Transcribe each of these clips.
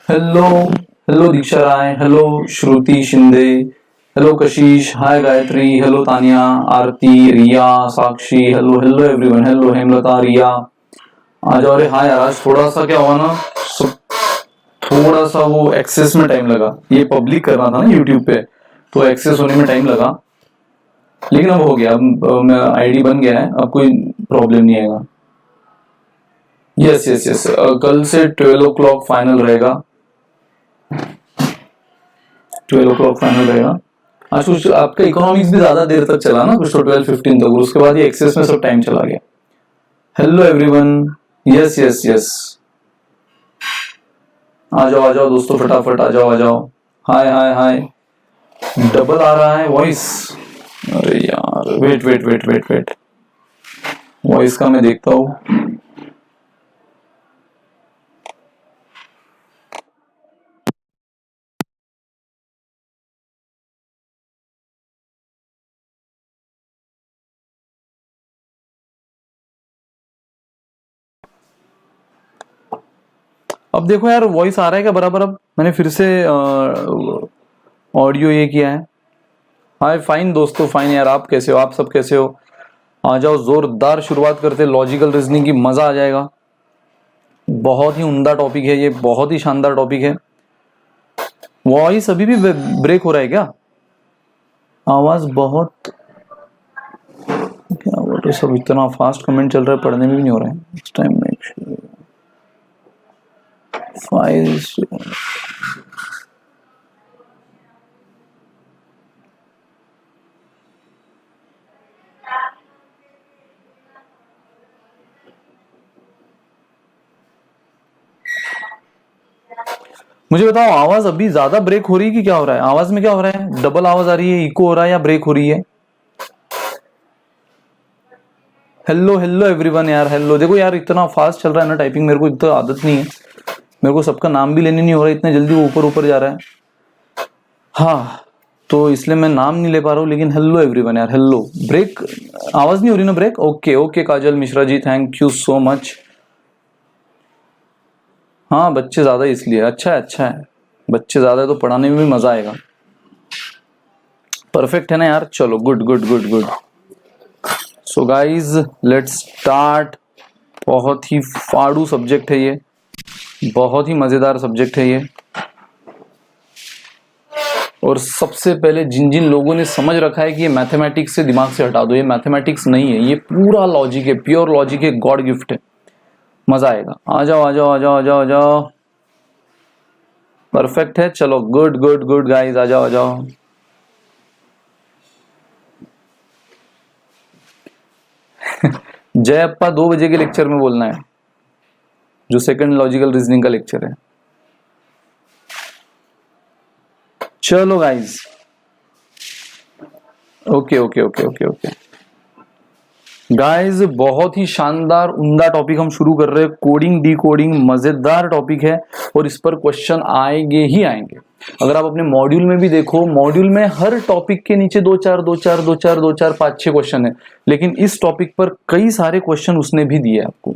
Hello hello Diksha Rai, hello Shruti Shinde, hello Kashish, hi Gayatri, hello Tania, Aarti, Riya, Sakshi, hello hello everyone, hello Hemlata, Riya. आ जाओ। अरे हाँ यार, आज थोड़ा सा क्या हुआ ना, थोड़ा सा वो एक्सेस में टाइम लगा। ये पब्लिक करना था ना यूट्यूब पे, तो एक्सेस होने में टाइम लगा, लेकिन अब हो गया। अब आईडी बन गया है, अब कोई प्रॉब्लम नहीं आएगा। यस यस यस, कल से 12 o'clock फाइनल रहेगा। 12 o'clock फाइनल रहेगा। आज कुछ आपका इकोनॉमिक्स भी ज्यादा देर तक चला ना, कुछ तो 12:15 तक, उसके बाद ये एक्सेस में सब टाइम चला गया। Hello everyone, yes yes yes, आ जाओ दोस्तों, फटाफट आ जाओ। हाय हाय हाय, डबल आ रहा है वॉइस। अरे यार, wait wait wait wait wait, voice का मैं देखता हूँ। अब देखो यार, वॉइस आ रहा है क्या बराबर? अब मैंने फिर से ऑडियो ये किया है। हाय फाइन दोस्तों, फाइन यार, आप कैसे हो? आप सब कैसे हो? आ जाओ, जोरदार शुरुआत करते, लॉजिकल रीजनिंग की, मजा आ जाएगा। बहुत ही उम्दा टॉपिक है ये, बहुत ही शानदार टॉपिक है। वॉइस अभी भी ब्रेक हो रहा है क्या? आवाज बहुत, क्या बोल रहे सब, इतना फास्ट कमेंट चल रहा है, पढ़ने में भी नहीं हो रहा है इस टाइम में। फाइल्स, मुझे बताओ, आवाज अभी ज्यादा ब्रेक हो रही है कि क्या हो रहा है? आवाज में क्या हो रहा है? डबल आवाज आ रही है, इको हो रहा है, या ब्रेक हो रही है? हेलो हेलो एवरीवन यार, हेलो। देखो यार, इतना फास्ट चल रहा है ना टाइपिंग, मेरे को इतना आदत नहीं है। मेरे को सबका नाम भी लेने नहीं हो रहा है, इतने जल्दी वो ऊपर ऊपर जा रहा है। हाँ, तो इसलिए मैं नाम नहीं ले पा रहा हूँ, लेकिन हेलो एवरीवन यार, हेलो। ब्रेक, आवाज नहीं हो रही ना break? Okay okay, Kajal Mishra ji, thank you so much. हाँ, बच्चे ज्यादा इसलिए, अच्छा है अच्छा है, बच्चे ज्यादा है तो पढ़ाने में भी मजा आएगा। परफेक्ट है ना यार, चलो, good good good good. So guys, let's start. बहुत ही फाड़ू सब्जेक्ट है ये, बहुत ही मजेदार सब्जेक्ट है ये। और सबसे पहले जिन जिन लोगों ने समझ रखा है कि ये मैथमेटिक्स से दिमाग से हटा दो, ये मैथमेटिक्स नहीं है, ये पूरा लॉजिक है, प्योर लॉजिक है, गॉड गिफ्ट है। मजा आएगा। आ जाओ आ जाओ आ जाओ आ जाओ आ जाओ। परफेक्ट है, चलो, गुड गुड गुड गाइस, आ जाओ आ जाओ। जय अप्पा 2 बजे के लेक्चर में बोलना है, जो सेकंड लॉजिकल रीजनिंग का लेक्चर है। चलो guys, okay okay okay okay okay guys, बहुत ही शानदार उम्दा टॉपिक हम शुरू कर रहे हैं। कोडिंग डी कोडिंग, मजेदार टॉपिक है, और इस पर क्वेश्चन आएंगे ही आएंगे। अगर आप अपने मॉड्यूल में भी देखो, मॉड्यूल में हर टॉपिक के नीचे 2 4 क्वेश्चन है, लेकिन इस टॉपिक पर कई सारे क्वेश्चन उसने भी दिए आपको।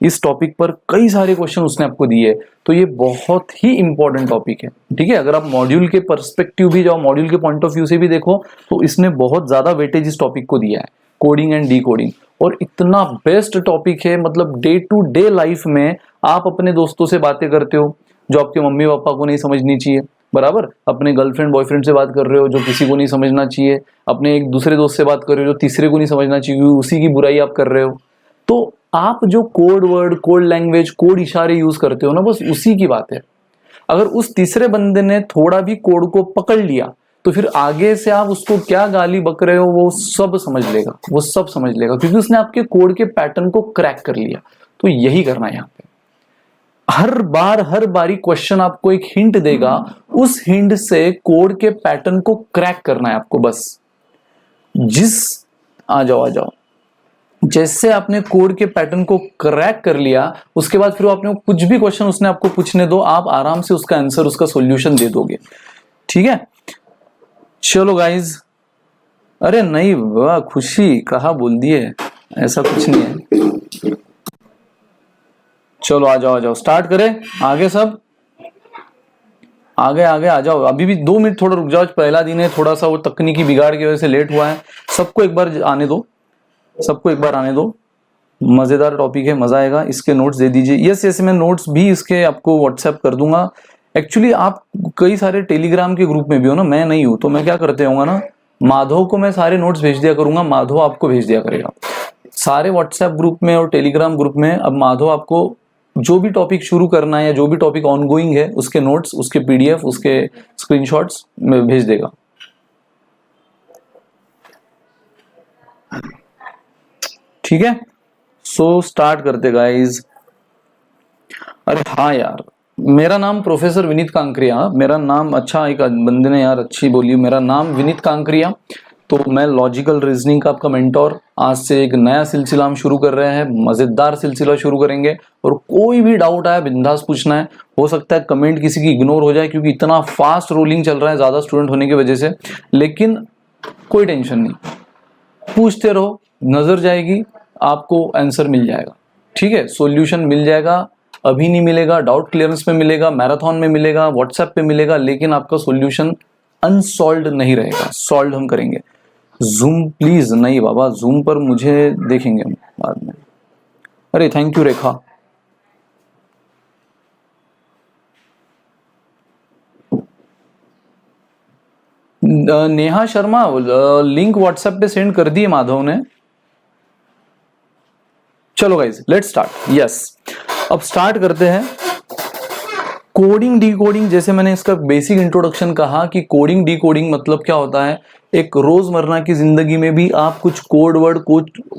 इस टॉपिक पर कई सारे क्वेश्चन उसने आपको दिए, तो ये बहुत ही इंपॉर्टेंट टॉपिक है। ठीक है, अगर आप मॉड्यूल के पर्सपेक्टिव भी जाओ, मॉड्यूल के पॉइंट ऑफ व्यू से भी देखो, तो इसने बहुत ज्यादा वेटेज इस टॉपिक को दिया है, कोडिंग एंड डी कोडिंग। और इतना बेस्ट टॉपिक है, मतलब डे टू डे लाइफ में आप अपने दोस्तों से बातें करते हो जो आपके मम्मी पापा को नहीं समझनी चाहिए, बराबर, अपने गर्लफ्रेंड बॉयफ्रेंड से बात कर रहे हो जो किसी को नहीं समझना चाहिए, अपने एक दूसरे दोस्त से बात कर रहे हो जो तीसरे को नहीं समझना चाहिए, उसी की बुराई आप कर रहे हो। तो आप जो code word, code language, code इशारे यूज करते हो ना, बस उसी की बात है। अगर उस तीसरे बंदे ने थोड़ा भी कोड को पकड़ लिया, तो फिर आगे से आप उसको क्या गाली बक रहे हो वो सब समझ लेगा, वो सब समझ लेगा, क्योंकि उसने आपके कोड के पैटर्न को क्रैक कर लिया। तो यही करना है यहाँ पे। हर बार, हर बारी क्वेश्चन आपको एक हिंट देगा, उस हिंट से कोड के पैटर्न को क्रैक करना है आपको बस। जिस, आ जाओ आ जाओ, जैसे आपने कोड के पैटर्न को क्रैक कर लिया, उसके बाद फिर आपने कुछ भी क्वेश्चन उसने आपको पूछने दो, आप आराम से उसका आंसर, उसका सॉल्यूशन दे दोगे। ठीक है, चलो गाइज। अरे नहीं, वाह खुशी, कहा बोल दिए, ऐसा कुछ नहीं है। चलो आ जाओ, स्टार्ट करें आगे सब। आगे आ जाओ, अभी भी 2 मिनट थोड़ा रुक जाओ, पहला दिन है, थोड़ा सा वो तकनीकी बिगाड़ की वजह से लेट हुआ है। सबको एक बार आने दो, सबको एक बार आने दो, मजेदार टॉपिक है, मजा आएगा। इसके नोट्स दे दीजिए। यस, मैं नोट्स भी इसके आपको व्हाट्सएप कर दूंगा। एक्चुअली आप कई सारे टेलीग्राम के ग्रुप में भी हो ना, मैं नहीं हूं, तो मैं क्या करते होऊंगा ना, माधव को मैं सारे नोट्स भेज दिया करूंगा, माधव आपको भेज दिया करेगा सारे व्हाट्सएप ग्रुप में और टेलीग्राम ग्रुप में। अब माधव आपको जो भी टॉपिक शुरू करना है या जो भी टॉपिक ऑनगोइंग है उसके नोट्स, उसके पीडीएफ, उसके स्क्रीनशॉट्स में भेज देगा। ठीक है, सो स्टार्ट करते गाइज। अरे हाँ यार, मेरा नाम प्रोफेसर विनीत कांकरिया, मेरा नाम, अच्छा एक बंदे ने यार अच्छी बोली, मेरा नाम विनीत कांकरिया। तो मैं लॉजिकल रीजनिंग का आपका मेंटोर। आज से एक नया सिलसिला हम शुरू कर रहे हैं, मजेदार सिलसिला शुरू करेंगे। और कोई भी डाउट आया बिंदास पूछना है। हो सकता है कमेंट किसी की इग्नोर हो जाए क्योंकि इतना फास्ट रोलिंग चल रहा है ज्यादा स्टूडेंट होने की वजह से, लेकिन कोई टेंशन नहीं, पूछते रहो, नजर जाएगी, आपको आंसर मिल जाएगा। ठीक है, सॉल्यूशन मिल जाएगा। अभी नहीं मिलेगा, डाउट क्लियरेंस में मिलेगा, मैराथन में मिलेगा, व्हाट्सएप पे मिलेगा, लेकिन आपका सॉल्यूशन अनसॉल्व्ड नहीं रहेगा, सॉल्व हम करेंगे। जूम प्लीज नहीं बाबा, जूम पर मुझे देखेंगे हम बाद में। अरे thank you Rekha. Neha Sharma, link WhatsApp पे सेंड कर दिए माधव ने। चलो गाइज लेट्स स्टार्ट। यस, अब स्टार्ट करते हैं। कोडिंग डी कोडिंग, जैसे मैंने इसका बेसिक इंट्रोडक्शन कहा कि कोडिंग डी कोडिंग मतलब क्या होता है। एक रोजमर्रा की जिंदगी में भी आप कुछ कोड वर्ड,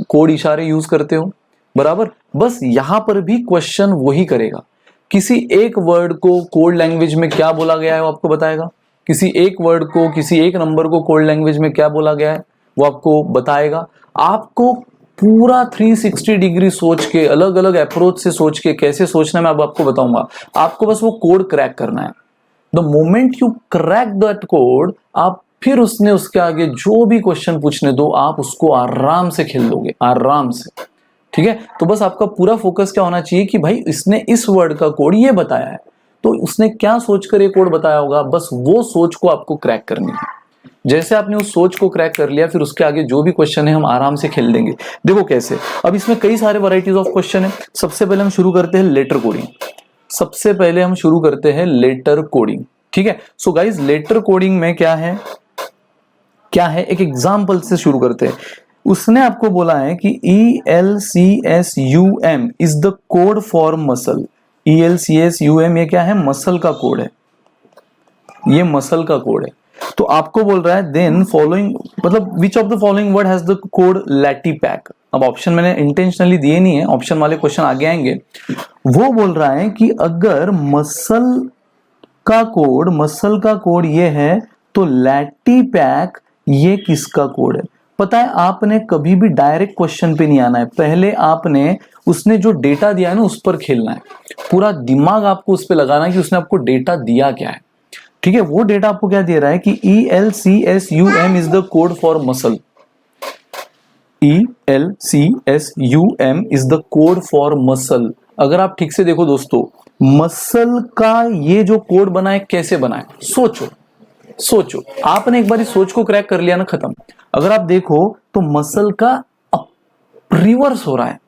कोड इशारे यूज करते हो, बराबर। बस यहां पर भी क्वेश्चन वही करेगा। किसी एक वर्ड को कोड लैंग्वेज में क्या बोला गया है वो आपको बताएगा, किसी एक वर्ड को, किसी एक नंबर को कोड लैंग्वेज में क्या बोला गया है वो आपको बताएगा। आपको पूरा 360 डिग्री सोच के, अलग अलग अप्रोच से सोच के, कैसे सोचना मैं अब आपको बताऊंगा। आपको बस वो कोड क्रैक करना है। The moment you crack that code, आप फिर उसके आगे जो भी क्वेश्चन पूछने दो, आप उसको आराम से खेल लोगे, आराम से। ठीक है, तो बस आपका पूरा फोकस क्या होना चाहिए कि भाई इसने इस वर्ड का कोड ये बताया है, तो उसने क्या सोचकर ये कोड बताया होगा, बस वो सोच को आपको क्रैक करनी है। जैसे आपने उस सोच को क्रैक कर लिया, फिर उसके आगे जो भी क्वेश्चन है हम आराम से खेल देंगे। देखो कैसे, अब इसमें कई सारे वैरायटीज ऑफ क्वेश्चन है। सबसे पहले हम शुरू करते हैं लेटर कोडिंग। सबसे पहले हम शुरू करते हैं लेटर कोडिंग। ठीक है, सो गाइज लेटर कोडिंग में क्या है, एक एग्जाम्पल से शुरू करते हैं। उसने आपको बोला है कि ELCSUM is the code for muscle. ELCSUM ये क्या है, मसल का कोड है, ये मसल का कोड है। तो आपको बोल रहा है देन फॉलोइंग, मतलब which of the following word has the code लैटिपैक। अब ऑप्शन मैंने इंटेंशनली दिए नहीं है, ऑप्शन वाले क्वेश्चन आगे आएंगे। वो बोल रहा है कि अगर मसल का कोड ये है तो लैटिपैक ये किसका कोड है। पता है, आपने कभी भी डायरेक्ट क्वेश्चन पे नहीं आना है, पहले आपने उसने जो डेटा दिया है ना उस पर खेलना है। पूरा दिमाग आपको उस पर लगाना है कि उसने आपको डेटा दिया क्या है। ठीक है, वो डेटा आपको क्या दे रहा है कि ELCSUM is the code for muscle. ELCSUM is the code for muscle. अगर आप ठीक से देखो दोस्तों, मसल का ये जो कोड बना है कैसे बना है, सोचो। आपने एक बार इस सोच को क्रैक कर लिया ना, खत्म। अगर आप देखो तो मसल का रिवर्स हो रहा है।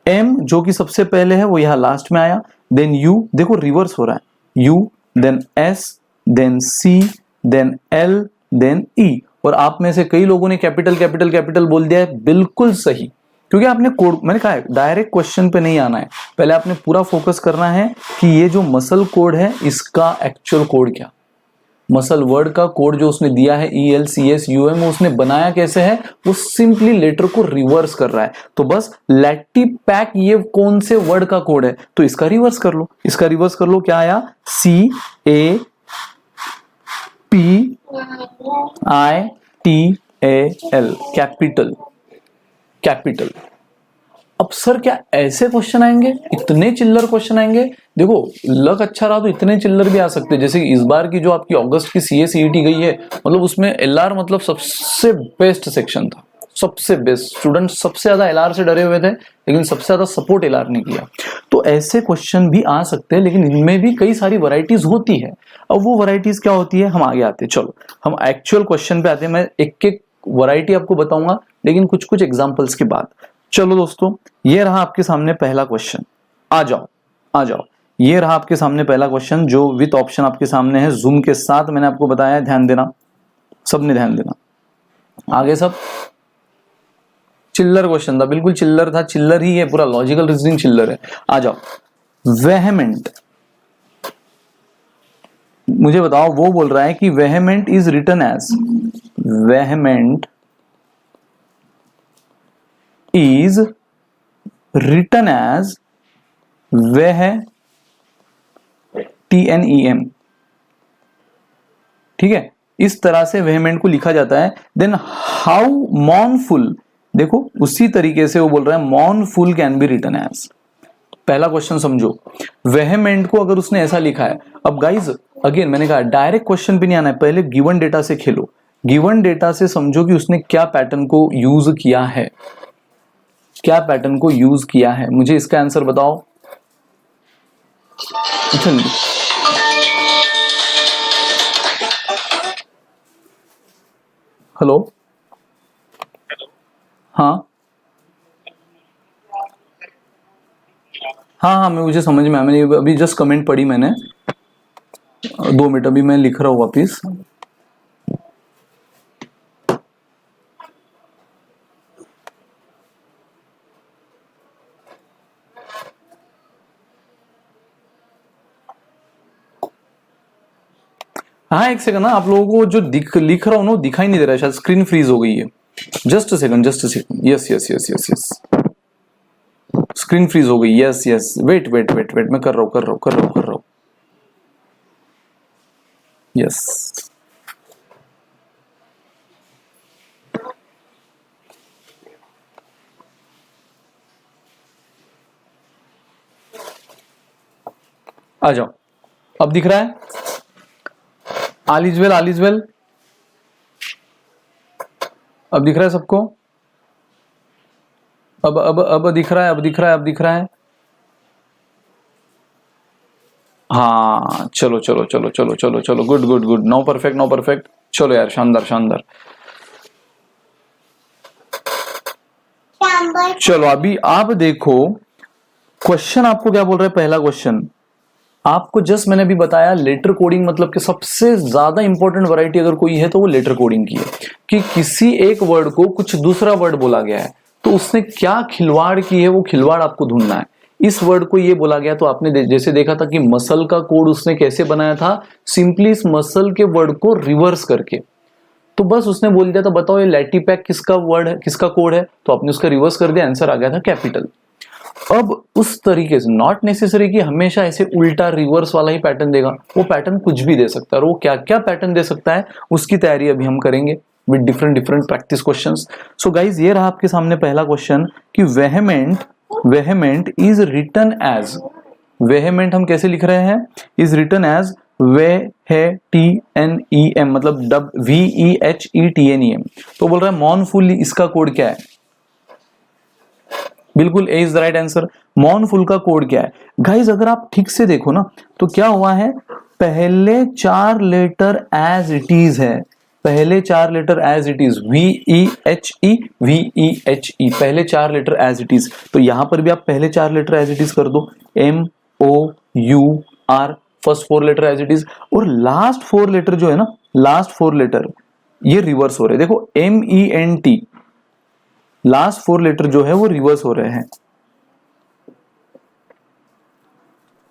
M जो कि सबसे पहले है वो यहां लास्ट में आया, देन U, देखो रिवर्स हो रहा है, U then S then C then L then E। और आप में से कई लोगों ने कैपिटल बोल दिया है, बिल्कुल सही, क्योंकि आपने कोड, मैंने कहा है डायरेक्ट क्वेश्चन पे नहीं आना है, पहले आपने पूरा फोकस करना है कि ये जो मसल कोड है इसका एक्चुअल कोड क्या, मसल वर्ड का कोड जो उसने दिया है ELCSUM, उसने बनाया कैसे है, वो सिंपली लेटर को रिवर्स कर रहा है। तो बस लैटिपैक ये कौन से वर्ड का कोड है, तो इसका रिवर्स कर लो, क्या आया, CAPITAL, कैपिटल। अब सर क्या ऐसे क्वेश्चन आएंगे, इतने चिल्लर क्वेश्चन आएंगे? देखो लक अच्छा रहा तो इतने चिल्लर भी आ सकते हैं। जैसे इस बार की जो आपकी अगस्त की CA CET गई है, मतलब उसमें LR मतलब सबसे बेस्ट सेक्शन था, सबसे बेस्ट स्टूडेंट, सबसे ज्यादा एलआर से डरे हुए थे लेकिन सबसे ज्यादा सपोर्ट एलआर ने किया। तो ऐसे क्वेश्चन भी आ सकते हैं, लेकिन इनमें भी कई सारी वैरायटीज होती है। अब वो वैरायटीज क्या होती है, हम आगे आते हैं। चलो हम एक्चुअल क्वेश्चन पे आते हैं। मैं एक एक वैरायटी आपको बताऊंगा, लेकिन कुछ कुछ एग्जांपल्स के बाद। चलो दोस्तों, ये रहा आपके सामने पहला क्वेश्चन। आ जाओ आ जाओ, ये रहा आपके सामने पहला क्वेश्चन जो विथ ऑप्शन आपके सामने है, जूम के साथ मैंने आपको बताया है, ध्यान देना, सबने ध्यान देना। आगे सब चिल्लर क्वेश्चन था, बिल्कुल चिल्लर था, चिल्लर ही है, पूरा लॉजिकल रीजनिंग चिल्लर है। आ जाओ, वेहेमेंट, मुझे बताओ, वो बोल रहा है कि vehement is written as, vehement is written as, वह TNEM, ठीक है, इस तरह से वेहेमेंट को लिखा जाता है। देन हाउ मॉर्नफुल, देखो उसी तरीके से वो बोल रहा है mournful can be written as. पहला क्वेश्चन समझो, वेहेमेंट को अगर उसने ऐसा लिखा है, अब गाइज अगेन मैंने कहा डायरेक्ट क्वेश्चन पे नहीं आना है, पहले गिवन डेटा से खेलो, गिवन डेटा से समझो कि उसने क्या पैटर्न को यूज किया है, क्या पैटर्न को यूज किया है, मुझे इसका आंसर बताओ। हेलो, हाँ हाँ हाँ, मैं मुझे समझ में आया, मैंने अभी जस्ट कमेंट पढ़ी मैंने, 2 मिनट अभी मैं लिख रहा हूँ वापिस। हाँ एक सेकंड ना, आप लोगों को जो लिख रहा हूँ ना दिखाई नहीं दे रहा है, शायद स्क्रीन फ्रीज हो गई है। Just a second, just a second, yes yes yes yes yes, screen freeze हो गई, yes yes, wait wait wait wait, मैं कर रहा हूँ, यस। आ जाओ, अब दिख रहा है, all is well, all is well, अब दिख रहा है सबको, अब दिख रहा है, अब दिख रहा है, अब दिख रहा है। हाँ चलो चलो चलो चलो चलो चलो, good good good, no perfect no perfect, चलो यार, शानदार शानदार। चलो अभी आप देखो, क्वेश्चन आपको क्या बोल रहा है, पहला क्वेश्चन आपको जस्ट मैंने भी बताया, लेटर कोडिंग मतलब कि सबसे ज्यादा इंपॉर्टेंट वैरायटी अगर कोई है तो वो लेटर कोडिंग की है, कि किसी एक वर्ड को कुछ दूसरा वर्ड बोला गया है तो उसने क्या खिलवाड़ की है, वो खिलवाड़ आपको ढूंढना है। इस वर्ड को ये बोला गया तो आपने जैसे देखा था कि मसल का कोड उसने कैसे बनाया था, सिंपली इस मसल के वर्ड को रिवर्स करके। तो बस उसने बोल दिया था बताओ ये लैटीपैक किसका वर्ड है, किसका कोड है, तो आपने उसका रिवर्स कर दिया, आंसर आ गया था कैपिटल। अब उस तरीके से नॉट नेसेसरी कि हमेशा ऐसे उल्टा रिवर्स वाला ही पैटर्न देगा, वो पैटर्न कुछ भी दे सकता है, और वो क्या क्या पैटर्न दे सकता है उसकी तैयारी अभी हम करेंगे with different different practice questions. So guys ये रहा आपके सामने पहला क्वेश्चन कि वेहेमेंट इज रिटन एज, वेहेमेंट हम कैसे लिख रहे हैं, इज रिटन एज TNEM, मतलब VEHETNEM। तो बोल रहा है मॉर्नफुल, इसका कोड क्या है, बिल्कुल A is the right answer. Mournful का कोड क्या है गाइज, अगर आप ठीक से देखो ना तो क्या हुआ है, पहले 4 लेटर एज इट इज है, पहले 4 letter as it is, VEHE, पहले 4 लेटर एज इट इज। तो यहां पर भी आप पहले 4 लेटर एज इट इज कर दो, MOUR, first 4 letter as it is, और लास्ट 4 लेटर जो है ना, लास्ट 4 लेटर ये रिवर्स हो रहे हैं। देखो MENT, लास्ट 4 लेटर जो है वो रिवर्स हो रहे हैं,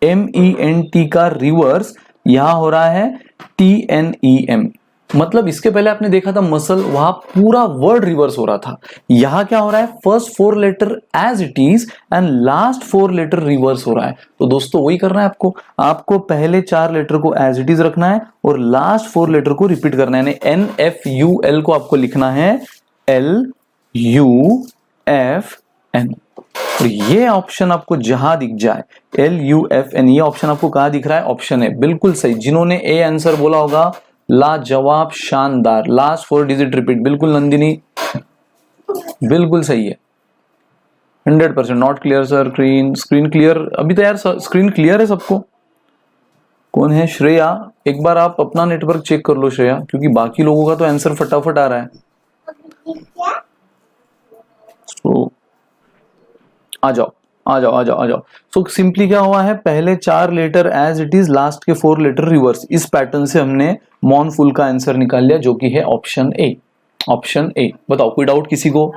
MENT का रिवर्स यहां हो रहा है TNEM। मतलब इसके पहले आपने देखा था मसल, वहां पूरा वर्ड रिवर्स हो रहा था, यहां क्या हो रहा है, first 4 letter as it is and last 4 letter reverse हो रहा है। तो दोस्तों वही करना है आपको, आपको पहले 4 लेटर को एज इट इज रखना है और लास्ट 4 लेटर को रिपीट करना है, यानी NFUL को आपको लिखना है LUFN। और ये ऑप्शन आपको जहां दिख जाए LUFN, ये ऑप्शन आपको कहां दिख रहा है, ऑप्शन है, बिल्कुल सही। जिन्होंने ए आंसर बोला होगा लाजवाब, शानदार, लास्ट 4 डिजिट रिपीट, बिल्कुल नंदिनी, बिल्कुल सही है, 100%। Not clear sir, screen clear? अभी तो यार स्क्रीन क्लियर है सबको। कौन है? श्रेया। एक बार आप अपना नेटवर्क चेक कर लो श्रेया, क्योंकि बाकी लोगों का तो आंसर फटाफट आ रहा है। तो आ जाओ आ जाओ आ जाओ आ जाओ। सो सिंपली क्या हुआ है, पहले 4 letter as it is, last के 4 लेटर रिवर्स। इस पैटर्न से हमने मॉनफुल का आंसर निकाल लिया, जो कि है ऑप्शन ए। Option A. बताओ, कोई डाउट किसी को?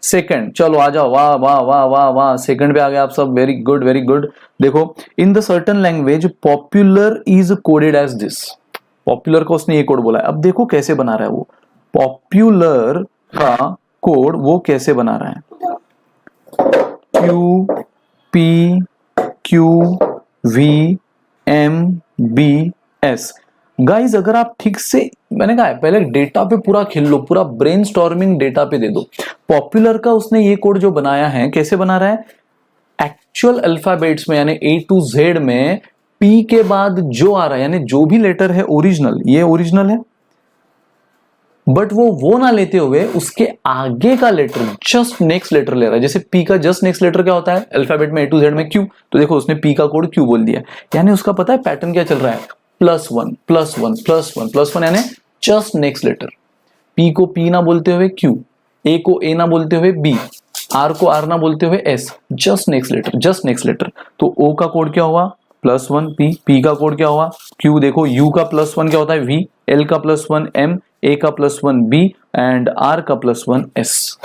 सेकंड, चलो आ जाओ। वाह वाह वाह वाह वाह, सेकंड पे आ गए आप सब। Very good very good. देखो, in the certain language popular is coded as this. Popular का उसने ये कोड बोला है। अब देखो कैसे बना रहा है वो। पॉपुलर का कोड वो कैसे बना रहा है? Q P Q V M B S. Guys अगर आप ठीक से, मैंने कहा है पहले डेटा पे पूरा खेल लो, पूरा ब्रेनस्टॉर्मिंग डेटा पे दे दो। पॉपुलर का उसने ये कोड जो बनाया है, कैसे बना रहा है? एक्चुअल अल्फाबेट्स में, यानी ए टू जेड में पी के बाद जो आ रहा है, यानी जो भी लेटर है ओरिजिनल, ये ओरिजिनल है, बट वो ना लेते हुए उसके आगे का लेटर, जस्ट नेक्स्ट लेटर ले रहा है। जैसे पी का जस्ट नेक्स्ट लेटर क्या होता है अल्फाबेट में, ए टू जेड में? क्यू। तो देखो उसने पी का कोड क्यू बोल दिया, यानी उसका पता है पैटर्न क्या चल रहा है, +1 +1 +1 +1, यानी जस्ट नेक्स्ट लेटर। पी को पी ना बोलते हुए क्यू, ए को ए ना बोलते हुए बी, आर को आर ना बोलते हुए S, just next letter, just next letter. तो ओ का कोड क्या हुआ? +1 पी का कोड क्या हुआ? क्यू। देखो यू का +1 क्या होता है? वी। एल का +1 एम, ए का +1 बी एंड आर का +1 एस।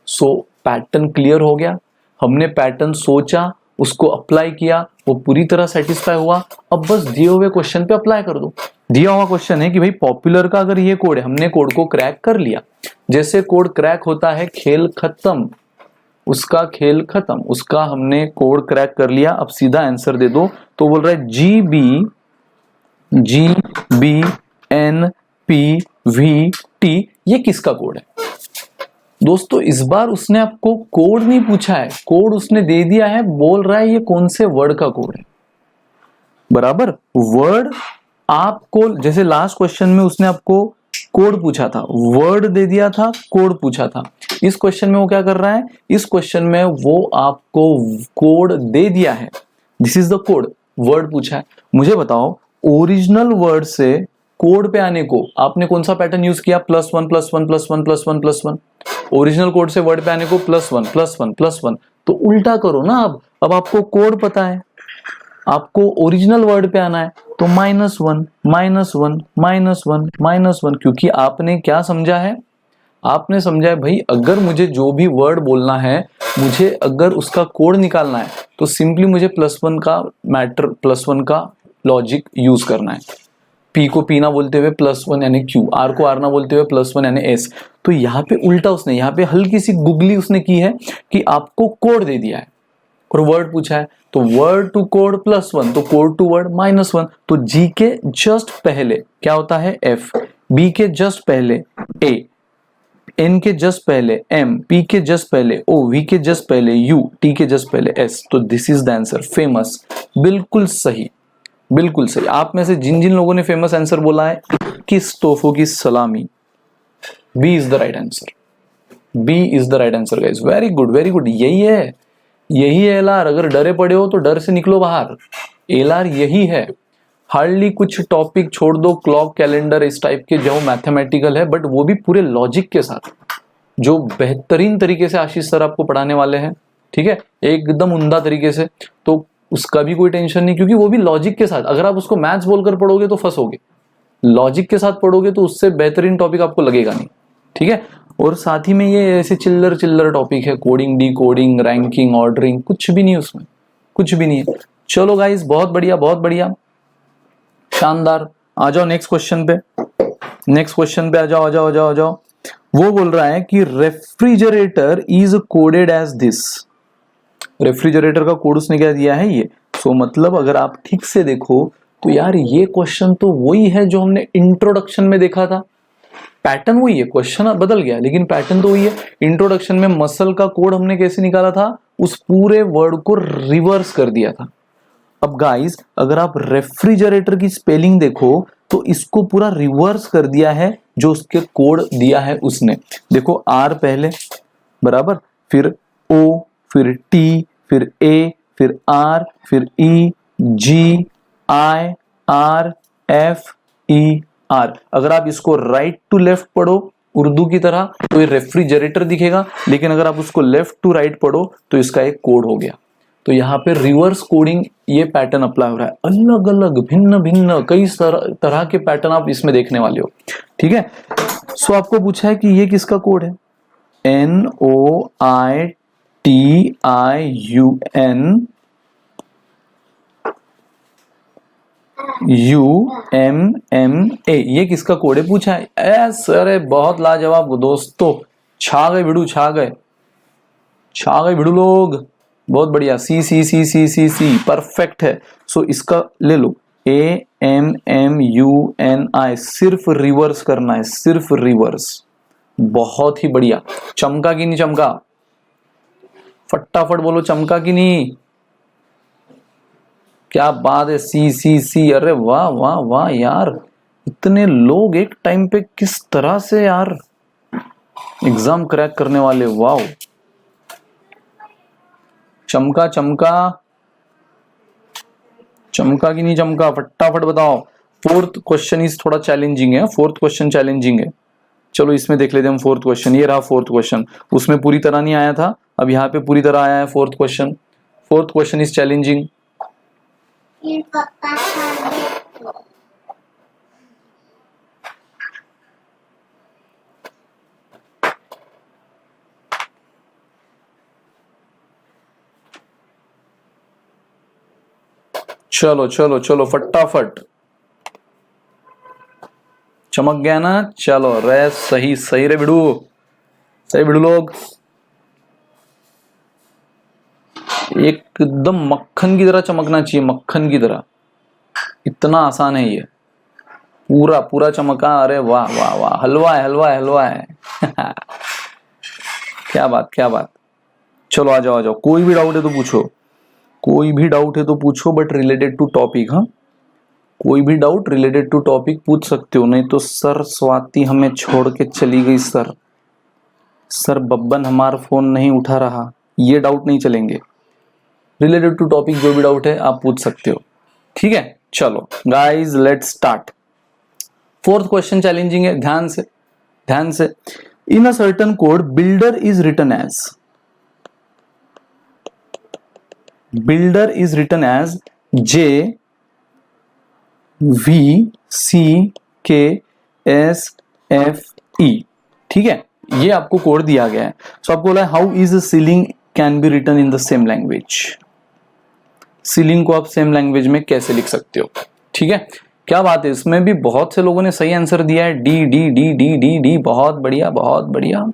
सो पैटर्न क्लियर हो गया। हमने पैटर्न सोचा, उसको अप्लाई किया, वो पूरी तरह सेटिस्फाई हुआ। अब बस दिए हुए क्वेश्चन पे अप्लाई कर दो। दिया हुआ क्वेश्चन है कि भाई पॉपुलर का अगर ये कोड है, हमने कोड को क्रैक कर लिया। जैसे कोड क्रैक होता है, खेल खत्म, उसका खेल खत्म, उसका हमने कोड क्रैक कर लिया। अब सीधा आंसर दे दो। तो बोल रहा है GBNPVT, ये किसका कोड है? दोस्तों इस बार उसने आपको कोड नहीं पूछा है, कोड उसने दे दिया है, बोल रहा है ये कौन से वर्ड का कोड है। बराबर, वर्ड आपको, जैसे लास्ट क्वेश्चन में उसने आपको कोड पूछा था, वर्ड दे दिया था, कोड पूछा था। इस क्वेश्चन में वो क्या कर रहा है? इस क्वेश्चन में वो आपको कोड दे दिया है, this is the code. Word पूछा है। मुझे बताओ, ओरिजिनल वर्ड से कोड पे आने को आपने कौन सा पैटर्न यूज किया? +1 +1 +1 +1 +1। ओरिजिनल कोड से वर्ड पे आने को +1 +1 +1। तो उल्टा करो ना। अब आपको कोड पता है, आपको ओरिजिनल वर्ड पे आना है, तो -1 -1 -1 -1, क्योंकि आपने क्या समझा है? आपने समझा है भाई अगर मुझे जो भी वर्ड बोलना है, मुझे अगर उसका कोड निकालना है, तो सिंपली मुझे +1 का मैटर, +1 का लॉजिक यूज करना है। पी को पी ना बोलते हुए +1 यानी क्यू, आर को आर ना बोलते हुए +1 यानी एस। तो यहाँ पे उल्टा उसने, यहाँ पे हल्की सी गुगली उसने की है कि आपको कोड दे दिया है और वर्ड पूछा है, तो वर्ड टू कोड +1, तो कोड टू वर्ड -1। तो जी के जस्ट पहले क्या होता है? F, बी के जस्ट पहले A, N के जस्ट पहले M, P के जस्ट पहले O, V के जस्ट पहले U, T के जस्ट पहले S। तो this is the answer, famous. बिल्कुल सही, बिल्कुल सही। आप में से जिन जिन लोगों ने फेमस आंसर बोला है, 21 तोहफों की सलामी। B is the right answer, B is the right answer guys. Very good very good, यही है, यही है एलआर। अगर डरे पड़े हो तो डर से निकलो बाहर, एलआर यही है। हार्डली कुछ टॉपिक छोड़ दो, क्लॉक कैलेंडर इस टाइप के जो मैथमेटिकल है, बट वो भी पूरे लॉजिक के साथ, जो बेहतरीन तरीके से आशीष सर आपको पढ़ाने वाले हैं, ठीक है, एकदम उम्दा तरीके से। तो उसका भी कोई टेंशन नहीं, क्योंकि वो भी लॉजिक के साथ। अगर आप उसको मैथ्स बोलकर पढ़ोगे तो फंसोगे, लॉजिक के साथ पढ़ोगे तो उससे बेहतरीन टॉपिक आपको लगेगा नहीं, ठीक है। और साथ ही में ये ऐसे चिल्लर चिल्लर टॉपिक है, coding, D coding, ranking, ordering, कुछ भी नहीं उसमें, कुछ भी नहीं है। चलो गाइस, बहुत बढ़िया बहुत बढ़िया, शानदार। आ जाओ नेक्स्ट क्वेश्चन पे, नेक्स्ट क्वेश्चन पे आ जाओ आ जाओ आ जाओ आ जाओ। वो बोल रहा है कि refrigerator is coded as this. Refrigerator का कोड उसने क्या दिया है? ये। सो मतलब अगर आप ठीक से देखो तो यार ये क्वेश्चन तो वही है जो हमने इंट्रोडक्शन में देखा था। पैटर्न वही है, क्वेश्चन बदल गया लेकिन पैटर्न तो वही है। इंट्रोडक्शन में मसल का कोड हमने कैसे निकाला था? उस पूरे वर्ड को रिवर्स कर दिया था। अब गाइस अगर आप रेफ्रिजरेटर की स्पेलिंग देखो तो इसको पूरा रिवर्स कर दिया है जो उसके कोड दिया है उसने। देखो आर पहले बराबर, फिर ओ, फिर टी, फिर ए, फिर आर, फिर ई, जी, आई, आर, एफ, ई, आर। अगर आप इसको राइट टू लेफ्ट पढ़ो उर्दू की तरह तो ये रेफ्रिजरेटर दिखेगा, लेकिन अगर आप उसको लेफ्ट टू राइट पढ़ो तो इसका एक कोड हो गया। तो यहाँ पे रिवर्स कोडिंग ये पैटर्न अप्लाई हो रहा है। अलग अलग भिन्न भिन्न कई तरह के पैटर्न आप इसमें देखने वाले हो। ठीक है, सो आपको पूछा है कि ये किसका कोड है। NOITIUNUMMA, ये किसका कोड है पूछा है। अरे बहुत लाजवाब दोस्तों, छा गए भिड़ू, छा गए भिड़ू लोग, बहुत बढ़िया। सी सी सी सी सी सी परफेक्ट है। सो इसका ले लो AMMUNI, सिर्फ रिवर्स करना है, सिर्फ रिवर्स। बहुत ही बढ़िया। चमका कि नहीं चमका, फटाफट बोलो चमका कि नहीं। क्या बात है, सी सी सी। अरे वाह वाह वाह यार, इतने लोग एक टाइम पे किस तरह से यार एग्जाम क्रैक करने वाले। वाह, चमका चमका चमका कि नहीं चमका, फटाफट बताओ। फोर्थ क्वेश्चन इस थोड़ा चैलेंजिंग है, फोर्थ क्वेश्चन चैलेंजिंग है। चलो इसमें देख लेते हैं हम फोर्थ क्वेश्चन। ये रहा फोर्थ क्वेश्चन, उसमें पूरी तरह नहीं आया था, अब यहाँ पे पूरी तरह आया है fourth question. Fourth question is challenging. चलो चलो चलो फटाफट, चमक गया ना। चलो रे, सही सही रे भिड़ू, सही भिड़ू लोग, एकदम मक्खन की तरह चमकना चाहिए, मक्खन की तरह। इतना आसान है ये, पूरा पूरा चमका। अरे वाह वाह वाह, हलवा है हलवा है हलवा है क्या बात क्या बात। चलो आ जाओ आ जाओ, कोई भी डाउट है तो पूछो, कोई भी डाउट है तो पूछो, बट रिलेटेड टू टॉपिक। हाँ, कोई भी डाउट रिलेटेड टू टॉपिक पूछ सकते हो, नहीं तो सर स्वाति हमें छोड़ के चली गई, सर बब्बन हमारा फोन नहीं उठा रहा, ये डाउट नहीं चलेंगे। रिलेटेड टू टॉपिक जो भी डाउट है आप पूछ सकते हो। ठीक है, चलो guys let's start. Fourth question challenging है, ध्यान से ध्यान से। In a certain code builder is written as, builder is written as JVCKSFE। ठीक है, ये आपको कोड दिया गया है। सो आपको बोला है how is ceiling can be written in the same language. Ceiling को आप सेम लैंग्वेज में कैसे लिख सकते हो। ठीक है, क्या बात है, इसमें भी बहुत से लोगों ने सही आंसर दिया है। D D D D D D, बहुत बढ़िया बहुत बढ़िया।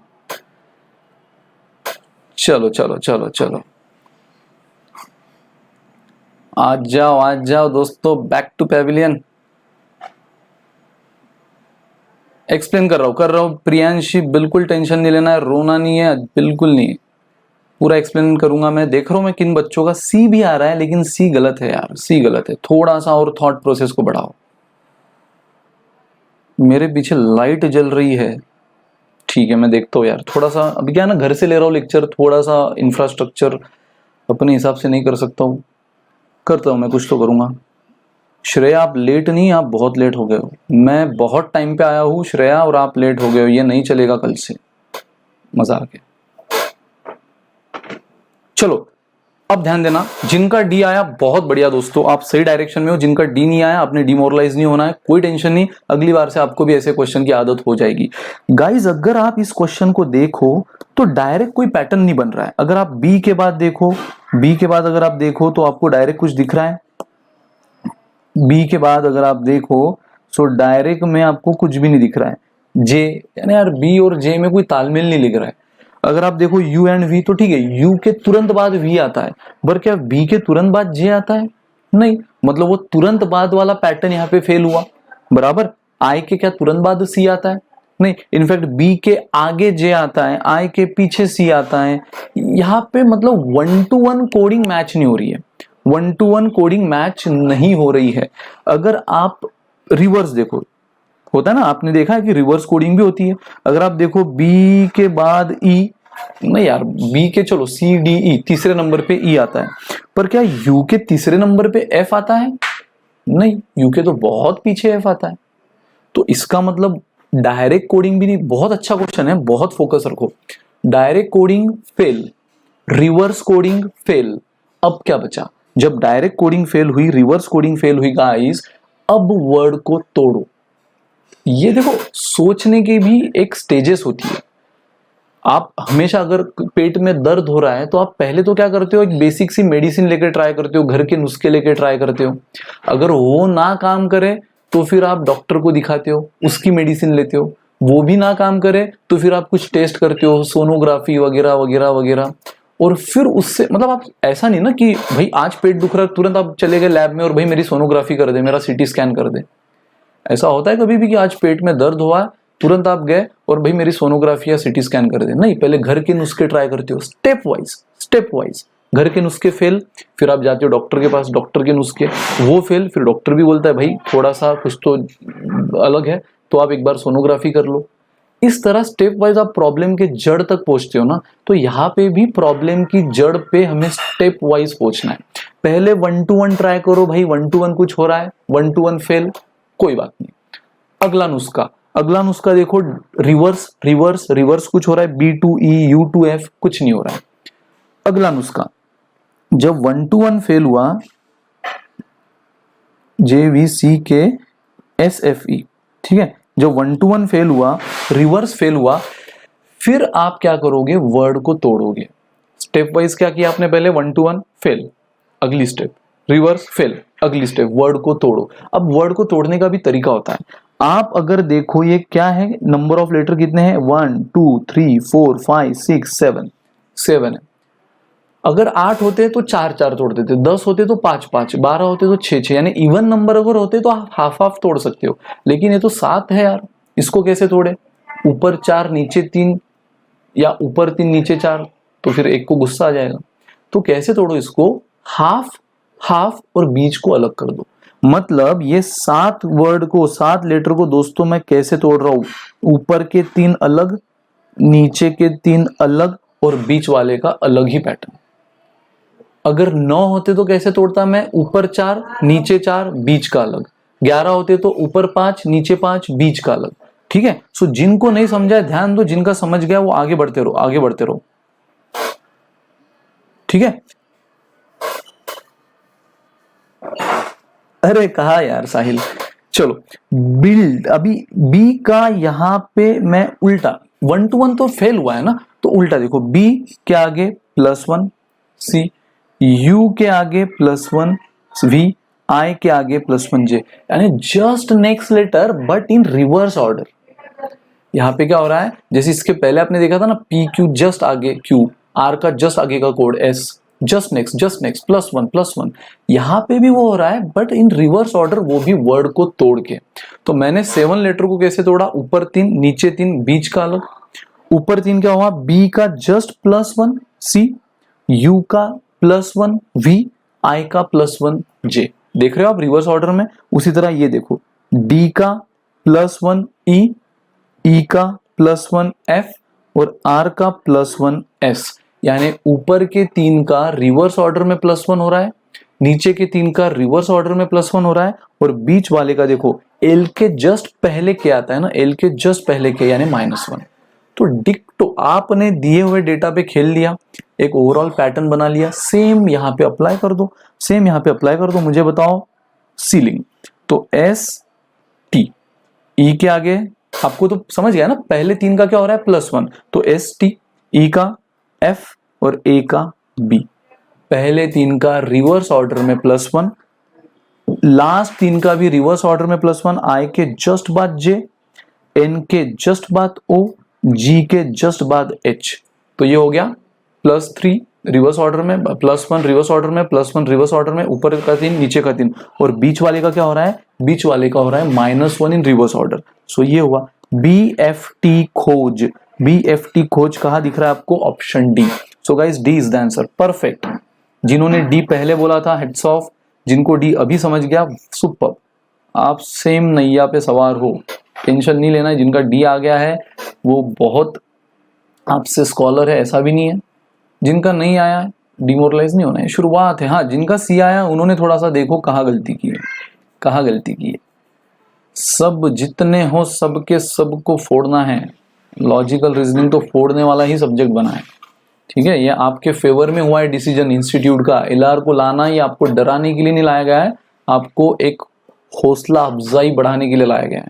चलो चलो चलो चलो, आज जाओ दोस्तों, बैक टू पेविलियन। एक्सप्लेन कर रहा हूं प्रियांशी, बिल्कुल टेंशन नहीं लेना है, रोना नहीं है, बिल्कुल नहीं, पूरा एक्सप्लेन करूंगा मैं। देख रहा हूं मैं किन बच्चों का सी भी आ रहा है, लेकिन सी गलत है यार, सी गलत है। थोड़ा सा और थॉट प्रोसेस को बढ़ाओ। मेरे पीछे लाइट जल रही है, ठीक है मैं देखता हूँ यार। थोड़ा सा अभी क्या है ना, घर से ले रहा हूँ लेक्चर, थोड़ा सा इंफ्रास्ट्रक्चर अपने हिसाब से नहीं कर सकता हूँ, करता हूँ मैं, कुछ तो करूंगा। श्रेया आप लेट नहीं, आप बहुत लेट हो गए हो। मैं बहुत टाइम पे आया हूँ श्रेया, और आप लेट हो गए हो, ये नहीं चलेगा कल से, मजाक है। चलो अब ध्यान देना, जिनका डी आया बहुत बढ़िया दोस्तों, आप सही डायरेक्शन में हो। जिनका डी नहीं आया आपने डिमोरलाइज नहीं होना है, कोई टेंशन नहीं, अगली बार से आपको भी ऐसे क्वेश्चन की आदत हो जाएगी। गाइज अगर आप इस क्वेश्चन को देखो तो डायरेक्ट कोई पैटर्न नहीं बन रहा है। अगर आप बी के बाद देखो, बी के बाद अगर आप देखो तो आपको डायरेक्ट कुछ दिख रहा है। बी के बाद अगर आप देखो तो डायरेक्ट में आपको कुछ भी नहीं दिख रहा है। जे यानी यार बी और जे में कोई तालमेल नहीं लिख रहा है। अगर आप देखो यू एंड वी तो ठीक है, यू के तुरंत बाद वी आता है, पर क्या बी के तुरंत बाद जे आता है? नहीं, मतलब वो तुरंत बाद वाला पैटर्न यहाँ पे फेल हुआ। बराबर, आई के क्या तुरंत बाद सी आता है? नहीं, इनफैक्ट बी के आगे जे आता है, आई के पीछे सी आता है। यहाँ पे मतलब 1-to-1 कोडिंग मैच नहीं हो रही है, 1-to-1 कोडिंग मैच नहीं हो रही है। अगर आप रिवर्स देखो, होता है ना, आपने देखा है कि रिवर्स कोडिंग भी होती है। अगर आप देखो बी के बाद ई, नहीं यार बी के चलो सी डी ई तीसरे नंबर पे ई आता है, पर क्या यू के तीसरे नंबर पे एफ आता है? नहीं, यू के तो बहुत पीछे एफ आता है। तो इसका मतलब डायरेक्ट कोडिंग भी नहीं, बहुत अच्छा क्वेश्चन है, बहुत फोकस रखो। Direct coding fail, reverse coding fail, अब क्या बचा? जब डायरेक्ट कोडिंग फेल हुई, रिवर्स कोडिंग फेल हुई गाइस, अब वर्ड को तोड़ो। ये देखो सोचने की भी एक स्टेजेस होती है। आप हमेशा अगर पेट में दर्द हो रहा है तो आप पहले तो क्या करते हो, एक बेसिक सी मेडिसिन लेकर ट्राई करते हो, घर के नुस्खे लेकर ट्राई करते हो। अगर वो ना काम करे तो फिर आप डॉक्टर को दिखाते हो, उसकी मेडिसिन लेते हो। वो भी ना काम करे तो फिर आप कुछ टेस्ट करते हो, सोनोग्राफी वगैरह वगैरह वगैरह। और फिर उससे मतलब आप ऐसा नहीं ना कि भाई आज पेट दुख रहा है तुरंत आप चले गए लैब में और भाई मेरी सोनोग्राफी कर दे, मेरा सीटी स्कैन कर दे। ऐसा होता है कभी भी कि आज पेट में दर्द हुआ, तुरंत आप गए और भाई मेरी सोनोग्राफी या सीटी स्कैन कर दे? नहीं, पहले घर के नुस्खे ट्राई करते हो, स्टेप वाइज स्टेप वाइज। घर के नुस्खे फेल, फिर आप जाते हो डॉक्टर के पास, डॉक्टर के नुस्खे वो फेल, फिर डॉक्टर भी बोलता है भाई थोड़ा सा कुछ तो अलग है, तो आप एक बार सोनोग्राफी कर लो। इस तरह स्टेप वाइज आप प्रॉब्लम के जड़ तक पहुंचते हो ना। तो यहाँ पे भी प्रॉब्लम की जड़ पे हमें स्टेप वाइज पहुंचना है। पहले 1 to 1 ट्राई करो भाई, 1 to 1 कुछ हो रहा है, 1 to 1 फेल, कोई बात नहीं। अगला नुस्खा, अगला नुस्खा देखो, रिवर्स रिवर्स रिवर्स कुछ हो रहा है, B two E U two F कुछ नहीं हो रहा है। अगला नुस्खा, जब 1 to 1 फेल हुआ, जे वी सी के एस एफ ई, ठीक है, जब 1 to 1 फेल हुआ, रिवर्स फेल हुआ, फिर आप क्या करोगे, वर्ड को तोड़ोगे। स्टेप वाइज क्या किया आपने, पहले 1 to 1 फेल, अगली स्टेप रिवर्स फेल, अगली स्टेप वर्ड को तोड़ो। अब वर्ड को तोड़ने का भी तरीका होता है। आप अगर देखो ये क्या है, नंबर ऑफ लेटर कितने हैं, 1 2 3 4 5 6 7, 7 है। अगर 8 होते तो 4 4 तोड़ देते, 10 होते तो 5 5, 12 होते तो 6 6, यानी इवन नंबर अगर होते तो आप हाफ हाफ तोड़ सकते हो। लेकिन ये तो 7 है यार, इसको कैसे तोड़े? ऊपर 4 नीचे 3, या ऊपर 3 नीचे 4, तो फिर एक को गुस्सा आ जाएगा। तो कैसे तोड़ो इसको, हाफ हाफ और बीच को अलग कर दो। मतलब ये 7 वर्ड को, 7 लेटर को दोस्तों मैं कैसे तोड़ रहा हूं, ऊपर के 3 अलग, नीचे के 3 अलग और बीच वाले का अलग ही पैटर्न। अगर 9 होते तो कैसे तोड़ता मैं, ऊपर 4 नीचे 4 बीच का अलग। 11 होते तो ऊपर 5 नीचे 5 बीच का अलग। ठीक है, सो जिनको नहीं समझा है ध्यान दो, जिनका समझ गया वो आगे बढ़ते रहो, आगे बढ़ते रहो। ठीक है, अरे कहा यार साहिल। चलो बिल्ड, अभी बी का यहां पे मैं उल्टा, 1 to 1 तो फेल हुआ है ना, तो उल्टा देखो, बी के आगे +1 सी, यू के आगे +1 वी, आई के आगे +1 जे, यानी just next letter but in reverse order. यहाँ पे क्या हो रहा है, जैसे इसके पहले आपने देखा था ना, पी क्यू जस्ट आगे क्यू, आर का जस्ट आगे का कोड एस, जस्ट नेक्स्ट +1 यहाँ पे भी वो हो रहा है बट इन रिवर्स ऑर्डर, वो भी वर्ड को तोड़ के। तो मैंने 7 लेटर को कैसे तोड़ा, ऊपर 3 नीचे 3 बीच का अलग। ऊपर 3 क्या हुआ, बी का जस्ट +1 सी, यू का +1 वी, आई का +1 जे। देख रहे हो आप रिवर्स ऑर्डर में। उसी तरह ये देखो, डी का +1 ई का +1 एफ और आर का +1 एस, यानी ऊपर के 3 का रिवर्स ऑर्डर में +1 हो रहा है, नीचे के 3 का रिवर्स ऑर्डर में +1 हो रहा है, और बीच वाले का देखो एल के जस्ट पहले के आता है ना, एल के जस्ट पहले के यानी -1। तो डिक्टो आपने दिए हुए डेटा पे खेल लिया, एक ओवरऑल पैटर्न बना लिया। सेम यहाँ पे अप्लाई कर दो, सेम यहाँ पे अप्लाई कर दो। मुझे बताओ सीलिंग, तो एस टी, ई के आगे आपको तो समझ गया ना, पहले 3 का क्या हो रहा है +1, तो एस टी, ई का एफ और ए का बी। पहले 3 का रिवर्स ऑर्डर में +1, लास्ट 3 का भी रिवर्स ऑर्डर में +1, आई के जस्ट बाद जे, एन के जस्ट बाद ओ, जी के जस्ट बाद एच। तो ये हो गया +3 रिवर्स ऑर्डर में, +1 रिवर्स ऑर्डर में, +1 रिवर्स ऑर्डर में, ऊपर का 3 नीचे का 3, और बीच वाले का क्या हो रहा है, बीच वाले का हो रहा है -1 इन रिवर्स ऑर्डर। सो ये हुआ BFT खोज। BFT खोज कहाँ दिख रहा है आपको, option D. So guys D is the answer, perfect. जिन्होंने डी पहले बोला था हेड्स ऑफ, जिनको डी अभी समझ गया सुपर। आप सेम नैया पे सवार हो, टेंशन नहीं लेना है। जिनका डी आ गया है वो बहुत आपसे स्कॉलर है, ऐसा भी नहीं है। जिनका नहीं आया है डिमोरलाइज नहीं होना है, शुरुआत है। हाँ, जिनका सी आया उन्होंने थोड़ा सा देखो कहाँ गलती की है, कहाँ गलती की है। सब जितने हो सबके सबको फोड़ना है। लॉजिकल रीजनिंग तो फोड़ने वाला ही सब्जेक्ट बना है, ठीक है। ये आपके फेवर में हुआ है डिसीजन इंस्टीट्यूट का। एलआर को लाना ये आपको डराने के लिए नहीं लाया गया है, आपको एक हौसला अफजाई बढ़ाने के लिए लाया गया है।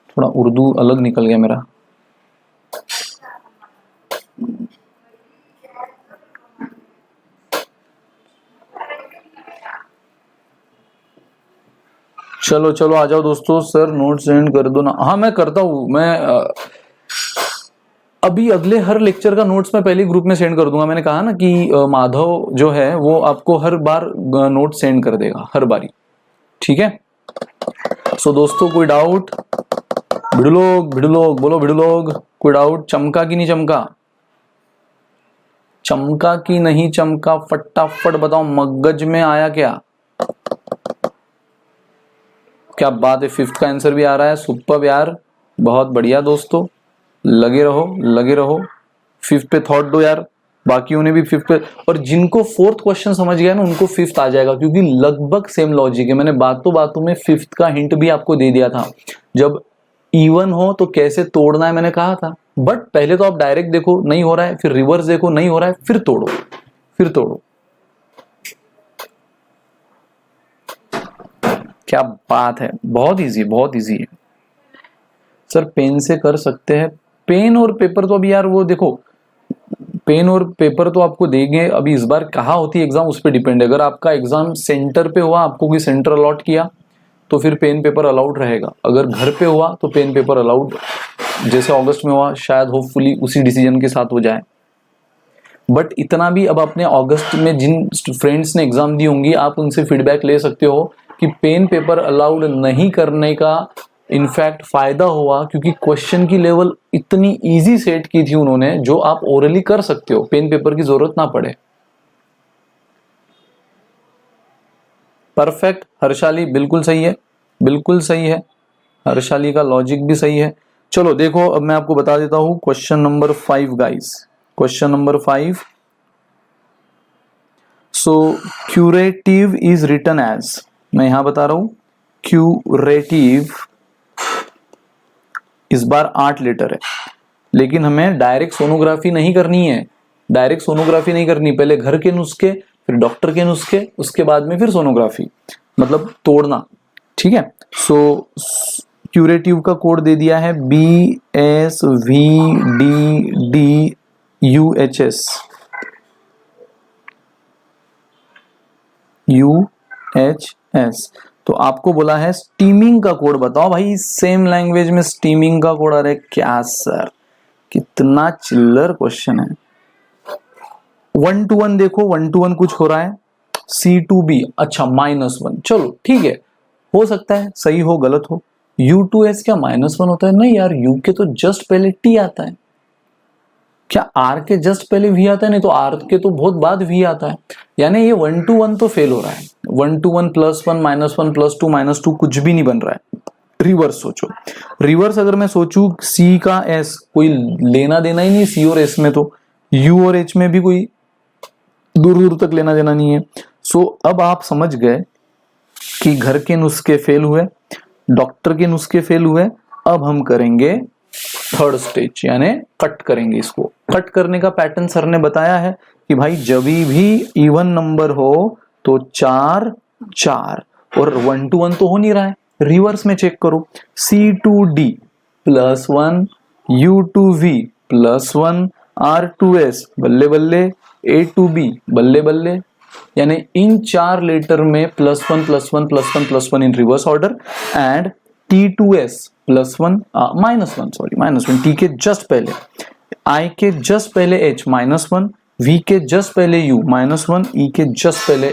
थोड़ा उर्दू अलग निकल गया मेरा। चलो चलो आ जाओ दोस्तों, सर नोट सेंड कर दो ना। हाँ मैं करता हूँ, मैं अभी अगले हर लेक्चर का नोट्स मैं पहले ग्रुप में सेंड कर दूंगा। मैंने कहा ना कि माधव जो है वो आपको हर बार नोट सेंड कर देगा, हर बारी, ठीक है। सो दोस्तों कोई डाउट? भिड़ुलोग बोलो, भिड़ुलोग कोई डाउट? चमका कि नहीं चमका? चमका कि नहीं चमका? फटाफट बताओ, मगज में आया क्या? क्या बात है, फिफ्थ का आंसर भी आ रहा है, सुपर यार, बहुत बढ़िया दोस्तों, लगे रहो लगे रहो। फिफ्थ पे थॉट दो यार, बाकियों ने भी फिफ्थ पे। और जिनको फोर्थ क्वेश्चन समझ गया ना उनको फिफ्थ आ जाएगा, क्योंकि लगभग सेम लॉजिक है। मैंने बातों बातों में फिफ्थ का हिंट भी आपको दे दिया था, जब इवन हो तो कैसे तोड़ना है मैंने कहा था। बट पहले तो आप डायरेक्ट देखो नहीं हो रहा है, फिर रिवर्स देखो नहीं हो रहा है, फिर तोड़ो, फिर तोड़ो। क्या बात है, बहुत इजी, बहुत इजी है सर। पेन से कर सकते हैं? पेन और पेपर तो अभी यार वो देखो, पेन और पेपर तो आपको देंगे अभी। इस बार कहाँ होती है एग्जाम उस पर डिपेंड है। अगर आपका एग्जाम सेंटर पे हुआ, आपको कोई सेंटर अलॉट किया तो फिर पेन पेपर अलाउड रहेगा। अगर घर पे हुआ तो पेन पेपर अलाउड, जैसे अगस्त में हुआ शायद होपफुली उसी डिसीजन के साथ हो जाए। बट इतना भी, अब अपने अगस्त में जिन फ्रेंड्स ने एग्जाम दी होंगी आप उनसे फीडबैक ले सकते हो कि पेन पेपर अलाउड नहीं करने का इनफैक्ट फायदा हुआ, क्योंकि क्वेश्चन की लेवल इतनी इजी सेट की थी उन्होंने, जो आप ओरली कर सकते हो, पेन पेपर की जरूरत ना पड़े। परफेक्ट हर्षाली, बिल्कुल सही है, बिल्कुल सही है, हर्षाली का लॉजिक भी सही है। चलो देखो अब मैं आपको बता देता हूं question number 5 guys, question number 5। So curative is written as, मैं यहां बता रहा हूं क्यूरेटिव, इस बार 8 लेटर है, लेकिन हमें डायरेक्ट सोनोग्राफी नहीं करनी है। डायरेक्ट सोनोग्राफी नहीं करनी, पहले घर के नुस्खे, फिर डॉक्टर के नुस्खे, उसके बाद में फिर सोनोग्राफी, मतलब तोड़ना, ठीक है। सो क्यूरेटिव का कोड दे दिया है BSVDDUHS, UHS। तो आपको बोला है स्टीमिंग का कोड बताओ भाई, सेम लैंग्वेज में स्टीमिंग का कोड। अरे क्या सर, कितना चिल्लर क्वेश्चन है। 1 to 1 देखो, 1 to 1 कुछ हो रहा है। C2B, अच्छा -1, चलो ठीक है, हो सकता है सही हो गलत हो। U2S क्या -1 होता है? नहीं यार, U के तो जस्ट पहले T आता है। क्या R के जस्ट पहले V आता है? नहीं, तो R के तो बहुत बाद V आता है। यानी ये 1 to 1 तो फेल हो रहा है। 1 to 1 +1 -1 +2 -2 कुछ भी नहीं बन रहा है। रिवर्स सोचो, रिवर्स अगर मैं सोचूं C का S, कोई लेना देना ही नहीं C और S में, तो U और H में भी कोई दूर दूर तक लेना देना नहीं है। सो अब आप समझ गए कि घर के नुस्खे फेल हुए, डॉक्टर के नुस्खे फेल हुए। अब हम करेंगे थर्ड स्टेज, यानी कट करेंगे। इसको कट करने का पैटर्न सर ने बताया है कि भाई जब भी इवन नंबर हो तो 4 4, और 1 to 1 तो हो नहीं रहा है, रिवर्स में चेक करो। C2D +1, U2V +1, R2S बल्ले बल्ले, A2B बल्ले बल्ले, यानी इन 4 लेटर में +1 +1 +1 +1 इन reverse order, and T2S +1 -1, sorry -1, T के जस्ट पहले, I के जस्ट पहले H -1, V के जस्ट पहले U -1, E के जस्ट पहले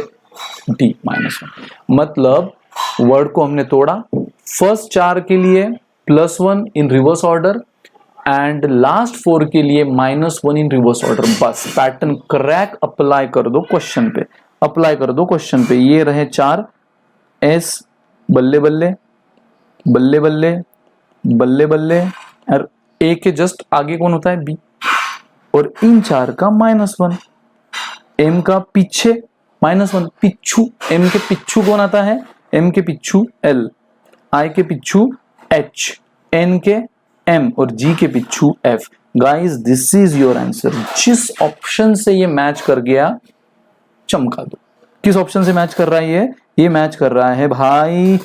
D -1। मतलब वर्ड को हमने तोड़ा। फर्स्ट 4 के लिए +1 इन रिवर्स ऑर्डर, एंड लास्ट 4 के लिए -1 इन रिवर्स ऑर्डर। बस पैटर्न क्रैक, अप्लाई कर दो क्वेश्चन पे, अप्लाई कर दो क्वेश्चन पे। ये रहे 4, एस बल्ले बल्ले बल्ले बल्ले बल्ले बल्ले, और ए के जस्ट आगे कौन होता है, बी, और इन चार का -1, एम का पीछे -1, पिच्छू, एम के पिच्छू कौन आता है, एम के पिच्छू एल, आई के पिच्छू एच, एन के एम, और जी के पिच्छू F. Guys this is your answer. जिस ऑप्शन से ये मैच कर गया चमका दो। किस ऑप्शन से मैच कर रहा है ये मैच कर रहा है भाई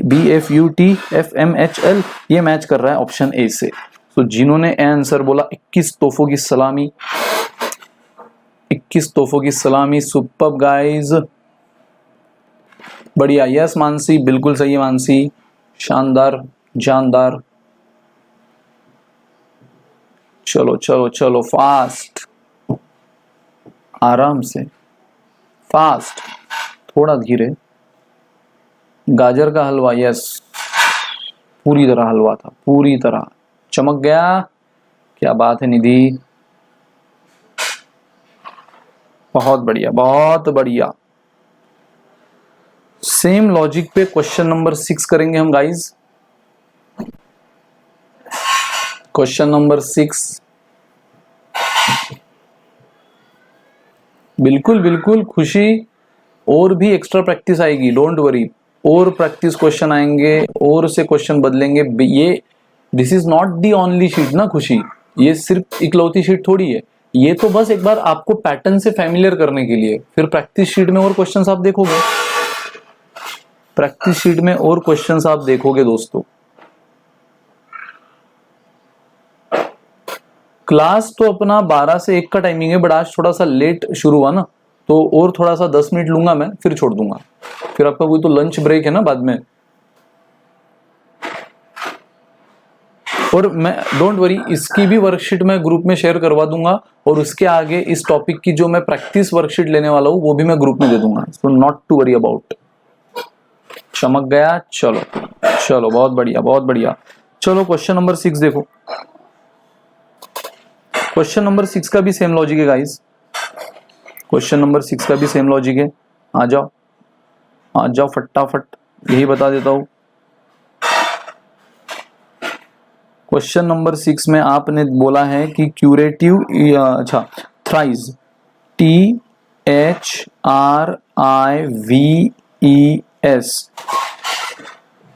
BFUTFMHL, ये मैच कर रहा है ऑप्शन ए से। तो जिन्होंने आंसर बोला 21 तोहफों की सलामी, 21 तोहफों की सलामी। सुपर्ब गाइस, बढ़िया। यस मानसी, बिल्कुल सही है मानसी, शानदार जानदार। चलो चलो चलो फास्ट, आराम से, फास्ट, थोड़ा धीरे। गाजर का हलवा, यस, पूरी तरह हलवा था, पूरी तरह चमक गया। क्या बात है निधि, बहुत बढ़िया बहुत बढ़िया। सेम लॉजिक पे क्वेश्चन नंबर 6 करेंगे हम गाइस। क्वेश्चन नंबर 6, बिल्कुल बिल्कुल खुशी, और भी एक्स्ट्रा प्रैक्टिस आएगी, डोंट वरी, और प्रैक्टिस क्वेश्चन आएंगे, और से क्वेश्चन बदलेंगे। ये this is not the only sheet ना खुशी, ये सिर्फ इकलौती शीट थोड़ी है, ये तो बस एक बार आपको पैटर्न से फैमिलियर करने के लिए। फिर प्रैक्टिस शीट में और क्वेश्चंस आप देखोगे, प्रैक्टिस शीट में और क्वेश्चंस आप देखोगे दोस्तों। क्लास तो अपना 12 से 1 का टाइमिंग है, बट आज थोड़ा सा लेट शुरू हुआ ना, तो और थोड़ा सा 10 मिनट लूंगा मैं, फिर छोड़ दूंगा। फिर आपका कोई तो लंच ब्रेक है ना बाद में। और मैं डोंट वरी, इसकी भी वर्कशीट मैं ग्रुप में शेयर करवा दूंगा, और उसके आगे इस टॉपिक की जो मैं प्रैक्टिस वर्कशीट लेने वाला हूं वो भी मैं ग्रुप में दे दूंगा। So not to worry about. चमक गया, चलो चलो, बहुत बढ़िया बहुत बढ़िया। चलो क्वेश्चन नंबर 6 देखो। क्वेश्चन नंबर 6 का भी सेम लॉजिक है गाइस, क्वेश्चन नंबर 6 का भी सेम लॉजिक है। आ जाओ फटाफट, यही बता देता हूं। क्वेश्चन नंबर 6 में आपने बोला है कि क्यूरेटिव, अच्छा, thrice, THRIVES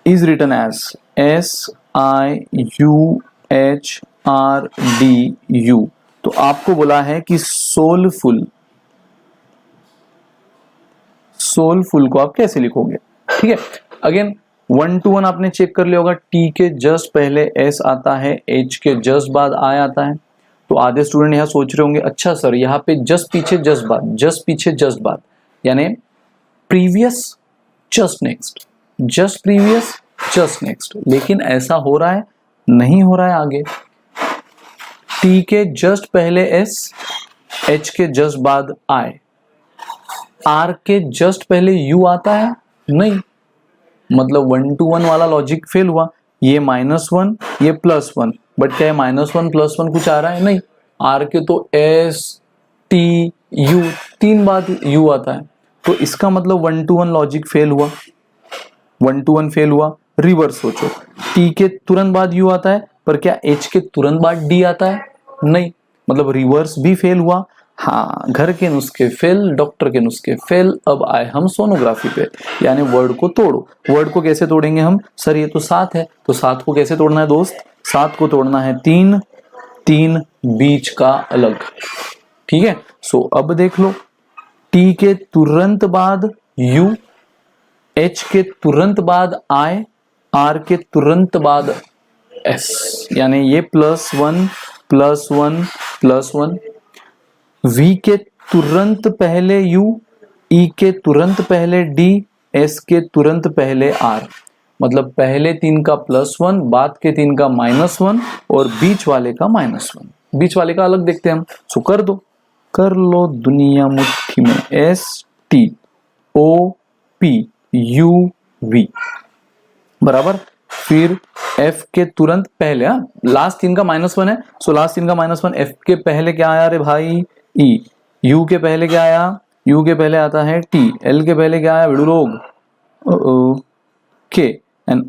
is written as SIUHRDU। तो आपको बोला है कि सोलफुल को आप कैसे लिखोगे, ठीक है। अगेन 1 to 1 आपने चेक कर लिया होगा। टी के जस्ट पहले एस आता है, एच के जस्ट बाद आई आता है। तो आधे स्टूडेंट यहाँ सोच रहे होंगे, अच्छा सर यहाँ पे जस्ट पीछे जस्ट बाद, जस्ट पीछे जस्ट बाद, यानी previous just next, just previous just next. लेकिन ऐसा हो रहा है, नहीं हो रहा है आगे। टी के जस्ट पहले एस, एच के जस्ट बाद आई, आर के जस्ट पहले यू आता है, नहीं, मतलब 1 to 1 वाला लॉजिक फेल हुआ। ये -1, ये +1, बट क्या -1 +1 कुछ आ रहा है, नहीं। आर के तो S T U, 3 bar you आता है, तो इसका मतलब 1 to 1 लॉजिक फेल हुआ, 1 to 1 फेल हुआ। रिवर्स सोचो, टी के तुरंत बाद यू आता है, पर क्या एच के तुरंत बाद डी आता है, नहीं, मतलब रिवर्स भी फेल हुआ। हाँ, घर के नुस्खे फेल, डॉक्टर के नुस्खे फेल। अब आए हम सोनोग्राफी पे, यानी वर्ड को तोड़ो। वर्ड को कैसे तोड़ेंगे हम, सर ये तो 7 है, तो 7 को कैसे तोड़ना है दोस्त, 7 को तोड़ना है 3, 3 बीच का अलग, ठीक है। सो अब देख लो, टी के तुरंत बाद यू, एच के तुरंत बाद आई, आर के तुरंत बाद एस, यानी ये +1 +1 +1। वी के तुरंत पहले यू, ई के तुरंत पहले डी, एस के तुरंत पहले आर, मतलब पहले 3 का +1, बाद के 3 का -1, और बीच वाले का -1। बीच वाले का अलग देखते हैं हम। सो कर दो, कर लो दुनिया मुट्ठी में, STOPUV बराबर। फिर एफ के तुरंत पहले, लास्ट 3 का -1 है, सो लास्ट 3 का -1, एफ के पहले क्या आया रे भाई, ई। यू के पहले क्या आया, यू के पहले आता है टी। एल के पहले क्या आया भिड़ू लोग, के एंड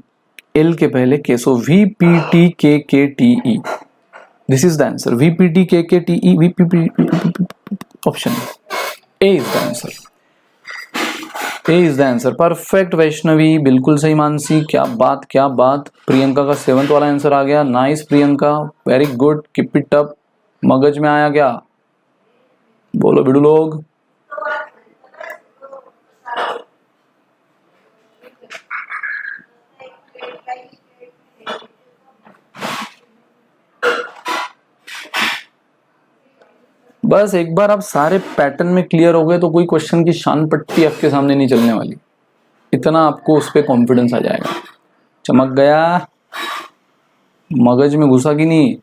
एल के पहले के, सो VPTKKTE, this is the answer. VPTKKTE, option A is the answer, A is the answer. Perfect Vaishnavi, बिल्कुल सही मानसी, क्या बात क्या बात। प्रियंका का 7th वाला आंसर आ गया, nice Priyanka, very good, keep it up. मगज में आया क्या, बोलो बिडू लोग। बस एक बार आप सारे पैटर्न में क्लियर हो गए तो कोई क्वेश्चन की शान पट्टी आपके सामने नहीं चलने वाली, इतना आपको उस पर कॉन्फिडेंस आ जाएगा। चमक गया, मगज में घुसा कि नहीं।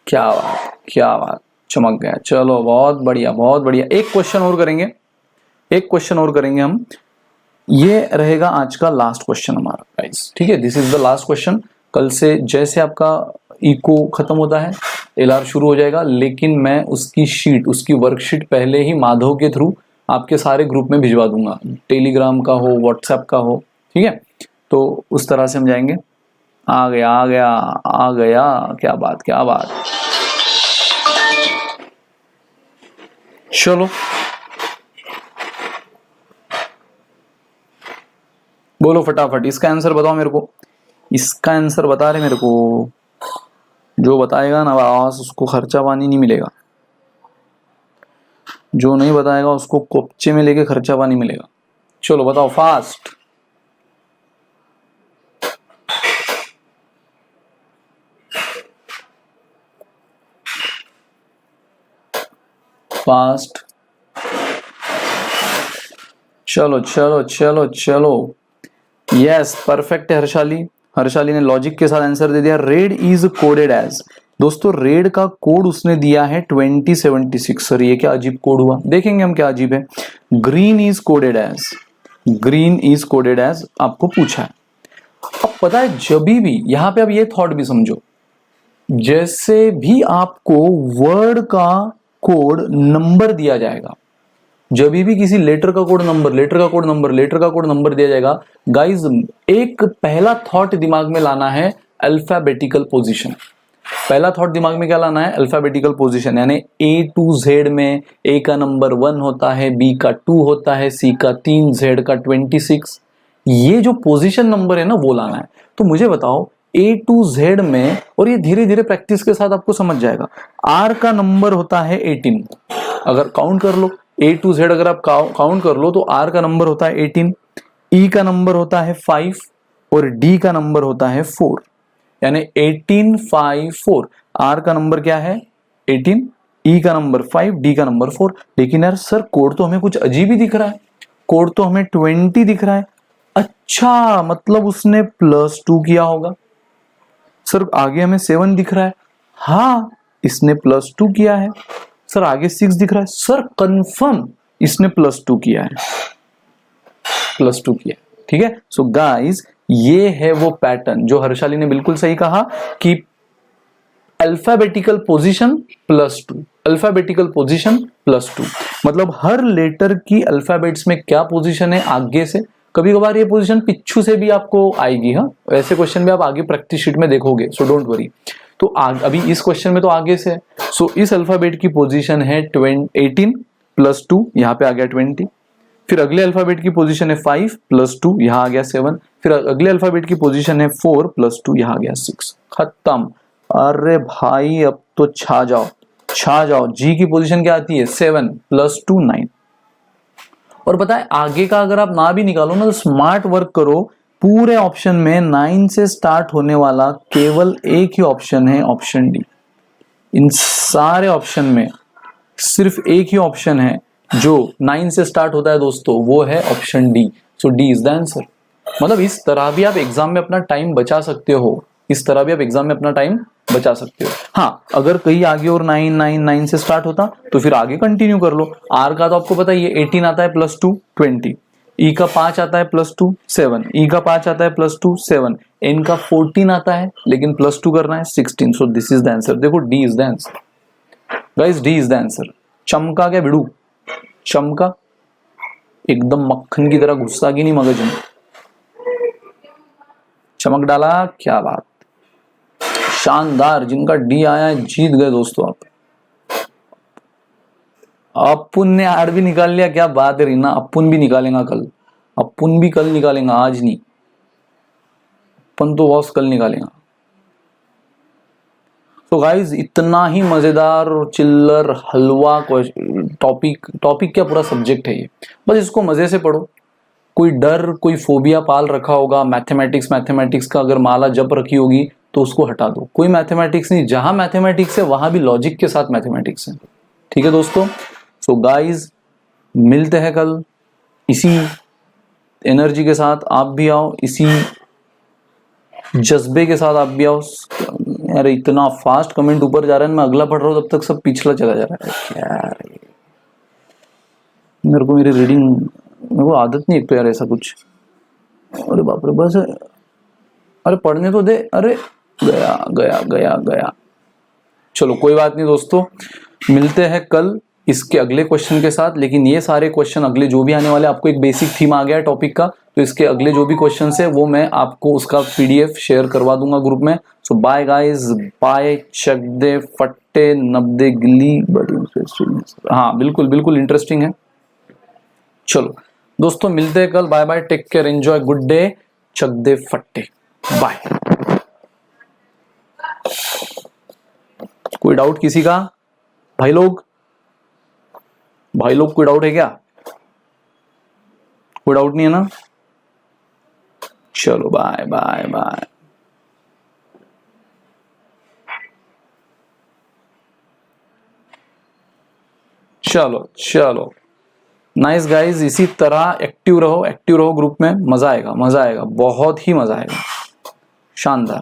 क्या बात क्या बात, चमक गया। चलो बहुत बढ़िया बहुत बढ़िया। एक क्वेश्चन और करेंगे, एक क्वेश्चन और करेंगे हम, ये रहेगा आज का लास्ट क्वेश्चन हमारा गाइस, ठीक है। This is the last question. कल से जैसे आपका इको खत्म होता है एलआर शुरू हो जाएगा, लेकिन मैं उसकी शीट, उसकी वर्कशीट पहले ही माधव के थ्रू आपके सारे ग्रुप में भिजवा दूंगा, टेलीग्राम का हो व्हाट्सएप का हो, ठीक है। तो उस तरह से हम जाएंगे। आ गया आ गया आ गया, क्या बात क्या बात। चलो बोलो फटाफट, इसका आंसर बताओ मेरे को, इसका आंसर बता रहे मेरे को। जो बताएगा ना बस उसको खर्चा पानी नहीं मिलेगा, जो नहीं बताएगा उसको कोपचे में लेके खर्चा पानी मिलेगा। चलो बताओ फास्ट। फास्ट, चलो चलो चलो चलो। यस परफेक्ट है हर्षाली, हर्षाली ने लॉजिक के साथ आंसर दे दिया। रेड इज कोडेड एज, दोस्तों रेड का कोड उसने दिया है 2076। सर ये क्या अजीब कोड हुआ, देखेंगे हम क्या अजीब है। Green is coded as, green is coded as आपको पूछा है। अब पता है जब भी यहां पे अब ये थॉट भी समझो, जैसे भी आपको वर्ड का कोड नंबर दिया जाएगा, जब भी किसी लेटर का कोड नंबर, लेटर का कोड नंबर, लेटर का कोड नंबर दिया जाएगा, गाइस एक पहला थॉट दिमाग में लाना है अल्फाबेटिकल पोजीशन। पहला थॉट दिमाग में क्या लाना है, अल्फाबेटिकल पोजीशन, यानी A to Z में A का नंबर 1 होता है, B का 2 होता है, C का 3, Z का 26। ये जो पोजीशन नंबर है ना वो लाना है। तो मुझे बताओ A to Z में, और ये धीरे धीरे प्रैक्टिस के साथ आपको समझ जाएगा, R का नंबर होता है 18, अगर काउंट कर लो A to Z, अगर आप काउंट कर लो तो R का नंबर होता है 18, E का नंबर होता है 5 और D का नंबर होता है 4, यानी 18 5 4। R का नंबर क्या है 18, E का नंबर 5, D का नंबर 4। लेकिन यार सर कोड तो हमें कुछ अजीब ही दिख रहा है, कोड तो हमें 20 दिख रहा है। अच्छा मतलब उसने +2 किया होगा। सर आगे हमें 7 दिख रहा है, हाँ इसने +2 किया है। सर आगे 6 दिख रहा है, सर कंफर्म इसने +2 किया है, +2 किया है, ठीक है। सो गाइस ये है वो पैटर्न जो हर्षाली ने बिल्कुल सही कहा कि अल्फाबेटिकल पोजीशन +2, अल्फाबेटिकल पोजीशन +2, मतलब हर लेटर की अल्फाबेट्स में क्या पोजीशन है आगे से। कभी कभार ये पोजीशन पिछू से भी आपको आएगी, हाँ ऐसे क्वेश्चन भी आप आगे प्रैक्टिस शीट में देखोगे, सो डोंट वरी। तो अभी इस क्वेश्चन में तो आगे से है, सो इस अल्फाबेट की पोजीशन है 18 +2, यहाँ पे आ गया 20। फिर अगले अल्फाबेट की पोजीशन है 5 +2, यहाँ आ गया 7। फिर अगले अल्फाबेट की पोजीशन है 4 +2, यहाँ आ गया 6। खत्म। अरे भाई अब तो छा जाओ छा जाओ। जी की पोजीशन क्या आती है 7 +2 9। और पता है आगे का अगर आप ना भी निकालो ना तो स्मार्ट वर्क करो, पूरे ऑप्शन में 9 से स्टार्ट होने वाला केवल एक ही ऑप्शन है, ऑप्शन डी। इन सारे ऑप्शन में सिर्फ एक ही ऑप्शन है जो 9 से स्टार्ट होता है दोस्तों, वो है option D. So D is the answer. मतलब इस तरह भी आप एग्जाम में अपना टाइम बचा सकते हो, इस तरह भी आप एग्जाम में अपना टाइम बचा सकते हो। हाँ अगर कहीं आगे और 9 से स्टार्ट होता तो फिर आगे कंटिन्यू कर लो। आर का तो आपको पता ही है 18 आता है +2 20, ई का 5 आता है +2 7, ई का 5 आता है +2 7, एन का 14 आता है लेकिन +2 करना है 16। So this is the answer. देखो D is the answer guys, D is the answer. चमका क्या भिड़ू, चमका एकदम मक्खन की तरह गुस्सा की नहीं मगज में, चमक डाला, क्या बात, शानदार। जिनका डी आया है जीत गए दोस्तों आप। अपुन ने आर भी निकाल लिया, क्या बात है रीना, अपुन भी निकालेगा कल, अपुन भी कल निकालेगा, आज नहीं, अपन तो बॉस कल निकालेगा। तो गाइज इतना ही मजेदार और चिल्लर हलवा टॉपिक क्या पूरा सब्जेक्ट है ये, बस इसको मजे से पढ़ो। कोई डर कोई फोबिया पाल रखा होगा मैथमेटिक्स का अगर माला जप रखी होगी तो उसको हटा दो। कोई मैथमेटिक्स नहीं, जहां मैथमेटिक्स है वहां भी लॉजिक के साथ मैथमेटिक्स है। ठीक है दोस्तों, सो गाइज मिलते हैं कल इसी एनर्जी के साथ, आप भी आओ, इसी जज्बे के साथ आप भी आओ। अरे इतना फास्ट कमेंट ऊपर जा रहा है, मैं अगला पढ़ रहा हूँ तब तक सब पिछला चला जा रहा है। क्या मेरे को मेरी रीडिंग, मेरे को आदत नहीं एक तो यार ऐसा कुछ। अरे बाप रे, बस अरे पढ़ने तो दे, अरे गया गया गया गया। चलो कोई बात नहीं दोस्तों, मिलते हैं कल इसके अगले क्वेश्चन के साथ। लेकिन ये सारे क्वेश्चन अगले जो भी आने वाले, आपको एक बेसिक थीम आ गया है टॉपिक का, तो इसके अगले जो भी क्वेश्चन है वो मैं आपको उसका पीडीएफ शेयर करवा दूंगा ग्रुप में। सो बाय गाइस, बाय, चक दे फट्टे, नब्दे गिल्ली, बड़ी इंटरेस्टिंग। हाँ बिल्कुल बिल्कुल इंटरेस्टिंग है। चलो दोस्तों मिलते हैं कल, bye bye, take care, enjoy, good day, चक दे फट्टे, बाय। कोई डाउट किसी का, भाई लोग कोई डाउट है क्या? कोई डाउट नहीं है ना? चलो बाय बाय बाय। चलो चलो नाइस गाइस, इसी तरह एक्टिव रहो ग्रुप में, मजा आएगा, बहुत ही मजा आएगा, शानदार।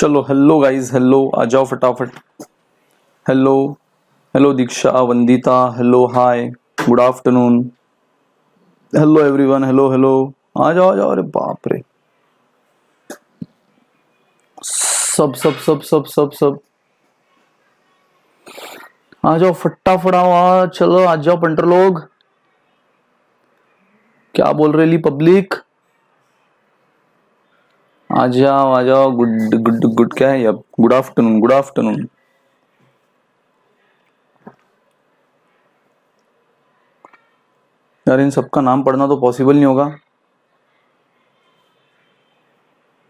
चलो हेलो गाइस, हेलो आ जाओ फटाफट। Hello hello Diksha, Vandita, hello hi, good afternoon, hello everyone, hello hello, आ जाओ आ जाओ। अरे बाप रे, सब सब सब सब सब सब आ जाओ फटाफट, आओ आ, चलो आ जाओ पंटर लोग। क्या बोल रहे ली पब्लिक? आ जाओ, गुड गुड गुड, क्या है अब, गुड आफ्टरनून, गुड आफ्टरनून। यार इन सबका नाम पढ़ना तो पॉसिबल नहीं होगा,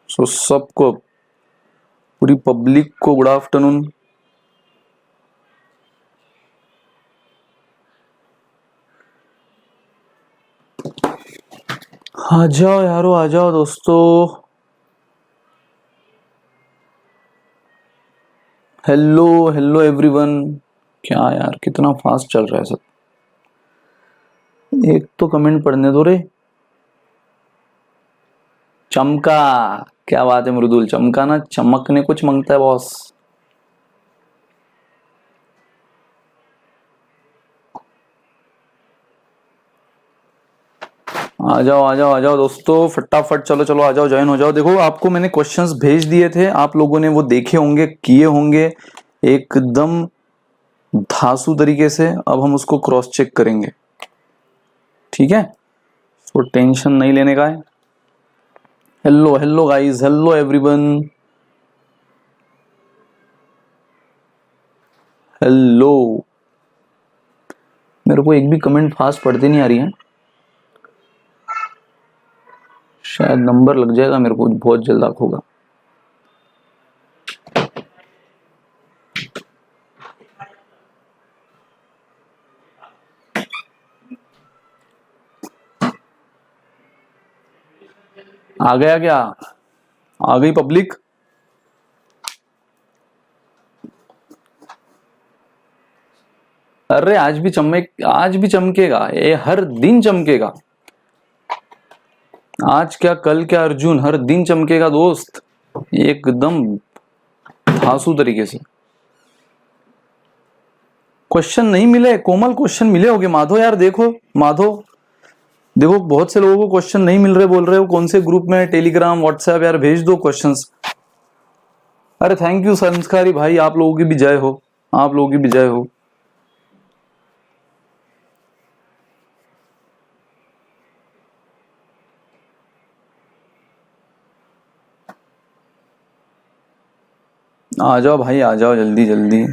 सो सबको, पूरी पब्लिक को गुड आफ्टरनून। आ जाओ यारो, आ जाओ दोस्तों। Hello hello everyone. क्या यार, कितना फास्ट चल रहा है सब। एक तो कमेंट पढ़ने दो रे। चमका, क्या बात है मृदुल, चमका ना, चमकने कुछ मांगता है बॉस। आ जाओ आ जाओ आ जाओ दोस्तों, फटाफट चलो चलो आ जाओ, ज्वाइन हो जाओ। देखो आपको मैंने क्वेश्चंस भेज दिए थे, आप लोगों ने वो देखे होंगे, किए होंगे एकदम धांसू तरीके से। अब हम उसको क्रॉस चेक करेंगे, ठीक है? तो टेंशन नहीं लेने का है। Hello hello guys, hello everyone, hello. मेरे को एक भी कमेंट फास्ट पढ़ते नहीं आ रही है, शायद नंबर लग जाएगा मेरे को बहुत जल्द आंख होगा। आ गया क्या? आ गई पब्लिक? अरे आज भी चमकेगा, ये हर दिन चमकेगा। आज क्या कल क्या अर्जुन, हर दिन चमकेगा दोस्त, एकदम धांसू तरीके से। क्वेश्चन नहीं मिले कोमल, क्वेश्चन मिले होंगे माधो यार, देखो माधो, देखो बहुत से लोगों को क्वेश्चन नहीं मिल रहे, बोल रहे हो कौन से ग्रुप में, टेलीग्राम व्हाट्सएप, यार भेज दो क्वेश्चंस। अरे थैंक यू संस्कारी भाई, आप लोगों की भी जय हो, आप लोगों की भी जय हो। आ जाओ भाई, आ जाओ जल्दी जल्दी।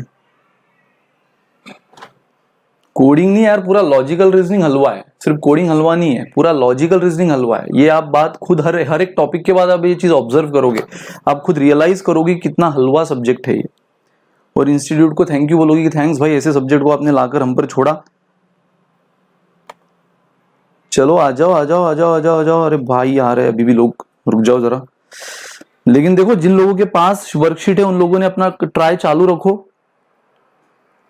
कोडिंग नहीं यार, पूरा लॉजिकल रीजनिंग हलवा है, सिर्फ कोडिंग हलवा नहीं है, पूरा लॉजिकल रीजनिंग हलवा है। ये आप बात खुद हर एक टॉपिक के बाद आप ये चीज ऑब्जर्व करोगे, आप खुद रियलाइज करोगे कितना हलवा सब्जेक्ट है ये। और इंस्टीट्यूट को थैंक यू बोलोगे कि थैंक्स भाई, ऐसे सब्जेक्ट को आपने लाकर हम पर छोड़ा। चलो आ जाओ आ जाओ आ जाओ आ जाओ आ जाओ। अरे भाई आ रहे हैं अभी भी लोग, रुक जाओ जरा। लेकिन देखो जिन लोगों के पास वर्कशीट है उन लोगों ने अपना ट्राई चालू रखो,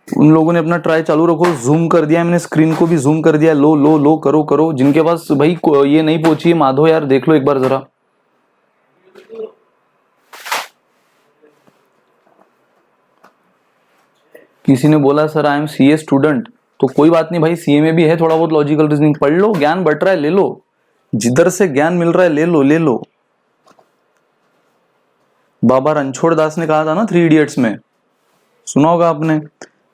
उन लोगों ने अपना ट्राई चालू रखो। जूम कर दिया मैंने, स्क्रीन को भी जूम कर दिया, लो लो लो, करो करो। जिनके पास भाई ये नहीं पहुंची है, माधो यार देख लो एक बार जरा। किसी ने बोला sir I am CA student, तो कोई बात नहीं भाई, सीए में भी है थोड़ा बहुत लॉजिकल रीजनिंग, पढ़ लो, ज्ञान बट रहा है ले लो, जिधर से ज्ञान मिल रहा है ले लो ले लो। बाबा रणछोड़ दास ने कहा था ना 3 इडियट्स में, सुना होगा आपने,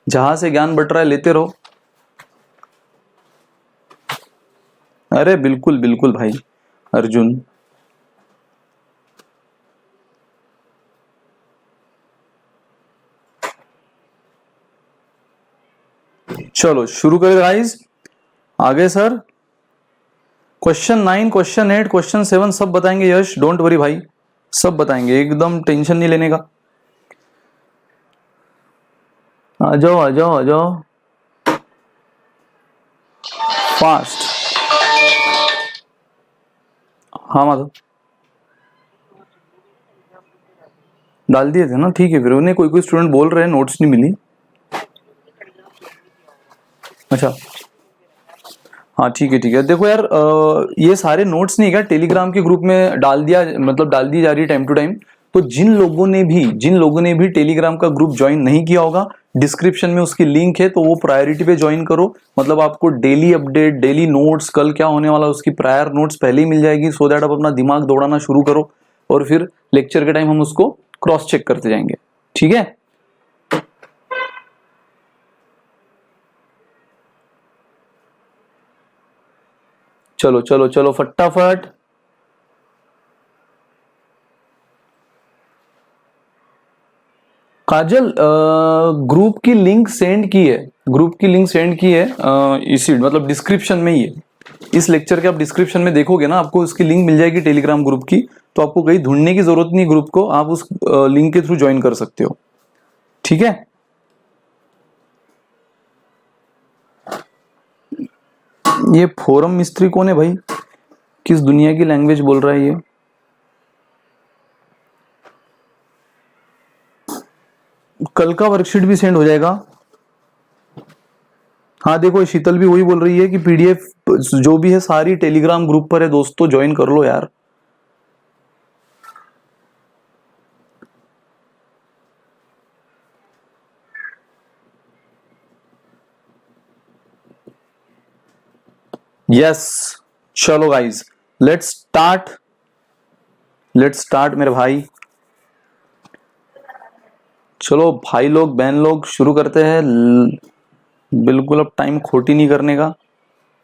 जहां से ज्ञान बट रहा है लेते रहो। अरे बिल्कुल बिल्कुल भाई अर्जुन। चलो शुरू करें गाइस, आगे सर। क्वेश्चन 9, क्वेश्चन 8, क्वेश्चन 7 सब बताएंगे यश, डोंट वरी भाई, सब बताएंगे, एकदम टेंशन नहीं लेने का। आ जाओ आ जाओ आ जाओ फास्ट। हाँ माधव डाल दिए थे ना, ठीक है। फिर उन्हें कोई कोई स्टूडेंट बोल रहे हैं नोट्स नहीं मिली। अच्छा हाँ ठीक है ठीक है। देखो यार ये सारे नोट्स नहीं क्या टेलीग्राम के ग्रुप में डाल दिया, मतलब डाल दी जा रही है टाइम टू टाइम, तो जिन लोगों ने भी टेलीग्राम का ग्रुप ज्वाइन नहीं किया होगा, डिस्क्रिप्शन में उसकी लिंक है, तो वो प्रायोरिटी पे ज्वाइन करो। मतलब आपको डेली अपडेट, डेली नोट्स, कल क्या होने वाला उसकी प्रायर नोट्स पहले ही मिल जाएगी, सो दैट आप अपना दिमाग दौड़ाना शुरू करो और फिर लेक्चर के टाइम हम उसको क्रॉस चेक करते जाएंगे। ठीक है, चलो चलो चलो फटाफट। काजल, ग्रुप की लिंक सेंड की है, ग्रुप की लिंक सेंड की है, इसी मतलब डिस्क्रिप्शन में ही है। इस लेक्चर के आप डिस्क्रिप्शन में देखोगे ना, आपको उसकी लिंक मिल जाएगी टेलीग्राम ग्रुप की, तो आपको कहीं ढूंढने की जरूरत नहीं ग्रुप को, आप उस लिंक के थ्रू ज्वाइन कर सकते हो। ठीक है, ये फोरम मिस्त्री कौन है भाई, किस दुनिया की लैंग्वेज बोल रहा है ये? कल का वर्कशीट भी सेंड हो जाएगा। हाँ देखो, शीतल भी वही बोल रही है कि पीडीएफ जो भी है सारी टेलीग्राम ग्रुप पर है दोस्तों, ज्वाइन कर लो यार। यस, चलो गाइज, लेट्स स्टार्ट मेरे भाई। चलो भाई लोग बहन लोग शुरू करते हैं। बिल्कुल अब टाइम खोटी नहीं करने का,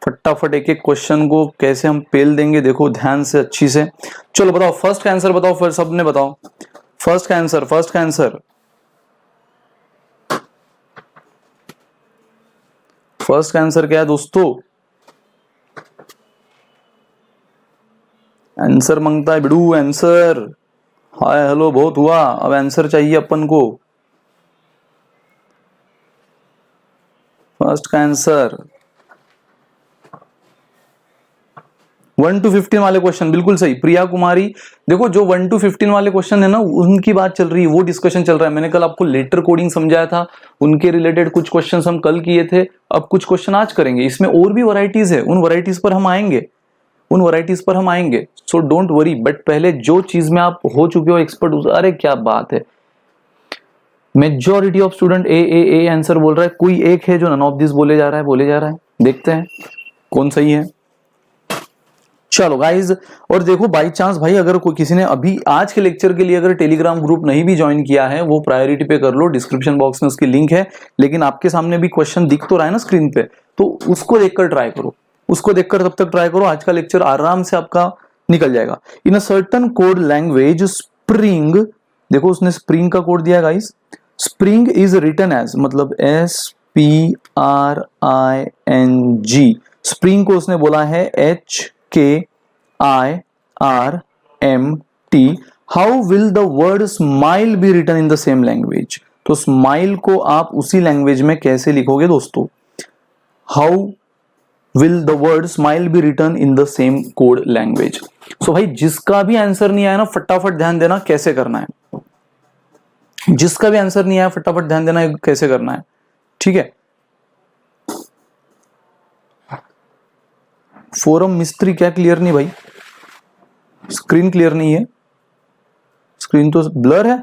फटाफट एक एक क्वेश्चन को कैसे हम पेल देंगे, देखो ध्यान से अच्छी से। चलो बताओ फर्स्ट का आंसर बताओ, फिर सबने बताओ फर्स्ट का आंसर। फर्स्ट का आंसर क्या है दोस्तों? आंसर मांगता है बिडू, आंसर। हाय हेलो बहुत हुआ, अब आंसर चाहिए अपन को। फर्स्ट का आंसर 1 to 15 वाले क्वेश्चन बिल्कुल सही, प्रिया कुमारी। देखो जो 1 to 15 वाले क्वेश्चन है ना, उनकी बात चल रही है, वो डिस्कशन चल रहा है। मैंने कल आपको लेटर कोडिंग समझाया था, उनके रिलेटेड कुछ क्वेश्चन हम कल किए थे, अब कुछ क्वेश्चन आज करेंगे। इसमें और भी वैरायटीज है, उन वैरायटीज पर हम आएंगे, सो डोंट वरी। बट पहले जो चीज में आप हो चुके हो एक्सपर्ट, अरे क्या बात है, majority of student A answer बोल रहा है, कोई एक है जो नन ऑफ दिस बोले जा रहा है, देखते हैं कौन सही है। चलो गाइज, और देखो बाई चांस भाई अगर कोई किसी ने अभी आज के लेक्चर के लिए अगर टेलीग्राम ग्रुप नहीं भी ज्वाइन किया है, वो प्रायोरिटी पे कर लो, डिस्क्रिप्शन बॉक्स में उसकी लिंक है। लेकिन आपके सामने भी क्वेश्चन दिख तो रहा है ना स्क्रीन पे, तो उसको देखकर ट्राई करो, तब तक ट्राई करो, आज का लेक्चर आराम से आपका निकल जाएगा। In a certain code language spring, देखो उसने स्प्रिंग का कोड दिया guys, spring is written as, मतलब SPRING, स्प्रिंग को उसने बोला है HKIRMT। How will the word smile be written in the same language? तो स्माइल को आप उसी लैंग्वेज में कैसे लिखोगे दोस्तों? How will the word smile be written in the same code language? So भाई जिसका भी आंसर नहीं आया ना, फटाफट ध्यान देना कैसे करना है, जिसका भी आंसर नहीं आया फटाफट ध्यान देना कैसे करना है। ठीक है, फोरम मिस्त्री क्या क्लियर नहीं भाई? स्क्रीन क्लियर नहीं है, स्क्रीन तो ब्लर है।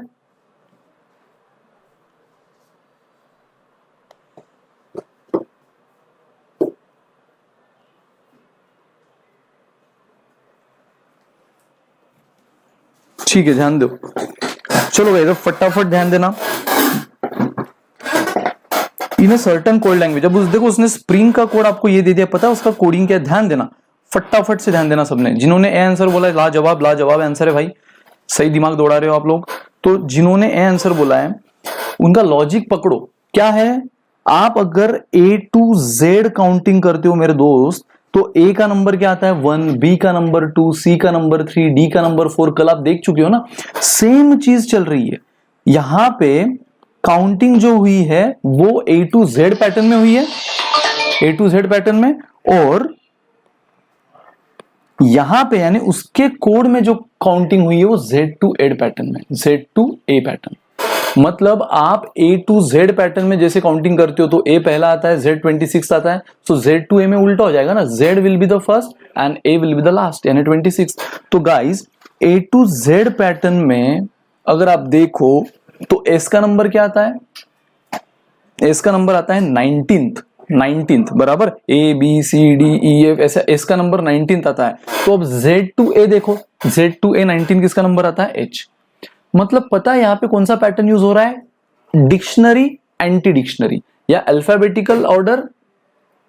ठीक है ध्यान दो, चलो भाई फटाफट ध्यान देना। इन सर्टन कोड लैंग्वेज, अब देखो उसने स्प्रिंग का कोड आपको ये दे दिया, पता है उसका कोडिंग क्या है? ध्यान देना, फटाफट से ध्यान देना सबने। जिन्होंने ए आंसर बोला है, लाजवाब आंसर है भाई, सही दिमाग दौड़ा रहे हो आप लोग। तो जिन्होंने ए आंसर बोला है उनका लॉजिक पकड़ो, क्या है? आप अगर A to Z काउंटिंग करते हो मेरे दोस्त, तो A का नंबर क्या आता है 1, B का नंबर 2, C का नंबर 3, D का नंबर 4। कल आप देख चुके हो ना, सेम चीज चल रही है यहां पे। काउंटिंग जो हुई है वो A to Z पैटर्न में हुई है, A to Z पैटर्न में, और यहां पे यानी उसके कोड में जो काउंटिंग हुई है वो Z to A पैटर्न में, Z to A पैटर्न। मतलब आप A to Z पैटर्न में जैसे काउंटिंग करते हो तो A पहला आता है, Z 26 आता है, तो Z to A में उल्टा हो जाएगा ना, Z will be the first and A will be the last, यानी 26। तो guys A to Z pattern में अगर आप देखो तो एस का नंबर क्या आता है, एस का नंबर आता है 19th बराबर, A B C D E F ऐसा एस का नंबर 19th आता है। तो अब Z2A देखो, Z2A 19 किसका नंबर आता है, H। मतलब पता है यहाँ पे कौन सा पैटर्न यूज हो रहा है, डिक्शनरी एंटी डिक्शनरी, या alphabetical order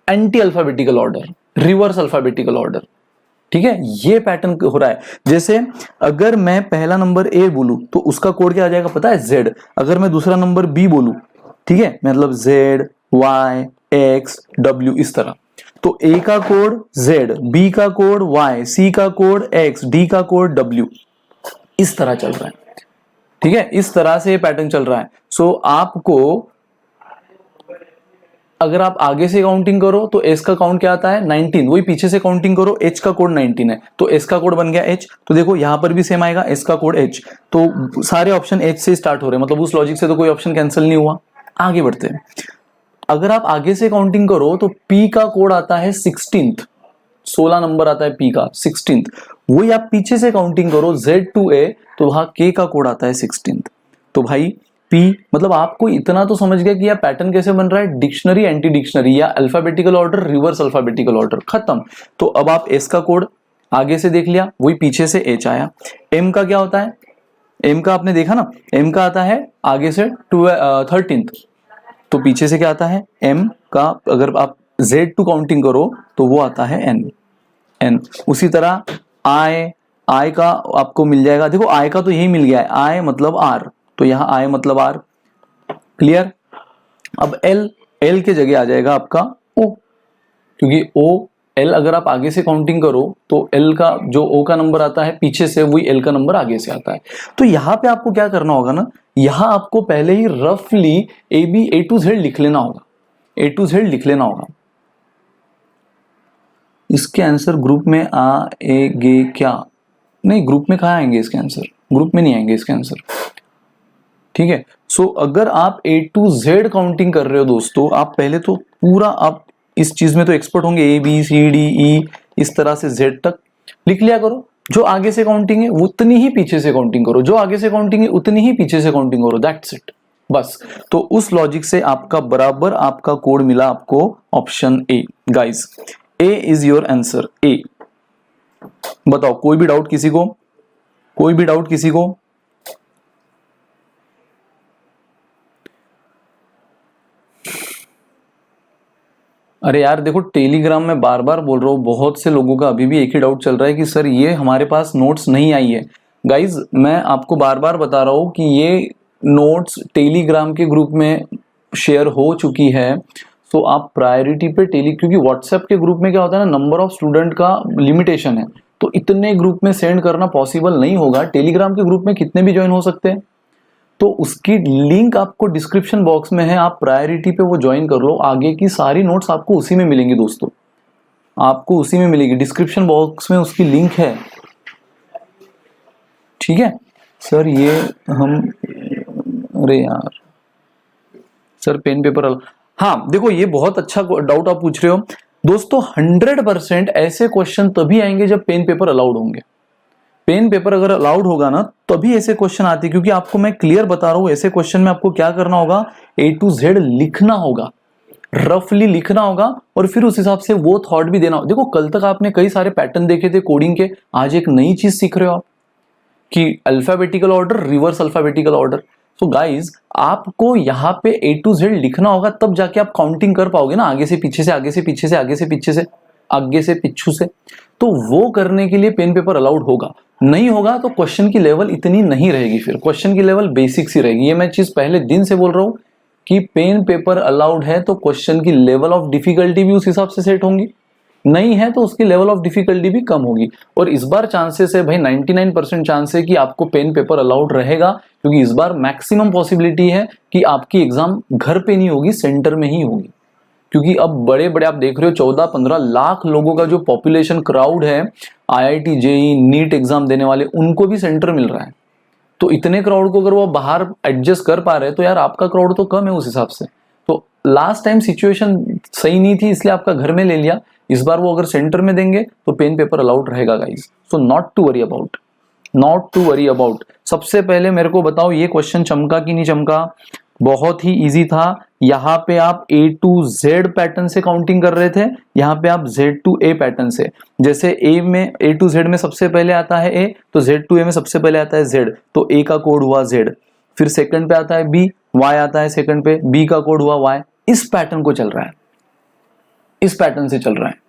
anti alphabetical order, reverse alphabetical order. ठीक है, ये पैटर्न हो रहा है। जैसे अगर मैं पहला नंबर ए बोलूं तो उसका कोड क्या आ जाएगा पता है, Z। अगर मैं दूसरा नंबर बी बोलूं, ठीक है, मतलब Z Y X W इस तरह, तो ए का कोड Z, बी का कोड Y, सी का कोड X, डी का कोड W, इस तरह चल रहा है। ठीक है, इस तरह से ये पैटर्न चल रहा है। सो आपको अगर आप आगे से काउंटिंग करो तो एस का काउंट क्या आता है 19, वही पीछे से काउंटिंग करो, एच का कोड 19 है, तो एस का कोड बन गया एच। तो देखो यहां पर भी सेम आएगा, एस का कोड एच, तो सारे ऑप्शन एच से स्टार्ट हो रहे हैं, मतलब उस लॉजिक से तो कोई ऑप्शन कैंसिल नहीं हुआ। आगे बढ़ते हैं, अगर आप आगे से काउंटिंग करो तो पी का कोड आता है 16 नंबर आता है पी का 16। वही आप पीछे से काउंटिंग करो Z2A तो वहां के का कोड आता है 16। तो भाई पी मतलब आपको इतना तो समझ गया कि यह पैटर्न कैसे बन रहा है, डिक्शनरी एंटी डिक्शनरी या alphabetical order reverse alphabetical order, खत्म। तो अब आप एस का कोड आगे से देख लिया, वही पीछे से एच आया। एम का क्या होता है, एम का आपने देखा ना, एम का आता है आगे से 13th, तो पीछे से क्या आता है एम का, अगर आप Z2 काउंटिंग करो तो वो आता है एन। उसी तरह आई का आपको मिल जाएगा, देखो आई का तो यही मिल गया है, आई मतलब आर, तो यहां आई मतलब आर, क्लियर। अब एल के जगह आ जाएगा आपका ओ, क्योंकि ओ एल अगर आप आगे से काउंटिंग करो तो एल का जो ओ का नंबर आता है पीछे से, वही एल का नंबर आगे से आता है। तो यहां पे आपको क्या करना होगा ना, यहां आपको पहले ही रफली ए टू जेड लिख लेना होगा, ए टू जेड लिख लेना होगा। इसके आंसर ग्रुप में आएंगे क्या, नहीं ग्रुप में कहाँ आएंगे इसके आंसर, ग्रुप में नहीं आएंगे इसके आंसर। ठीक है, सो अगर आप ए टू जेड काउंटिंग कर रहे हो दोस्तों, आप पहले तो पूरा आप इस चीज में तो एक्सपर्ट होंगे, ए बी सी डी ई इस तरह से जेड तक लिख लिया करो। जो आगे से काउंटिंग है उतनी ही पीछे से काउंटिंग करो, जो आगे से काउंटिंग है उतनी ही पीछे से काउंटिंग करो, दैट्स इट बस। तो उस लॉजिक से आपका बराबर आपका कोड मिला आपको option A. Guys A is your answer, A. बताओ कोई भी डाउट किसी को, कोई भी डाउट किसी को? अरे यार देखो, टेलीग्राम में बार बार बोल रहा हूँ, बहुत से लोगों का अभी भी एक ही डाउट चल रहा है कि सर ये हमारे पास नोट्स नहीं आई है। गाइज मैं आपको बार बार बता रहा हूँ कि ये नोट्स टेलीग्राम के ग्रुप में शेयर हो चुकी है। तो आप प्रायोरिटी पे क्योंकि व्हाट्सएप के ग्रुप में क्या होता है ना, नंबर ऑफ स्टूडेंट का लिमिटेशन है, तो इतने ग्रुप में सेंड करना पॉसिबल नहीं होगा। टेलीग्राम के ग्रुप में कितने भी ज्वाइन हो सकते हैं, तो उसकी लिंक आपको डिस्क्रिप्शन बॉक्स में है, आप प्रायोरिटी पे वो ज्वाइन कर लो। आगे की सारी नोट्स आपको उसी में मिलेंगी दोस्तों, आपको उसी में मिलेगी, डिस्क्रिप्शन बॉक्स में उसकी लिंक है। ठीक है सर, ये हम, अरे यार सर पेन पेपर हाँ देखो, ये बहुत अच्छा डाउट आप पूछ रहे हो दोस्तों। 100% ऐसे क्वेश्चन तभी आएंगे जब पेन पेपर अलाउड होंगे। पेन पेपर अगर अलाउड होगा ना तभी ऐसे क्वेश्चन आते हैं, क्योंकि आपको मैं क्लियर बता रहा हूं, ऐसे क्वेश्चन में आपको क्या करना होगा, ए टू जेड लिखना होगा, रफली लिखना होगा, और फिर उस हिसाब से वो थॉट भी देना होगा। देखो कल तक आपने कई सारे पैटर्न देखे थे कोडिंग के, आज एक नई चीज सीख रहे हो आप कि alphabetical order reverse alphabetical order. So guys आपको यहाँ पे ए टू जेड लिखना होगा, तब जाके आप काउंटिंग कर पाओगे ना, आगे से पीछे से, आगे से पीछे से, आगे से पीछे से, आगे से पिछू से। तो वो करने के लिए पेन पेपर अलाउड होगा, नहीं होगा तो क्वेश्चन की लेवल इतनी नहीं रहेगी, फिर क्वेश्चन की लेवल बेसिक्स ही रहेगी। ये मैं चीज पहले दिन से बोल रहा हूं कि पेन पेपर अलाउड है तो क्वेश्चन की लेवल ऑफ डिफिकल्टी भी उस हिसाब से सेट होंगी, नहीं है तो उसकी लेवल ऑफ डिफिकल्टी भी कम होगी। और इस बार चांसेस है भाई 99% चांस है कि आपको पेन पेपर अलाउड रहेगा, क्योंकि इस बार मैक्सिमम पॉसिबिलिटी है कि आपकी एग्जाम घर पे नहीं होगी, सेंटर में ही होगी। क्योंकि अब बड़े बड़े आप देख रहे हो 14-15 लाख लोगों का जो पॉपुलेशन क्राउड है, IIT JEE नीट एग्जाम देने वाले, उनको भी सेंटर मिल रहा है। तो इतने क्राउड को अगर वो बाहर एडजस्ट कर पा रहे हैं तो यार आपका क्राउड तो कम है उस हिसाब से। तो लास्ट टाइम सिचुएशन सही नहीं थी इसलिए आपका घर में ले लिया, इस बार वो अगर सेंटर में देंगे तो पेन पेपर अलाउड रहेगा guys. So not to worry about, not to worry about. सबसे पहले मेरे को बताओ ये क्वेश्चन चमका कि नहीं चमका? बहुत ही इजी था। यहाँ पे आप A to Z पैटर्न से काउंटिंग कर रहे थे, यहाँ पे आप Z to A पैटर्न से। जैसे A to Z में सबसे पहले आता है A, तो Z to A में सबसे पहले आता है Z, तो A का कोड हुआ Z। फिर सेकंड पे आता है B, Y आता है सेकंड पे, B का कोड हुआ Y। इस पैटर्न को चल रहा है, इस पैटर्न से चल रहा है।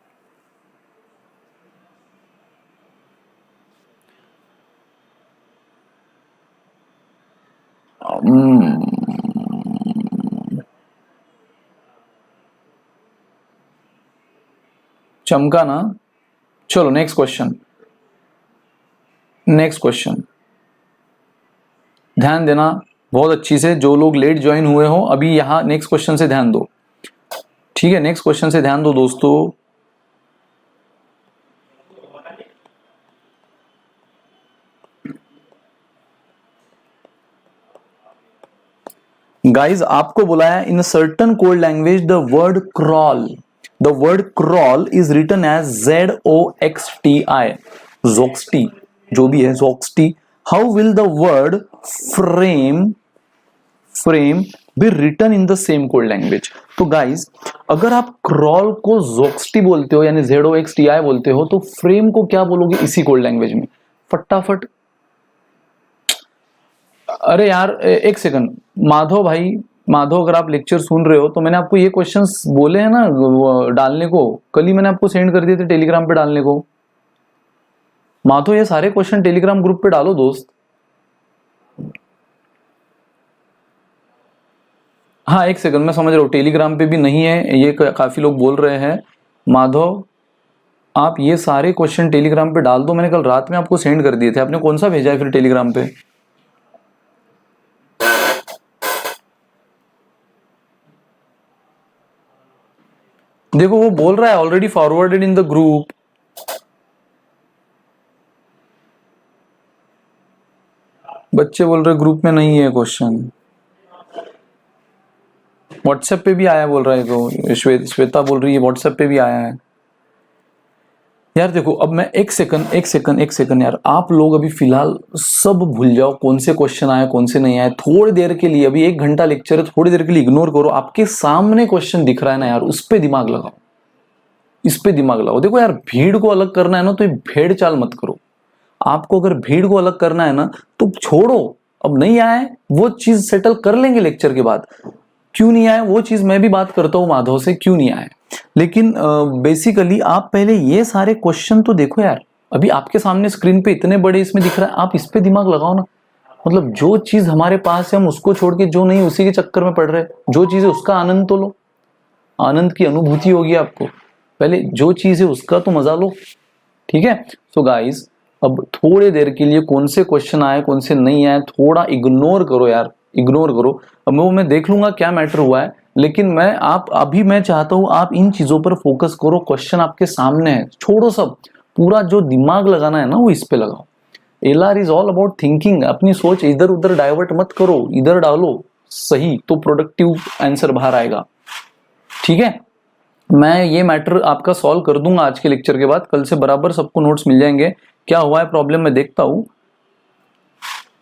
चमका ना? चलो नेक्स्ट क्वेश्चन, नेक्स्ट क्वेश्चन ध्यान देना बहुत अच्छी से। जो लोग लेट ज्वाइन हुए हो अभी यहां नेक्स्ट क्वेश्चन से ध्यान दो, ठीक है? नेक्स्ट क्वेश्चन से ध्यान दो दोस्तों। गाइज आपको बोला है in certain code language the word crawl is written as ZOXTI, जोक्सटी जो भी है जोक्सटी। How will the word frame be written in the same code language? तो गाइज अगर आप क्रॉल को जोक्सटी बोलते हो यानी ZOXTI बोलते हो, तो फ्रेम को क्या बोलोगे इसी कोड लैंग्वेज में? फटाफट। अरे यार एक सेकंड माधव भाई, माधव अगर आप लेक्चर सुन रहे हो तो मैंने आपको ये क्वेश्चंस बोले हैं ना डालने को, कल ही मैंने आपको सेंड कर दिए थे टेलीग्राम पे डालने को। माधव ये सारे क्वेश्चन टेलीग्राम ग्रुप पे डालो दोस्त। हाँ एक सेकंड, मैं समझ रहा हूँ टेलीग्राम पे भी नहीं है ये, काफी लोग बोल रहे हैं। माधव आप ये सारे क्वेश्चन टेलीग्राम पे डाल दो, मैंने कल रात में आपको सेंड कर दिए थे। आपने कौन सा भेजा है फिर टेलीग्राम पे? देखो वो बोल रहा है already forwarded in the group. बच्चे बोल रहे ग्रुप में नहीं है क्वेश्चन, व्हाट्सएप पे भी आया बोल रहा है। तो श्वेता बोल रही है व्हाट्सएप पे भी आया है। यार देखो अब मैं एक सेकंड यार, आप लोग अभी फिलहाल सब भूल जाओ कौन से क्वेश्चन आए कौन से नहीं आए। थोड़ी देर के लिए, अभी 1 घंटा लेक्चर है, थोड़ी देर के लिए इग्नोर करो। आपके सामने क्वेश्चन दिख रहा है ना यार, उस पर दिमाग लगाओ, इस पे दिमाग लगाओ। देखो यार भीड़ को अलग करना है ना तो ये भेड़ चाल मत करो। आपको अगर भीड़ को अलग करना है ना तो छोड़ो, अब नहीं आए वो चीज सेटल कर लेंगे लेक्चर के बाद। क्यों नहीं आए वो चीज मैं भी बात करता हूँ माधव से, क्यों नहीं आए। लेकिन बेसिकली आप पहले ये सारे क्वेश्चन तो देखो यार, अभी आपके सामने स्क्रीन पे इतने बड़े इसमें दिख रहा है, आप इस पे दिमाग लगाओ ना। मतलब जो चीज हमारे पास है हम उसको छोड़ के जो नहीं उसी के चक्कर में पड़ रहे। जो चीज है उसका आनंद तो लो, आनंद की अनुभूति होगी आपको। पहले जो चीज है उसका तो मजा लो, ठीक है? सो गाइस अब थोड़ी देर के लिए कौन से क्वेश्चन आए कौन से नहीं आए थोड़ा इग्नोर करो यार, इग्नोर करो। अब मैं देख लूंगा क्या मैटर हुआ है, लेकिन मैं चाहता हूं आप इन चीजों पर फोकस करो। क्वेश्चन आपके सामने है, छोड़ो सब, पूरा जो दिमाग लगाना है ना वो इस पे लगाओ। LR is all about thinking. अपनी सोच इधर उधर डाइवर्ट मत करो, इधर डालो सही, तो प्रोडक्टिव आंसर बाहर आएगा, ठीक है? मैं ये मैटर आपका सॉल्व कर दूंगा आज के लेक्चर के बाद। कल से बराबर सबको नोट्स मिल जाएंगे। क्या हुआ है प्रॉब्लम मैं देखता हूं।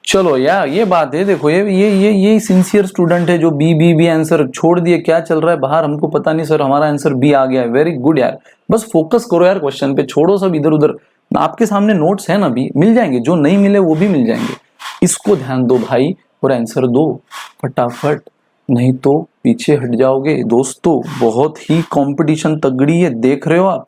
चलो यार ये बात है, देखो ये सिंसियर स्टूडेंट है जो बी आंसर छोड़ दिए। क्या चल रहा है बाहर हमको पता नहीं सर, हमारा आंसर बी आ गया है। वेरी गुड यार, बस फोकस करो यार क्वेश्चन पे, छोड़ो सब इधर उधर। आपके सामने नोट्स है ना, भी मिल जाएंगे, जो नहीं मिले वो भी मिल जाएंगे। इसको ध्यान दो भाई और आंसर दो फटाफट, नहीं तो पीछे हट जाओगे। दोस्तों बहुत ही कंपटीशन तगड़ी है, देख रहे हो आप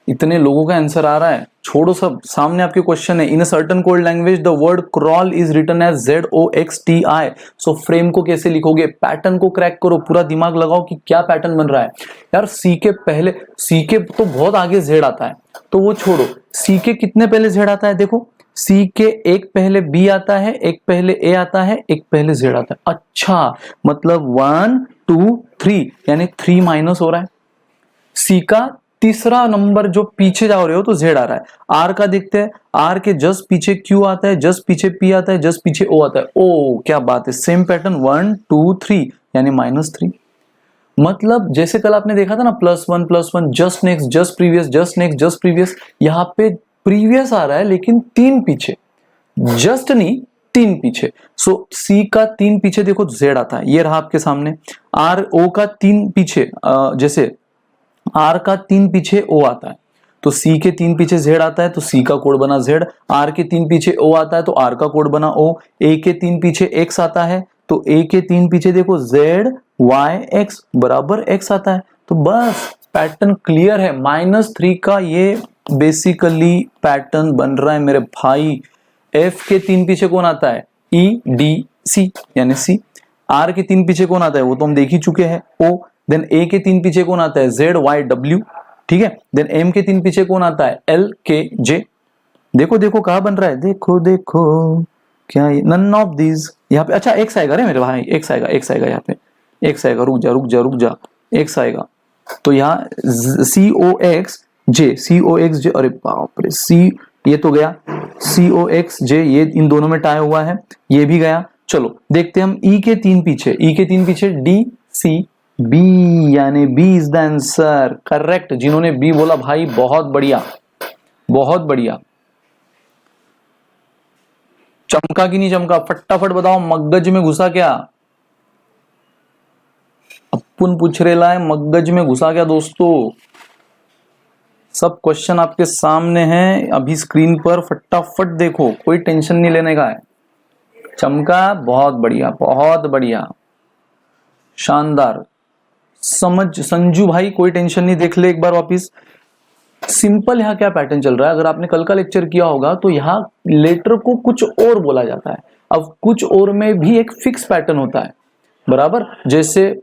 इतने लोगों का आंसर आ रहा है। छोड़ो सब, सामने आपके क्वेश्चन है। In a certain code language the word crawl is written as ZOXTI। So frame को कैसे लिखोगे, पैटर्न को क्रैक करो, पूरा दिमाग लगाओ कि क्या पैटर्न बन रहा है। यार सी के पहले, सी के तो बहुत आगे Z आता है तो वो छोड़ो। सी के कितने पहले Z आता है देखो, सी के एक पहले B आता है, एक पहले A आता है, एक पहले Z आता है। अच्छा मतलब 1 2 3 यानी 3 माइनस हो रहा है। सी का तीसरा नंबर जो पीछे जा रहे हो तो Z आ रहा है। आर का देखते हैं, आर के जस्ट पीछे Q आता है, जस्ट पीछे P आता है, जस्ट पीछे O आता है। ओ क्या बात है, सेम पैटर्न 1 2 3 यानी -3। मतलब जैसे कल आपने देखा था ना +1 just next just previous just next just previous, यहाँ पे प्रीवियस आ रहा है लेकिन 3 पीछे। जस्ट नहीं तीन पीछे। सो सी का तीन पीछे देखो जेड आता है, ये रहा आपके सामने। आर ओ का तीन पीछे, जैसे आर का तीन पीछे ओ आता है तो सी के तीन पीछे जेड आता है तो सी का कोड बना जेड। आर के तीन पीछे ओ आता है तो आर का कोड बना ओ। ए के तीन पीछे एक्स आता है तो ए के तीन पीछे देखो जेड वाई एक्स बराबर एक्स आता है। तो बस पैटर्न क्लियर है। -3 का ये बेसिकली पैटर्न बन रहा है मेरे भाई। एफ के तीन पीछे कौन आता है? ई डी सी यानी सी। आर के तीन पीछे कौन आता है? वो तो हम देख ही चुके हैं, ओ। देन ए के तीन पीछे कौन आता है? जेड वाई डब्ल्यू, ठीक है। देन एम के तीन पीछे कौन आता है? एल के जे। देखो देखो कहां बन रहा है, देखो देखो क्या ये नन ऑफ दीज यहाँ पे। अच्छा एक्स आएगा रे मेरे भाई, एक्स आएगा, एक्स आएगा यहाँ पे, एक्स आएगा। रुक जा रुक जा रुक जा, एक्स आएगा तो यहाँ सी ओ एक्स जे, सी ओ एक्स जे। अरे बाप रे, सी ये तो गया, सी ओ एक्स जे ये इन दोनों में टाई हुआ है, ये भी गया। चलो देखते हैं हम ई के तीन पीछे, ई के तीन पीछे डी सी बी, यानी B is the answer. Correct, जिन्होंने बी बोला भाई बहुत बढ़िया, बहुत बढ़िया। चमका कि नहीं चमका? फटाफट बताओ, मगज में घुसा क्या? अपन पूछ रेला है मगज में घुसा क्या दोस्तों? सब क्वेश्चन आपके सामने हैं अभी स्क्रीन पर, फटाफट देखो, कोई टेंशन नहीं लेने का है। चमका, बहुत बढ़िया बहुत बढ़िया, शानदार। समझ संजू भाई, कोई टेंशन नहीं, देख ले एक बार वापिस। सिंपल यहाँ क्या पैटर्न चल रहा है, अगर आपने कल का लेक्चर किया होगा तो यहाँ लेटर को कुछ और बोला जाता है। अब कुछ और में भी एक फिक्स पैटर्न होता है, बराबर। जैसे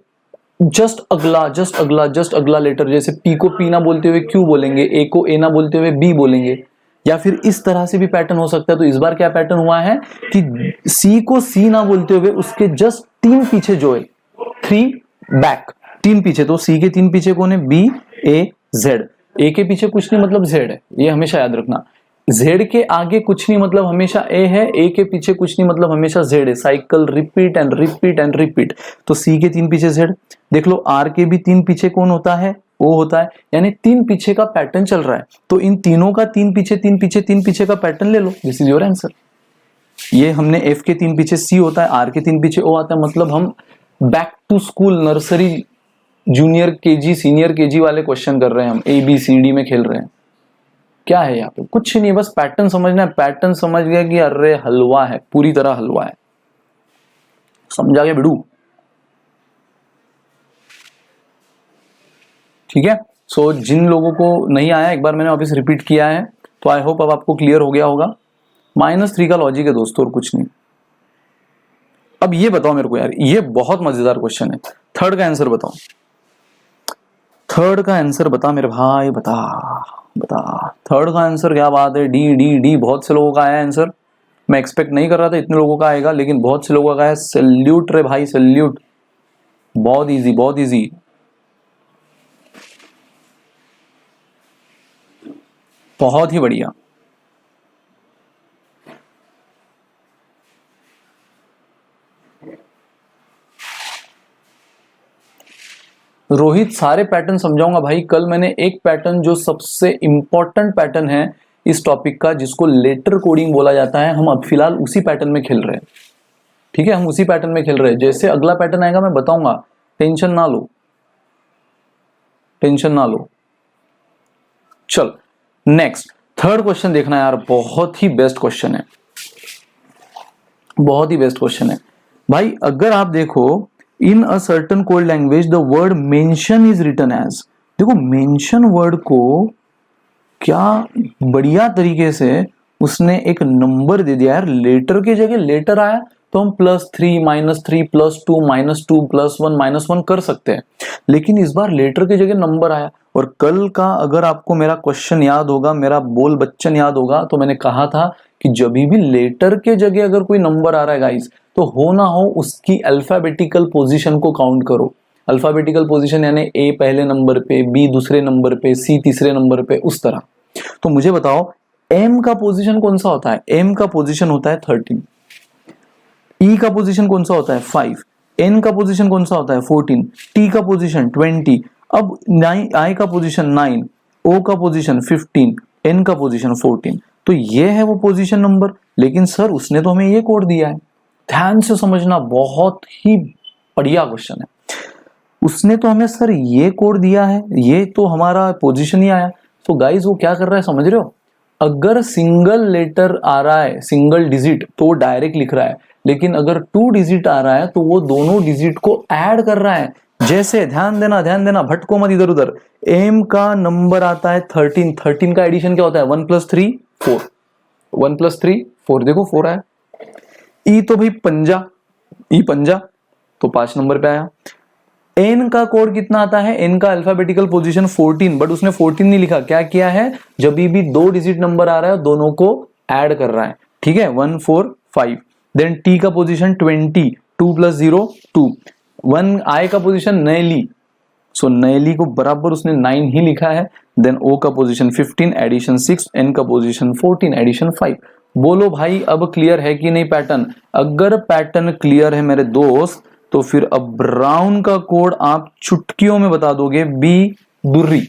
जस्ट अगला, जस्ट अगला, जस्ट अगला लेटर, जैसे पी को पी ना बोलते हुए क्यू बोलेंगे, ए को ए ना बोलते हुए बी बोलेंगे, या फिर इस तरह से भी पैटर्न हो सकता है। तो इस बार क्या पैटर्न हुआ है कि सी को सी ना बोलते हुए उसके जस्ट तीन पीछे जो है, 3 बैक, तीन पीछे। तो सी के तीन पीछे कौन है? बी ए जेड। ए के पीछे कुछ नहीं मतलब जेड है, ये हमेशा याद रखना। जेड के आगे कुछ नहीं मतलब हमेशा ए है, ए के पीछे कुछ नहीं मतलब हमेशा जेड है। Cycle repeat and repeat and repeat. तो सी के तीन पीछे जेड। देख लो आर के भी तीन पीछे कौन होता है? ओ होता है, यानी तीन पीछे का पैटर्न चल रहा है। तो इन तीनों का तीन पीछे तीन पीछे तीन पीछे का पैटर्न ले लो, दिस इज योर आंसर। ये हमने एफ के तीन पीछे सी होता है, आर के तीन पीछे ओ आता है, मतलब हम back to school nursery junior KG senior KG वाले क्वेश्चन कर रहे हैं, हम ए बी सी डी में खेल रहे हैं। क्या है यहाँ पे? कुछ नहीं, बस पैटर्न समझना है। पैटर्न समझ गया कि अरे हलवा है, पूरी तरह हलवा है। समझा गया बिडू? ठीक है। सो जिन लोगों को नहीं आया, एक बार मैंने वापस रिपीट किया है, तो आई होप अब आपको क्लियर हो गया होगा। -3 का लॉजिक है दोस्तों, और कुछ नहीं। अब ये बताओ मेरे को यार, ये बहुत मजेदार क्वेश्चन है। थर्ड का आंसर बताओ, थर्ड का आंसर बता मेरे भाई, बता बता थर्ड का आंसर। क्या बात है, डी डी डी। बहुत से लोगों का आया आंसर, मैं एक्सपेक्ट नहीं कर रहा था इतने लोगों का आएगा, लेकिन बहुत से लोगों का आया। सैल्यूट रे भाई, सैल्यूट। बहुत इजी, बहुत इजी। बहुत ही बढ़िया। रोहित, सारे पैटर्न समझाऊंगा भाई। कल मैंने एक पैटर्न जो सबसे इंपॉर्टेंट पैटर्न है इस टॉपिक का, जिसको लेटर कोडिंग बोला जाता है, हम अब फिलहाल उसी पैटर्न में खेल रहे हैं। ठीक है, हम उसी पैटर्न में खेल रहे हैं। जैसे अगला पैटर्न आएगा मैं बताऊंगा, टेंशन ना लो, टेंशन ना लो। चल नेक्स्ट थर्ड क्वेश्चन देखना यार, बहुत ही बेस्ट क्वेश्चन है, बहुत ही बेस्ट क्वेश्चन है भाई। अगर आप देखो, in a certain code language the word mention is written as. देखो मेंशन वर्ड को क्या बढ़िया तरीके से उसने एक नंबर दे दिया यार। लेटर की जगह लेटर आया तो हम +3 -3 +2 -2 +1 -1 कर सकते हैं, लेकिन इस बार लेटर की जगह नंबर आया। और कल का अगर आपको मेरा क्वेश्चन याद होगा, मेरा बोल बच्चन याद होगा, तो मैंने कहा था कि जब भी लेटर के जगह अगर कोई नंबर आ रहा है गाइस, तो हो ना हो उसकी अल्फाबेटिकल पोजीशन को काउंट करो। अल्फाबेटिकल पोजीशन यानी ए पहले नंबर पे, बी दूसरे नंबर पे, सी तीसरे नंबर पे, उस तरह। तो मुझे बताओ एम का पोजीशन कौन सा होता है? एम का पोजीशन होता है 13। ई का पोजीशन कौन सा होता है? 5। एन का पोजीशन कौन सा होता है? 14। टी का पोजीशन 20। अब आई का पोजीशन 9, ओ का पोजीशन 15, एन का पोजीशन 14। तो ये है वो पोजीशन नंबर, लेकिन सर उसने तो हमें ये कोड दिया है। ध्यान से समझना, बहुत ही बढ़िया क्वेश्चन है। उसने तो हमें सर ये कोड दिया है, ये तो हमारा पोजीशन ही आया। तो गाइस वो क्या कर रहा है समझ रहे हो, अगर सिंगल लेटर आ रहा है, सिंगल डिजिट, तो वो डायरेक्ट लिख रहा है, लेकिन अगर 2 डिजिट आ रहा है तो वो दोनों डिजिट को ऐड कर रहा है। जैसे ध्यान देना, भटको मत इधर उधर। एम का नंबर आता है 13, 13 का एडिशन क्या होता है 1 + 3 4, 1 + 3 4, देखो 4 आया। ई तो भाई पंजा, ई पंजा, तो 5 नंबर पे आया। एन का कोड कितना आता है, एन का अल्फाबेटिकल पोजीशन 14, बट उसने 14 नहीं लिखा, क्या किया है, जब भी 2 डिजिट नंबर आ रहा है दोनों को ऐड कर रहा है, ठीक है, 1 4 5। देन टी का पोजीशन 20, 2 + 0 2। 1 आई का पोजीशन नयली, सो नयली को बराबर उसने 9 ही लिखा है। देन ओ का पोजीशन 15 एडिशन 6, एन का पोजीशन 14 एडिशन 5। बोलो भाई अब क्लियर है कि नहीं पैटर्न? अगर पैटर्न क्लियर है मेरे दोस्त, तो फिर अब ब्राउन का कोड आप चुटकियों में बता दोगे। बी दुर्री,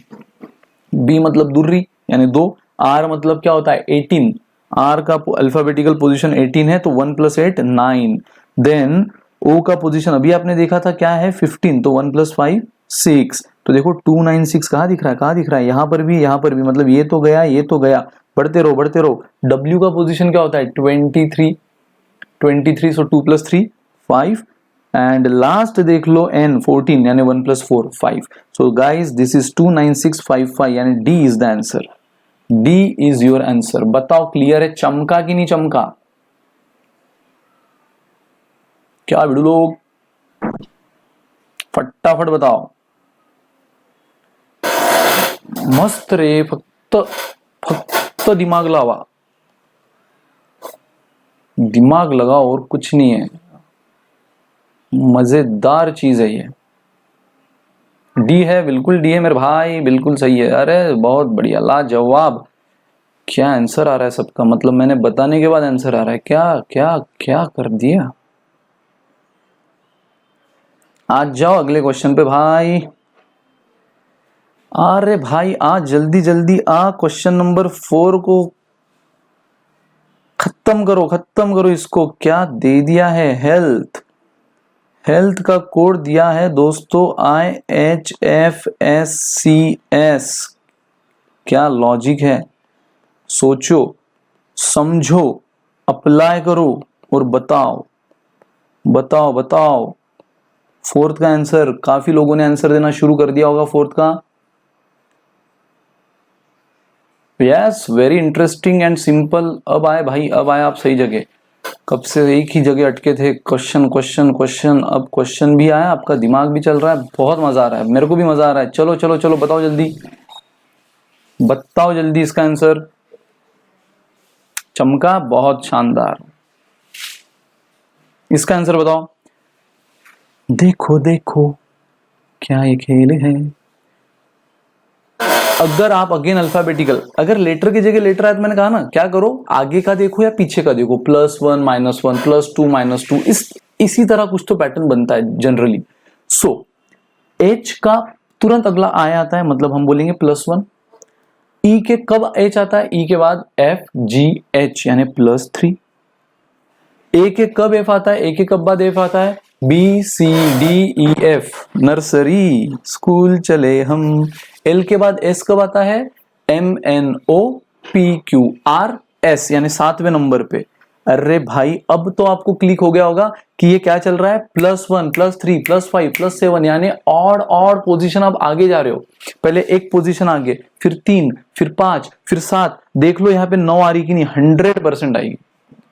बी मतलब दुर्री यानी 2, आर मतलब क्या होता है 18, आर का अल्फाबेटिकल पोजीशन 18 है, तो 1 + 8 9। देन ओ का पोजीशन अभी आपने देखा था क्या है 15, तो 1 + 5 6। तो देखो 296 कहाँ दिख रहा है, कहाँ दिख रहा है, यहां पर भी, यहां पर भी, मतलब ये तो गया, ये तो गया, बढ़ते रहो बढ़ते रहो। डब्ल्यू का पोजीशन क्या होता है 23, 23, सो 2 + 3 5। एंड लास्ट देख लो एन 14 यानी 1 + 4 5। सो गाइज दिस इज 29655 यानी D is the answer, D is your answer. बताओ क्लियर है, चमका कि नहीं चमका? क्या भिड़ू लोग, फटाफट बताओ। मस्त रे, फक्त फक्त दिमाग लावा, दिमाग लगाओ और कुछ नहीं है, मजेदार चीज है ये। डी है, बिल्कुल डी है मेरे भाई, बिल्कुल सही है। अरे बहुत बढ़िया, लाजवाब। क्या आंसर आ रहा है सबका, मतलब मैंने बताने के बाद आंसर आ रहा है, क्या क्या क्या कर दिया। आज जाओ अगले क्वेश्चन पे भाई। अरे भाई आ जल्दी जल्दी आ, क्वेश्चन नंबर 4 को खत्म करो, खत्म करो इसको। क्या दे दिया है, हेल्थ, हेल्थ का कोड दिया है दोस्तों IHFSCS। क्या लॉजिक है, सोचो समझो, अप्लाई करो और बताओ बताओ बताओ। 4th का आंसर, काफी लोगों ने आंसर देना शुरू कर दिया होगा 4th का। Yes, very interesting and simple. अब आए भाई, अब आए आप सही जगह। कब से एक ही जगह अटके थे, क्वेश्चन क्वेश्चन क्वेश्चन, अब क्वेश्चन भी आया, आपका दिमाग भी चल रहा है, बहुत मजा आ रहा है, मेरे को भी मजा आ रहा है। चलो चलो चलो बताओ जल्दी, बताओ जल्दी इसका आंसर। चमका, बहुत शानदार। इसका आंसर बताओ। देखो देखो क्या ये खेल है। अगर आप अगेन अल्फाबेटिकल, अगर लेटर की जगह लेटर आए तो मैंने कहा ना क्या करो, आगे का देखो या पीछे का देखो, +1 -1 +2 -2, इसी तरह कुछ तो पैटर्न बनता है जनरली। सो H का तुरंत अगला I आता है, मतलब हम बोलेंगे +1। E के कब H आता है, E के बाद F G H यानी +3। A के कब F आता है, A के कब बाद F आता है, B C D E F, nursery school चले हम। L के बाद S कब आता है, M N O P Q R S यानी 7वें नंबर पे। अरे भाई अब तो आपको क्लिक हो गया होगा कि ये क्या चल रहा है, +1 +3 +5 +7 यानी ऑड ऑड पोजीशन आप आगे जा रहे हो। पहले एक पोजीशन आगे, फिर 3, फिर 5, फिर 7। देख लो यहाँ पे 9 आ रही कि नहीं, 100% आएगी,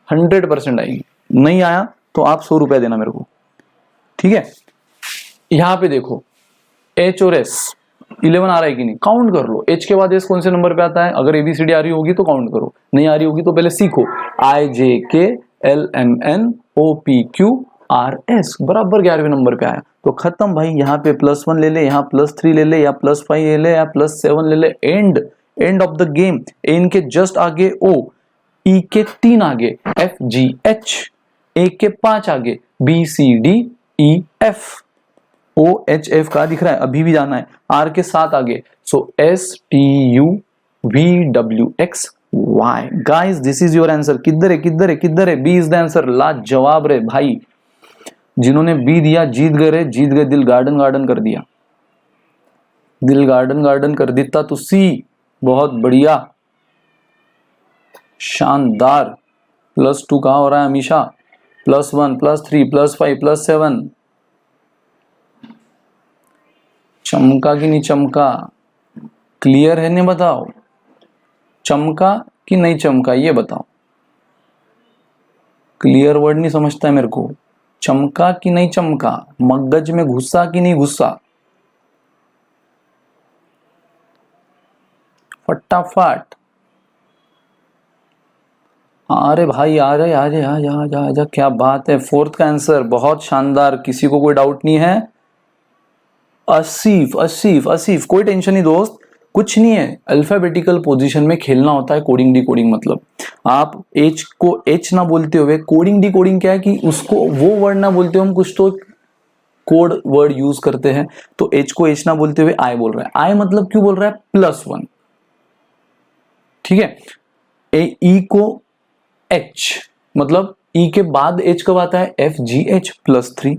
100% आएगी। नहीं आया तो आप 100 रुपया देना मेरे को, ठीक है। यहां पे देखो H और S 11 आ रहा है कि नहीं, काउंट कर लो। H के बाद S कौन से नंबर पे आता है, अगर ABCD आ रही होगी तो काउंट करो, नहीं आ रही होगी तो पहले सीखो। IJKLMNOPQRS बराबर 11वें नंबर पे आया, तो खत्म भाई। यहाँ पे +1 ले ले, यहाँ +3 ले ले, या +5 ले ले, या +7 ले ले, end of the game. N के जस्ट आगे O, E के 3 आगे FGH, A के 5 आगे BCDEF, OHF का दिख रहा है, अभी भी जाना है। R के 7 आगे, so STUVWX Y. Guys this is your answer. किधर है किधर है किधर है? B is the answer. लाजवाब रे भाई, जिन्होंने बी दिया जीत गए रे, जीत गए। दिल गार्डन गार्डन कर दिया, दिल गार्डन गार्डन कर दिता तुसी। बहुत बढ़िया, शानदार। +2 कहाँ हो रहा है हमेशा? +1 +3 +5 +7। चमका कि नहीं चमका? क्लियर है? नहीं बताओ, चमका कि नहीं चमका ये बताओ। क्लियर वर्ड नहीं समझता है मेरे को। चमका कि नहीं चमका? मगज में घुसा कि नहीं घुसा? फटाफट। अरे भाई आ रहे आ जा जा जा जा, क्या बात है। फोर्थ का आंसर बहुत शानदार। किसी को कोई डाउट नहीं है? आसिफ आसिफ आसिफ, कोई टेंशन नहीं दोस्त, कुछ नहीं है। अल्फाबेटिकल पोजीशन में खेलना होता है कोडिंग डी कोडिंग। मतलब आप एच को एच ना बोलते हुए, कोडिंग डी कोडिंग क्या है कि उसको वो वर्ड ना बोलते हुए हम कुछ तो कोड वर्ड यूज करते हैं। तो एच को एच ना बोलते हुए आई बोल रहा है। आई मतलब क्यों बोल रहा है? +1, ठीक है। ई को एच, मतलब ई के बाद एच कब आता है? FGH +3।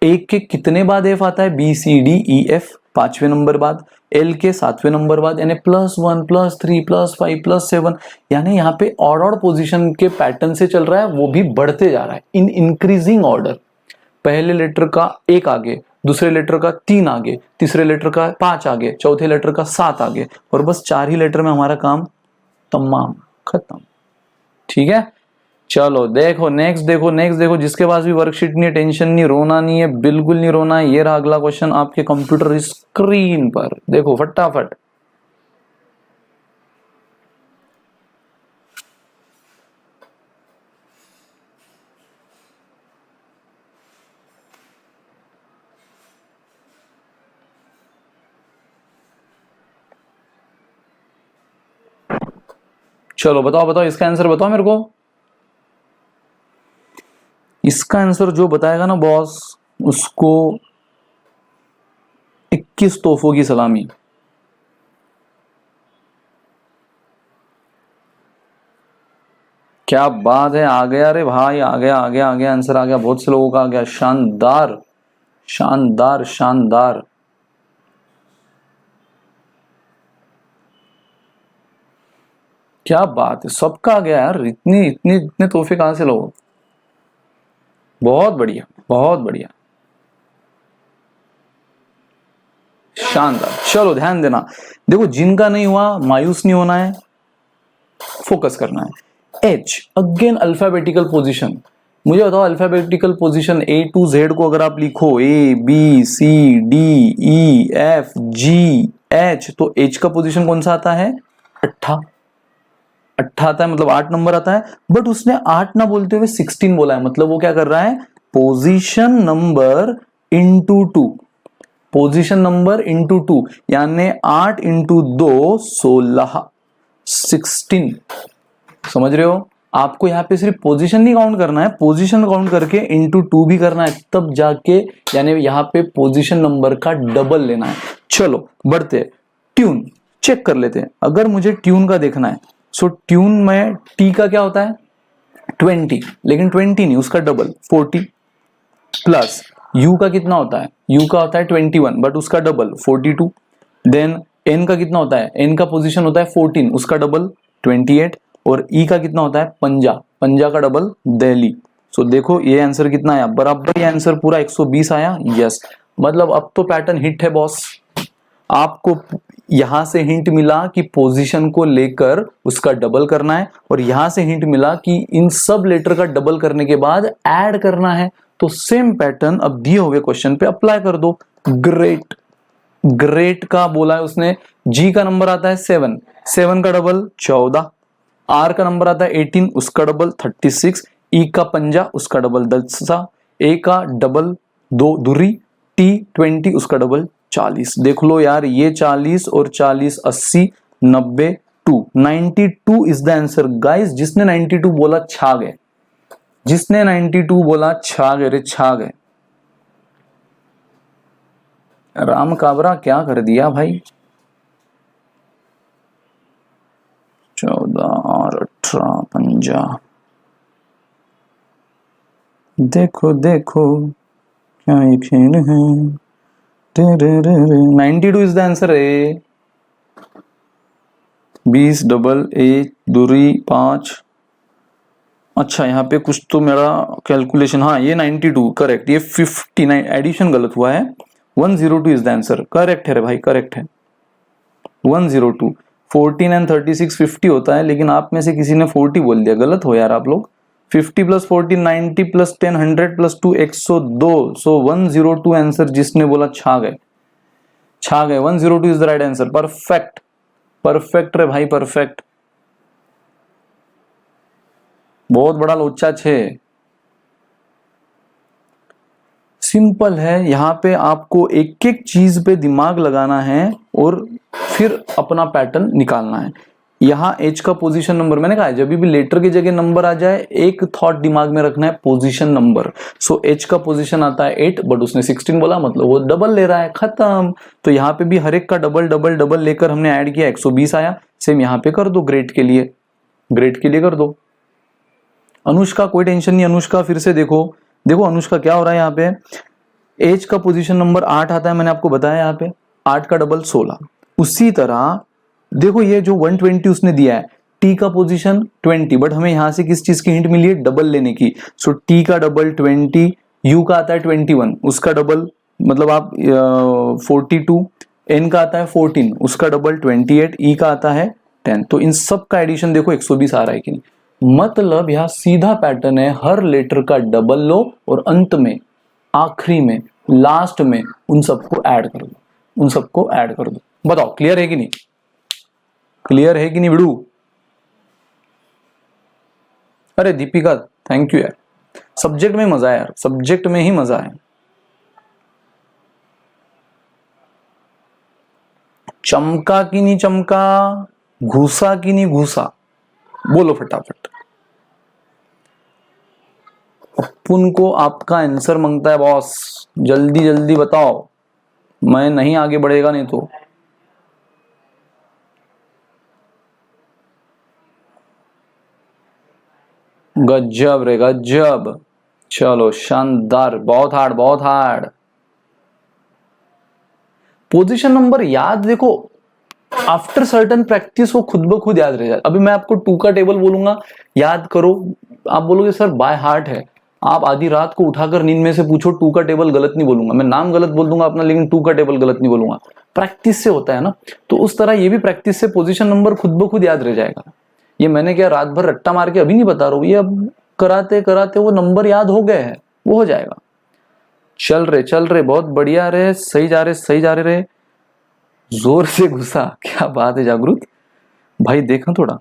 ए के कितने बाद एफ आता है? BCDEF 5वें नंबर बाद, एल के 7वें नंबर बाद, यानी +1 +3 +5 +7। यानी यहाँ पे ऑर्डर पोजीशन के पैटर्न से चल रहा है, वो भी बढ़ते जा रहा है इन इंक्रीजिंग ऑर्डर। पहले लेटर का 1 आगे, दूसरे लेटर का 3 आगे, तीसरे लेटर का 5 आगे, चौथे लेटर का 7 आगे, और बस 4 ही लेटर में हमारा काम तमाम खत्म। ठीक है, चलो देखो नेक्स्ट, देखो नेक्स्ट, देखो जिसके पास भी वर्कशीट नहीं है, टेंशन नहीं, रोना नहीं है, बिल्कुल नहीं रोना है। ये रहा अगला क्वेश्चन आपके कंप्यूटर स्क्रीन पर, देखो फटाफट। चलो बताओ बताओ, इसका आंसर बताओ मेरे को। इसका आंसर जो बताएगा ना बॉस, उसको 21 तोहफों की सलामी। क्या बात है, आ गया रे भाई, आ गया आ गया आ गया, आंसर आ गया, बहुत से लोगों का आ गया। शानदार शानदार शानदार। क्या बात है, सबका आ गया यार। इतनी इतनी इतने तोहफे कहां से लोगे? बहुत बढ़िया बहुत बढ़िया, शानदार। चलो ध्यान देना, देखो जिनका नहीं हुआ मायूस नहीं होना है, फोकस करना है। H again alphabetical position. मुझे बताओ alphabetical position A to Z को अगर आप लिखो ABCDEFG H, तो H का पोजीशन कौन सा आता है? 8 आता है, मतलब 8 नंबर आता है। बट उसने 8 ना बोलते हुए 16 बोला है, मतलब वो क्या कर रहा है? Position number into 2, position number into 2, यानी 8 इंटू 2 16, 16। समझ रहे हो? आपको यहाँ पे सिर्फ पोजीशन नहीं काउंट करना है, पोजीशन काउंट करके इंटू 2 भी करना है, तब जाके यानी यहाँ पे पोजीशन नंबर का डबल लेना है। चलो बढ़ते, ट्यून चेक कर लेते हैं। अगर मुझे ट्यून का देखना है, सो ट्यून में टी का क्या होता है? 20, लेकिन 20 नहीं, उसका डबल 40, प्लस यू का कितना होता है? यू का होता है 21, बट उसका डबल 42। देन एन का कितना होता है? एन का पोजीशन होता है 14, उसका डबल 28। और ई का कितना होता है? पंजा, पंजा का डबल दिल्ली। सो देखो ये आंसर कितना आया? बराबर ये आंसर पूरा 120 आया। यस, मतलब अब तो पैटर्न हिट है बॉस। आपको यहां से हिंट मिला कि पोजीशन को लेकर उसका डबल करना है, और यहां से हिंट मिला कि इन सब लेटर का डबल करने के बाद ऐड करना है। तो सेम पैटर्न अब दिए हुए क्वेश्चन पे अप्लाई कर दो। ग्रेट, ग्रेट का बोला है उसने। जी का नंबर आता है 7, 7 का डबल 14। आर का नंबर आता है 18, उसका डबल 36। ई का पंजा, उसका डबल 10। ए का डबल 2 दूरी, टी 20, उसका डबल 40। देख लो यार, ये 40 और 40 80 90 92 इज द आंसर। गाइस जिसने 92 बोला छा गए, जिसने 92 बोला छा गए रे, छा गए। राम काबरा क्या कर दिया भाई। 14 और 18 50। देखो देखो क्या ये खेल है। 92 इज द आंसर है। 20 डबल ए दूरी 5। अच्छा यहाँ पे कुछ तो मेरा कैलकुलेशन, हाँ ये 92 करेक्ट, ये 59 एडिशन गलत हुआ है। 102 इज द आंसर। करेक्ट है रे भाई, करेक्ट है 102। 14 एंड 36 50 होता है, लेकिन आप में से किसी ने 40 बोल दिया, गलत हो यार आप लोग। 50 प्लस 14 90 प्लस 10 100 प्लस 2 102। सो 102 आंसर जिसने बोला छा गए, छा गए। 102 is the right answer. Perfect, perfect रे भाई, परफेक्ट। बहुत बड़ा लोचा छे। सिंपल है, यहाँ पे आपको एक एक चीज पे दिमाग लगाना है और फिर अपना पैटर्न निकालना है। यहाँ एच का पोजीशन नंबर, मैंने कहा है जब भी लेटर की जगह नंबर आ जाए एक थॉट दिमाग में रखना है, पोजीशन नंबर। सो एच का पोजीशन आता है 8, बट उसने 16 बोला, मतलब वो डबल ले रहा है, खत्म। तो यहाँ पे भी हर एक का डबल डबल डबल लेकर हमने ऐड किया, 120 आया। सेम यहाँ पे कर दो, ग्रेड के लिए, ग्रेड के लिए कर दो। अनुष्का कोई टेंशन नहीं, अनुष्का फिर से देखो, देखो अनुष्का क्या हो रहा है यहाँ पे। एच का पोजीशन नंबर 8 आता है, मैंने आपको बताया यहाँ पे 8 का डबल 16। उसी तरह देखो ये जो 120 उसने दिया है, टी का पोजीशन 20, बट हमें यहां से किस चीज की हिंट मिली है, डबल लेने की। सो टी का डबल 20, यू का आता है 21, उसका डबल मतलब आप 42, एन का आता है 14, उसका डबल 28, ई का आता है 10। तो इन सब का एडिशन देखो 120 आ रहा है कि नहीं। मतलब यहाँ सीधा पैटर्न है, हर लेटर का डबल लो और अंत में, आखिरी में, लास्ट में उन सबको ऐड कर दो, उन सबको ऐड कर दो। बताओ क्लियर है कि नहीं, क्लियर है कि नहीं बिड़ू। अरे दीपिका थैंक यू यार, सब्जेक्ट में मजा है यार, सब्जेक्ट में ही मजा है। चमका कि नहीं चमका, घुसा कि नहीं घुसा, बोलो फटाफट। अपन को आपका आंसर मांगता है बॉस, जल्दी जल्दी बताओ, मैं नहीं आगे बढ़ेगा नहीं तो। गजब रे गजब, चलो शानदार, बहुत हार्ड बहुत हार्ड। पोजीशन नंबर याद देखो, आफ्टर सर्टन प्रैक्टिस वो खुद ब खुद याद रह जाए। अभी मैं आपको 2 का टेबल बोलूंगा, याद करो, आप बोलोगे सर बाय हार्ट है। आप आधी रात को उठाकर नींद में से पूछो 2 का टेबल, गलत नहीं बोलूंगा मैं, नाम गलत बोल दूंगा अपना, लेकिन 2 का टेबल गलत नहीं बोलूंगा। प्रैक्टिस से होता है ना, तो उस तरह ये भी प्रैक्टिस से पोजीशन नंबर खुद ब खुद याद रह जाएगा। ये मैंने क्या रात भर रट्टा मार के अभी नहीं बता रहा हूं, ये अब कराते कराते वो नंबर याद हो गए हैं, वो हो जाएगा। चल रहे बहुत बढ़िया रहे, सही जा रहे सही जा रहे। जोर से घुसा, क्या बात है जागरूक भाई, देखा थोड़ा।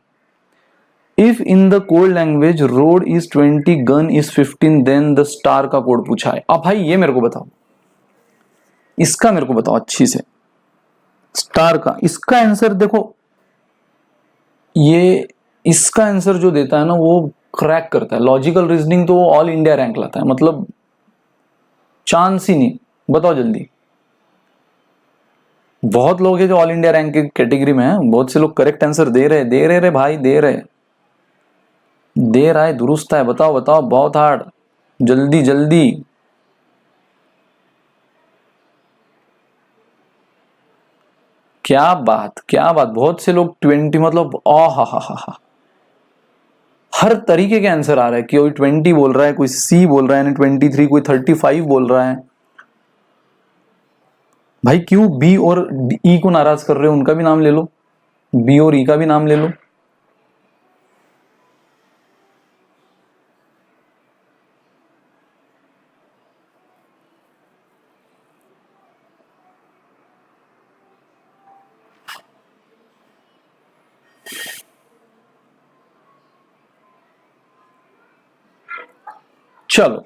If in the code language road is 20 gun is 15 then the star का कोड पूछा है। अब भाई ये मेरे को बताओ, इसका मेरे को बताओ अच्छी से, स्टार का इसका आंसर देखो। ये इसका आंसर जो देता है ना वो क्रैक करता है, लॉजिकल रीजनिंग तो वो ऑल इंडिया रैंक लाता है, मतलब चांस ही नहीं। बताओ जल्दी, बहुत लोग हैं जो ऑल इंडिया रैंक की कैटेगरी में हैं, बहुत से लोग करेक्ट आंसर दे रहे रे भाई, दे रहा है, दुरुस्त है। बताओ बताओ, बहुत हार्ड, जल्दी जल्दी। क्या बात क्या बात, बहुत से लोग 20 मतलब हा हर तरीके के आंसर आ रहा है, कोई 20 बोल रहा है, कोई सी बोल रहा है 23, कोई 35 बोल रहा है। भाई क्यों बी और ई को नाराज कर रहे हो, उनका भी नाम ले लो, बी और ई का भी नाम ले लो। चलो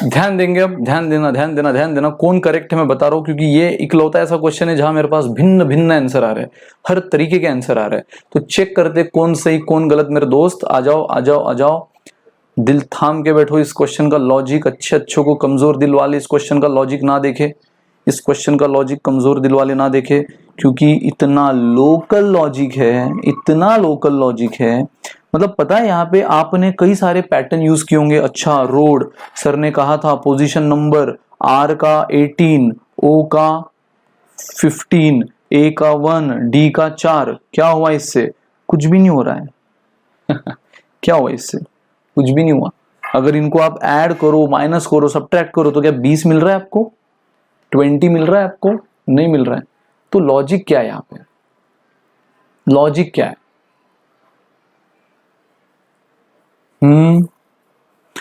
ध्यान देंगे, अब ध्यान देना। कौन करेक्ट है मैं बता रहा हूं, क्योंकि ये इकलौता ऐसा क्वेश्चन है जहां मेरे पास भिन्न भिन्न आंसर आ रहे हैं, हर तरीके के आंसर आ रहे हैं। तो चेक करते कौन सही कौन गलत। मेरे दोस्त आ जाओ आ जाओ आ जाओ, दिल थाम के बैठो। इस क्वेश्चन का लॉजिक, अच्छे अच्छों को, कमजोर दिल वाले इस क्वेश्चन का लॉजिक ना देखे, इस क्वेश्चन का लॉजिक कमजोर दिल वाले ना देखे, क्योंकि इतना लोकल लॉजिक है, इतना लोकल लॉजिक है। मतलब पता है यहाँ पे आपने कई सारे पैटर्न यूज किए होंगे। अच्छा, रोड सर ने कहा था पोजीशन नंबर, आर का 18, ओ का 15, ए का 1, डी का 4। क्या हुआ इससे? कुछ भी नहीं हो रहा है। क्या हुआ इससे? कुछ भी नहीं हुआ। अगर इनको आप ऐड करो, माइनस करो, सब्ट्रैक्ट करो तो क्या 20 मिल रहा है आपको? 20 मिल रहा है आपको? नहीं मिल रहा है। तो लॉजिक क्या है यहाँ पे? लॉजिक क्या है?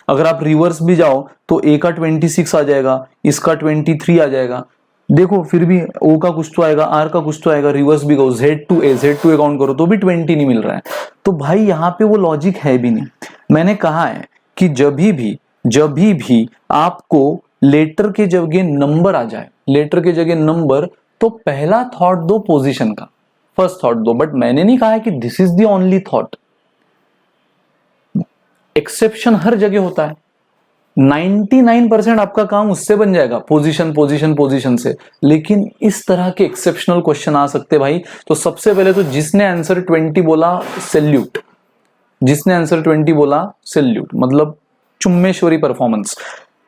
अगर आप रिवर्स भी जाओ तो ए का 26 आ जाएगा, इसका 23 आ जाएगा। देखो फिर भी ओ का कुछ तो आएगा, आर का कुछ तो आएगा। रिवर्स भी गो, जेड टू ए काउंट करो तो भी 20 नहीं मिल रहा है। तो भाई यहाँ पे वो लॉजिक है भी नहीं। मैंने कहा है कि जब भी आपको लेटर के जगह नंबर आ जाए, लेटर के जगह नंबर, तो पहला थॉट दो पोजीशन का, फर्स्ट थॉट दो। बट मैंने नहीं कहा है कि this is the only thought. Exception हर जगह होता है। 99% आपका काम उससे बन जाएगा, पोजीशन से। लेकिन इस तरह के एक्सेप्शनल क्वेश्चन आ सकते भाई। तो सबसे पहले तो जिसने आंसर 20 बोला, सैल्यूट। जिसने आंसर 20 बोला, सैल्यूट, मतलब चुम्मेश्वरी परफॉर्मेंस।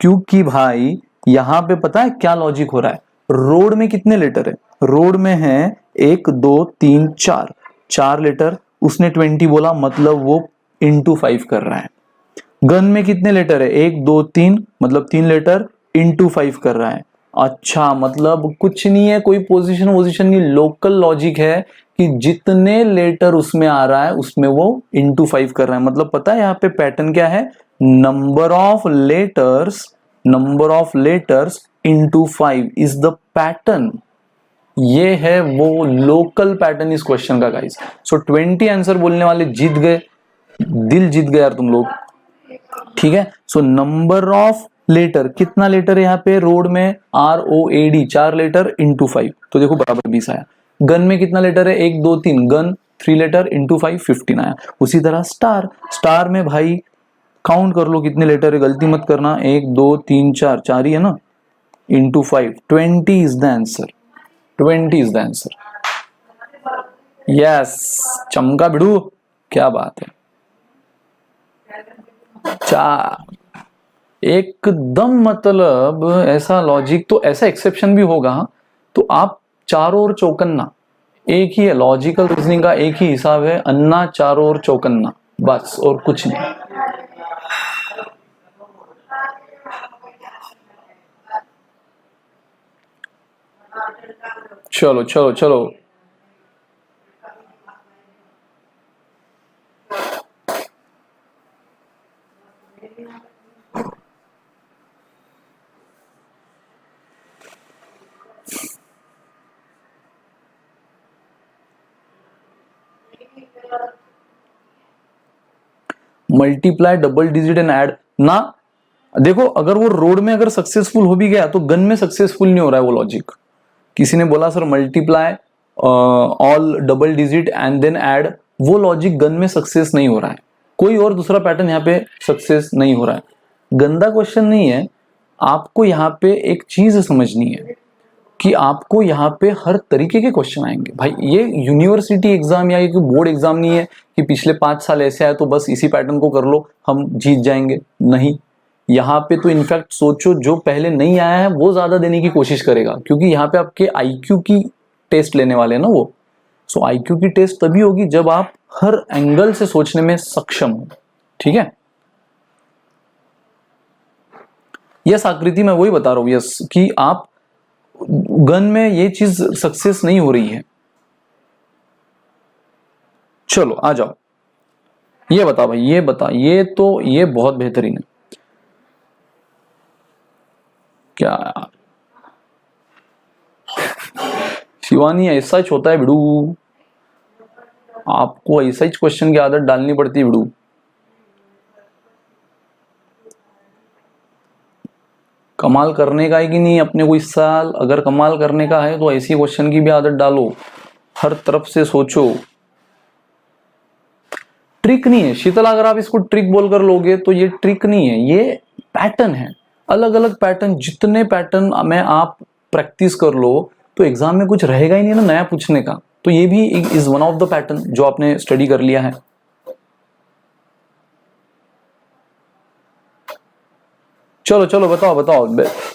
क्योंकि भाई यहां पे पता है क्या लॉजिक हो रहा है? रोड में कितने लेटर है? रोड में है 1 2 3 4, 4 लेटर। उसने 20 बोला, मतलब वो इंटू 5 कर रहा है। गन में कितने लेटर है? 1 2 3, मतलब 3 लेटर इंटू 5 कर रहा है। अच्छा, मतलब कुछ नहीं है, कोई पोजीशन नहीं, लोकल लॉजिक है कि जितने लेटर उसमें आ रहा है उसमें वो इंटू 5 कर रहा है। मतलब पता है यहाँ पे पैटर्न क्या है? Number of letters into 5 is the pattern. ये है वो लोकल पैटर्न इस क्वेश्चन का गाइस। सो 20 आंसर बोलने वाले जीत गए, दिल जीत गए यार तुम लोग। ठीक है। सो नंबर ऑफ लेटर, कितना लेटर है यहाँ पे रोड में? ROAD, 4 लेटर इंटू 5, तो देखो बराबर 20 आया। गन में कितना लेटर है? 1 2 3, गन 3 लेटर इंटू 5, 15 आया। उसी तरह स्टार में भाई काउंट कर लो कितने लेटर है, गलती मत करना। 1 2 3 4, 4 ही है ना, into 5, 20 is the answer. 20 is the answer. Yes, चमका बिड़ू, क्या बात है। 4 एकदम, मतलब ऐसा लॉजिक तो ऐसा एक्सेप्शन भी होगा तो आप चारों ओर चौकन्ना। एक ही है लॉजिकल रीजनिंग का, एक ही हिसाब है, अन्ना चारों ओर चौकन्ना, बस और कुछ नहीं। चलो चलो चलो, multiply, double digit and add ना। देखो अगर वो रोड में अगर सक्सेसफुल हो भी गया तो गन में सक्सेसफुल नहीं हो रहा है वो लॉजिक। किसी ने बोला sir multiply all double digit and then add, वो लॉजिक गन में सक्सेस नहीं हो रहा है। कोई और दूसरा पैटर्न यहाँ पे सक्सेस नहीं हो रहा है। गंदा क्वेश्चन नहीं है। आपको यहाँ पे एक चीज समझनी है कि आपको यहाँ पे हर तरीके के क्वेश्चन आएंगे भाई। ये यूनिवर्सिटी एग्जाम या ये बोर्ड एग्जाम नहीं है कि पिछले 5 साल ऐसे आए तो बस इसी पैटर्न को कर लो हम जीत जाएंगे, नहीं। यहाँ पे तो इनफैक्ट सोचो जो पहले नहीं आया है वो ज्यादा देने की कोशिश करेगा, क्योंकि यहाँ पे आपके आईक्यू की टेस्ट लेने वाले हैं ना वो। सो आईक्यू की टेस्ट तभी होगी जब आप हर एंगल से सोचने में सक्षम हो। ठीक है। यस आकृति, मैं वही बता रहा हूं यस कि आप गन में ये चीज सक्सेस नहीं हो रही है। चलो आ जाओ, ये बता भाई, ये बता, ये तो ये बहुत बेहतरीन है। क्या शिवानी, ऐसा ही होता है बिड़ू, आपको ऐसा ही क्वेश्चन की आदत डालनी पड़ती है बिड़ू। कमाल करने का है कि नहीं अपने को इस साल? अगर कमाल करने का है तो ऐसी क्वेश्चन की भी आदत डालो, हर तरफ से सोचो। ट्रिक नहीं है शीतल, अगर आप इसको ट्रिक बोलकर लोगे तो ये ट्रिक नहीं है, ये पैटर्न है। अलग अलग पैटर्न, जितने पैटर्न में आप प्रैक्टिस कर लो तो एग्जाम में कुछ रहेगा ही नहीं ना नया पूछने का। तो ये भी is one of the pattern जो आपने स्टडी कर लिया है। चलो चलो बताओ बताओ।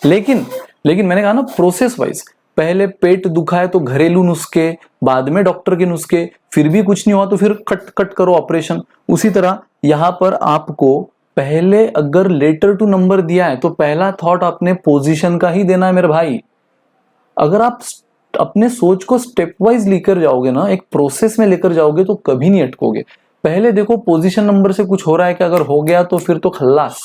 लेकिन मैंने कहा ना प्रोसेस वाइज, पहले पेट दुखा है तो घरेलू नुस्खे, बाद में डॉक्टर के नुस्खे, फिर भी कुछ नहीं हुआ तो फिर कट कट करो ऑपरेशन। उसी तरह यहां पर आपको पहले अगर लेटर टू नंबर दिया है तो पहला थॉट आपने पोजीशन का ही देना है मेरे भाई। अगर आप अपने सोच को स्टेप वाइज लेकर जाओगे ना, एक प्रोसेस में लेकर जाओगे तो कभी नहीं अटकोगे। पहले देखो पोजीशन नंबर से कुछ हो रहा है कि अगर हो गया तो फिर तो खल्लास,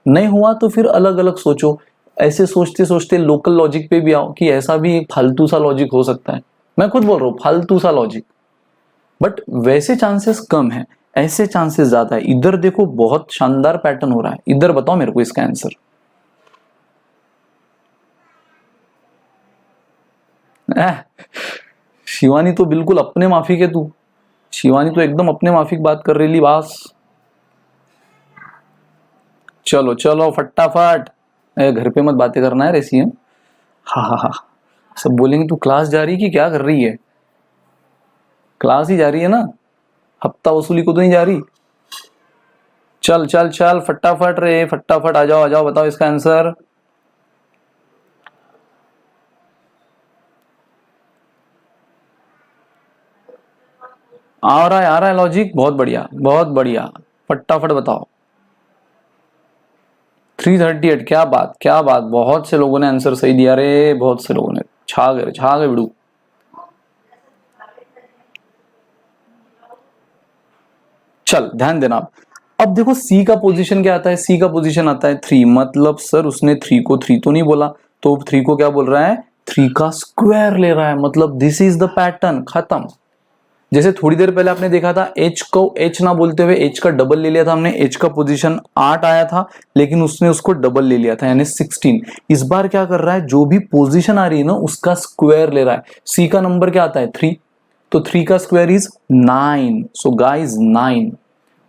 नहीं हुआ तो फिर अलग अलग सोचो। ऐसे सोचते सोचते लोकल लॉजिक पे भी आओ कि ऐसा भी एक फालतू सा लॉजिक हो सकता है। मैं खुद बोल रहा हूँ फालतू सा लॉजिक, बट वैसे चांसेस कम है, ऐसे चांसेस ज्यादा है। इधर देखो बहुत शानदार पैटर्न हो रहा है। इधर बताओ मेरे को इसका आंसर। शिवानी तो बिल्कुल अपने माफिक है तू। शिवानी तो एकदम अपने माफिक बात कर रही बास। चलो चलो फटाफट, घर पे मत बातें करना है ऐसी है। हाँ हाँ हाँ, सब बोलेंगे तू क्लास जा रही कि क्या कर रही है। क्लास ही जा रही है ना, हफ्ता वसूली को तो नहीं जा रही। चल चल चल फटाफट रे, फटाफट आ जाओ आ जाओ, बताओ इसका आंसर। आ रहा है लॉजिक, बहुत बढ़िया बहुत बढ़िया, फटाफट बताओ। 338, क्या बात क्या बात, बहुत से लोगों ने आंसर सही दिया रे, बहुत से लोगों ने। छा गए बिड़ू। चल ध्यान देना। अब देखो सी का पोजीशन क्या आता है, सी का पोजीशन आता है 3, मतलब सर उसने 3 को 3 तो नहीं बोला, तो 3 को क्या बोल रहा है, 3 का स्क्वायर ले रहा है, मतलब दिस इज द पैटर्न। खत्म। जैसे थोड़ी देर पहले आपने देखा था एच को एच ना बोलते हुए एच का डबल ले लिया था हमने, एच का पोजीशन 8 आया था लेकिन उसने उसको डबल ले लिया था यानी 16। इस बार क्या कर रहा है, जो भी पोजीशन आ रही है ना उसका स्क्वायर ले रहा है। सी का नंबर क्या आता है 3, तो 3 का square is 9। So guys 9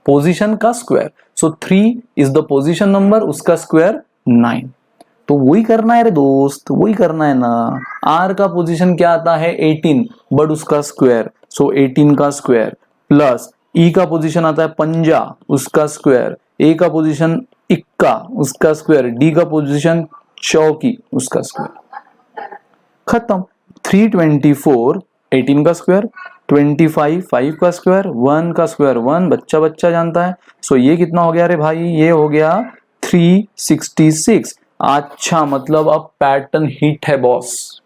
position का square, so 3 is the position number, उसका स्क्वायर 9। तो वही करना है रे दोस्त, वही करना है ना। आर का पोजीशन क्या आता है 18, बट उसका स्क्वायर, सो 18 का स्क्वायर, प्लस ई का पोजीशन आता है 50, उसका स्क्वायर, ए का पोजीशन 21, उसका स्क्वायर, डी का पोजीशन 34, उसका स्क्वायर। खत्म। 324, 18 का स्क्वायर, 25, 5 का स्क्वायर, 1 का स्क्वायर 1, बच्चा बच्चा जानता है। सो ये कितना हो गया रे भाई, ये हो गया 366। अच्छा, मतलब अब पैटर्न हिट है बॉस।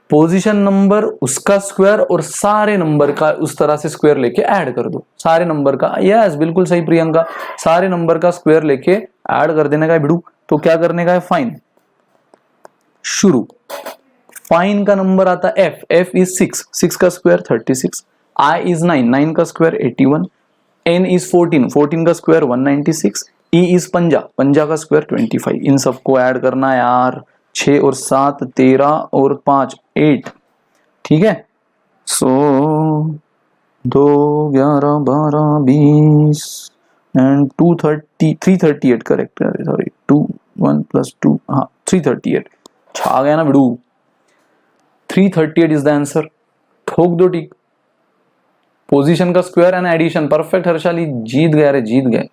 पोजीशन नंबर उसका स्क्वायर और सारे नंबर का उस तरह से स्क्वायर लेके ऐड कर दो, सारे नंबर का। यस बिल्कुल सही प्रियंका, सारे नंबर का स्क्वायर लेके ऐड कर देने का है भिड़ू। तो क्या करने का है, फाइन। शुरू। फाइन का नंबर आता है एफ, एफ इज 6, 6 का स्क्वायर 36, आई इज 9, 9 का स्क्वायर 81, एन इज 14, 14 का स्क्वायर 196, ई इज 50, 50 का स्क्वायर 25। इन सबको ऐड करना है यार, 6 और 7 13 और 5 8, ठीक है। सो 2 11 12 20 एंड 338 करेक्ट, सॉरी 2 1 + 2, हाँ 338। छा गया ना बिड़ू, 338 इज द आंसर। ठोक दो टिक। पोजीशन का square and addition, perfect Harshali, जीत गए रे जीत गए।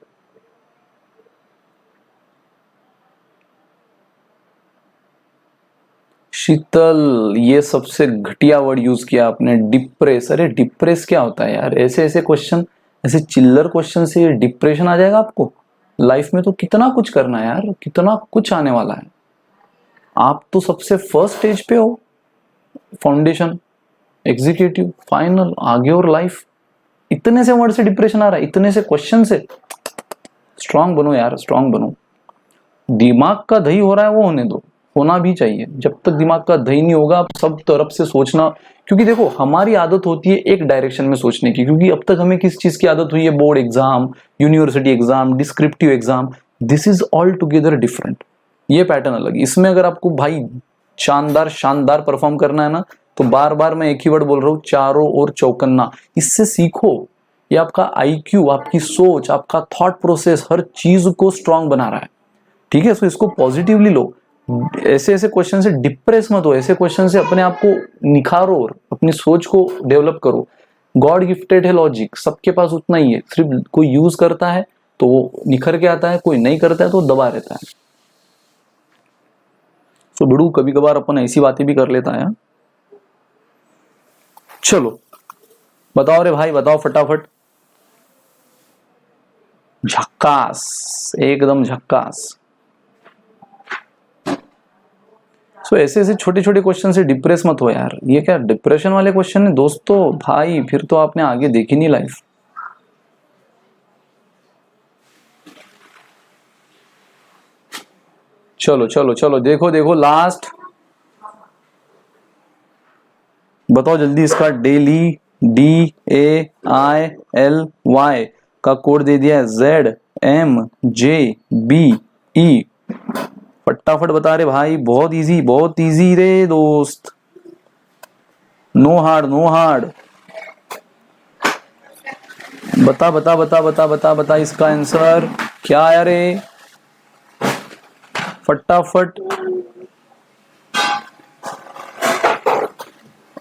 शीतल, ये सबसे घटिया वर्ड यूज किया आपने, डिप्रेस। अरे डिप्रेस क्या होता है यार, ऐसे ऐसे क्वेश्चन, ऐसे चिल्लर क्वेश्चन से डिप्रेशन आ जाएगा आपको। लाइफ में तो कितना कुछ करना है यार, कितना कुछ आने वाला है। आप तो सबसे फर्स्ट स्टेज पे हो, फाउंडेशन, एग्जीक्यूटिव, फाइनल, आगे और लाइफ। इतने से वर्ड से डिप्रेशन आ रहा है, इतने से क्वेश्चन से। स्ट्रांग बनो यार, स्ट्रांग बनो। दिमाग का दही हो रहा है वो होने दो, होना भी चाहिए। जब तक दिमाग का दही नहीं होगा, आप सब तरफ से सोचना, क्योंकि देखो हमारी आदत होती है एक डायरेक्शन में सोचने की, क्योंकि अब तक हमें किस चीज की आदत हुई है, board exam, university exam, descriptive exam. This is all together different, ये पैटर्न अलग। इसमें अगर आपको भाई शानदार शानदार परफॉर्म करना है ना, तो बार बार मैं एक ही वर्ड बोल रहा हूँ, चारों ओर चौकन्ना। इससे सीखो, ये आपका IQ, आपकी सोच, आपका थॉट प्रोसेस, हर चीज को स्ट्रांग बना रहा है, ठीक है। सो इसको पॉजिटिवली लो। ऐसे ऐसे क्वेश्चन से डिप्रेस मत हो, ऐसे क्वेश्चन से अपने आप को निखारो और अपनी सोच को डेवलप करो। गॉड गिफ्टेड है लॉजिक, सबके पास उतना ही है, सिर्फ कोई यूज करता है तो वो निखर के आता है, कोई नहीं करता है तो दबा रहता है। तो बिड़ू कभी कभार अपन ऐसी बातें भी कर लेता है। चलो बताओ रे भाई, बताओ फटाफट। झक्कास, एकदम झक्कास। सो ऐसे ऐसे छोटे छोटे क्वेश्चन से डिप्रेस मत हो यार। ये क्या डिप्रेशन वाले क्वेश्चन है दोस्तों? भाई फिर तो आपने आगे देखी नहीं लाइफ। चलो चलो चलो, देखो देखो लास्ट, बताओ जल्दी। इसका डेली DAILY का कोड दे दिया है ZMJBE। फटाफट बता रहे भाई, बहुत इजी, बहुत इजी रे दोस्त। No hard, no hard. बता बता बता बता बता बता इसका आंसर क्या है रे, फटाफट।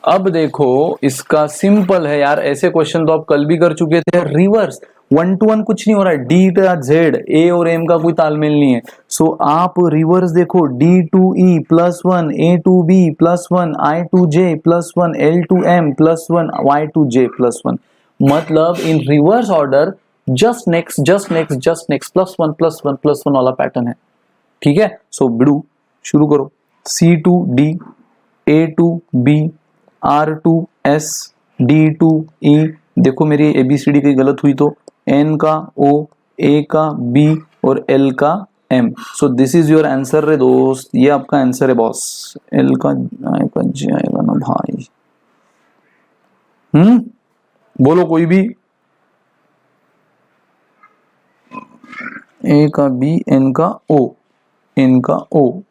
अब देखो इसका सिंपल है यार, ऐसे क्वेश्चन तो आप कल भी कर चुके थे। रिवर्स 1 to 1 कुछ नहीं हो रहा है, डी का जेड, ए और एम का कोई तालमेल नहीं है। सो आप रिवर्स देखो, D2E +1, A2B +1, I2J +1, L2M +1, Y2J +1। मतलब in reverse order just next just next just next +1 वाला पैटर्न है। ठीक है, सो बिड़ू शुरू करो। C2D, A2B, R2S, D2E। देखो मेरी ABCD कहीं गलत हुई तो N का O, A का B और L का M। So this is your answer रे दोस्त, ये आपका आंसर है बॉस। L का I का J आएगा ना भाई। बोलो कोई भी। A का B, N का O, N का O।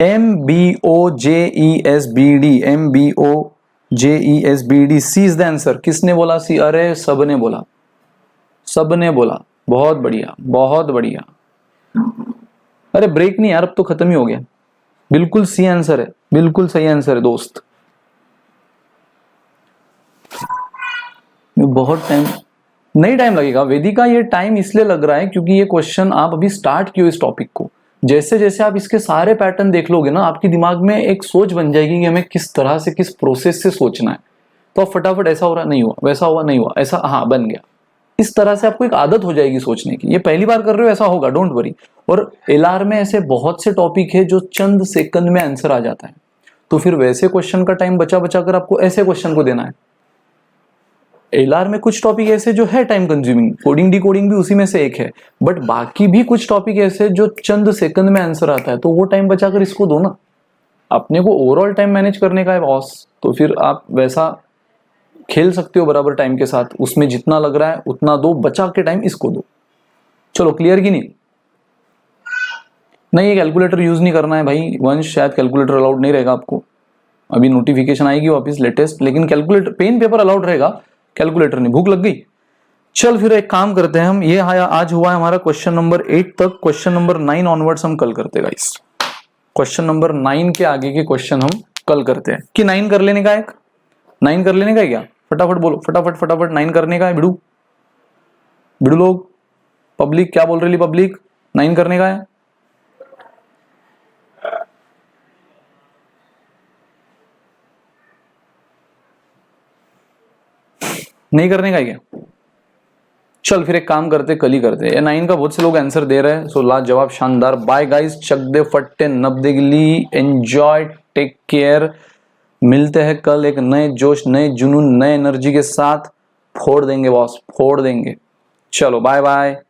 MBOJESBD, MBOJESBD, C is the answer. किसने बोला सी? अरे सबने बोला, सबने बोला। बहुत बढ़िया, बहुत बढ़िया। अरे ब्रेक नहीं यार, अब तो खत्म ही हो गया। बिल्कुल सी आंसर है, बिल्कुल सही आंसर है दोस्त। बहुत टाइम नहीं, टाइम लगेगा वेदिका। ये टाइम इसलिए लग रहा है क्योंकि ये क्वेश्चन आप अभी स्टार्ट किए इस टॉपिक को। जैसे जैसे आप इसके सारे पैटर्न देख लोगे ना, आपके दिमाग में एक सोच बन जाएगी कि हमें किस तरह से, किस प्रोसेस से सोचना है। तो आप फटाफट ऐसा हो रहा नहीं हुआ, वैसा हुआ नहीं हुआ, ऐसा हाँ बन गया। इस तरह से आपको एक आदत हो जाएगी सोचने की। ये पहली बार कर रहे हो, ऐसा होगा, डोंट वरी। और एलआर में ऐसे बहुत से टॉपिक है जो चंद सेकंड में आंसर आ जाता है। तो फिर वैसे क्वेश्चन का टाइम बचा बचा कर आपको ऐसे क्वेश्चन को देना है। एलआर में कुछ टॉपिक ऐसे जो है टाइम कंज्यूमिंग, कोडिंग डिकोडिंग भी उसी में से एक है, बट बाकी भी कुछ टॉपिक ऐसे जो चंद सेकंड में आंसर आता है। तो वो टाइम बचाकर इसको दो ना। अपने को ओवरऑल टाइम मैनेज करने का है बॉस, तो फिर आप वैसा खेल सकते हो बराबर टाइम के साथ। उसमें जितना लग रहा है उतना दो, बचा के टाइम इसको दो। चलो क्लियर की नहीं? नहीं, ये कैलकुलेटर यूज नहीं करना है भाई वंश, शायद कैलकुलेटर अलाउड नहीं रहेगा आपको। अभी नोटिफिकेशन आएगी वापस लेटेस्ट, लेकिन कैलकुलेटर पेन पेपर अलाउड रहेगा, कैलकुलेटर नहीं। भूख लग गई? चल फिर एक काम करते हैं हम, ये आज हुआ है हमारा क्वेश्चन नंबर 8 तक। क्वेश्चन नंबर 9 ऑनवर्ड्स हम कल करते हैं गाइस। क्वेश्चन नंबर 9 के आगे के क्वेश्चन हम कल करते हैं। कि 9 कर लेने का, एक 9 कर लेने का है क्या? फटाफट बोलो, फटाफट फटाफट 9 करने का है। बिड़ू बिड़ू लोग, पब्लिक क्या बोल रही? पब्लिक 9 करने का है? नहीं करने का है क्या? चल फिर एक काम करते, कल ही करते। ये 9 का बहुत से लोग आंसर दे रहे हैं, सो लाजवाब, शानदार। बाय गाइस, चक दे फट्टे, नब दे गिल्ली, एंजॉय, टेक केयर। मिलते हैं कल एक नए जोश, नए जुनून, नए एनर्जी के साथ। फोड़ देंगे बॉस, फोड़ देंगे। चलो बाय बाय।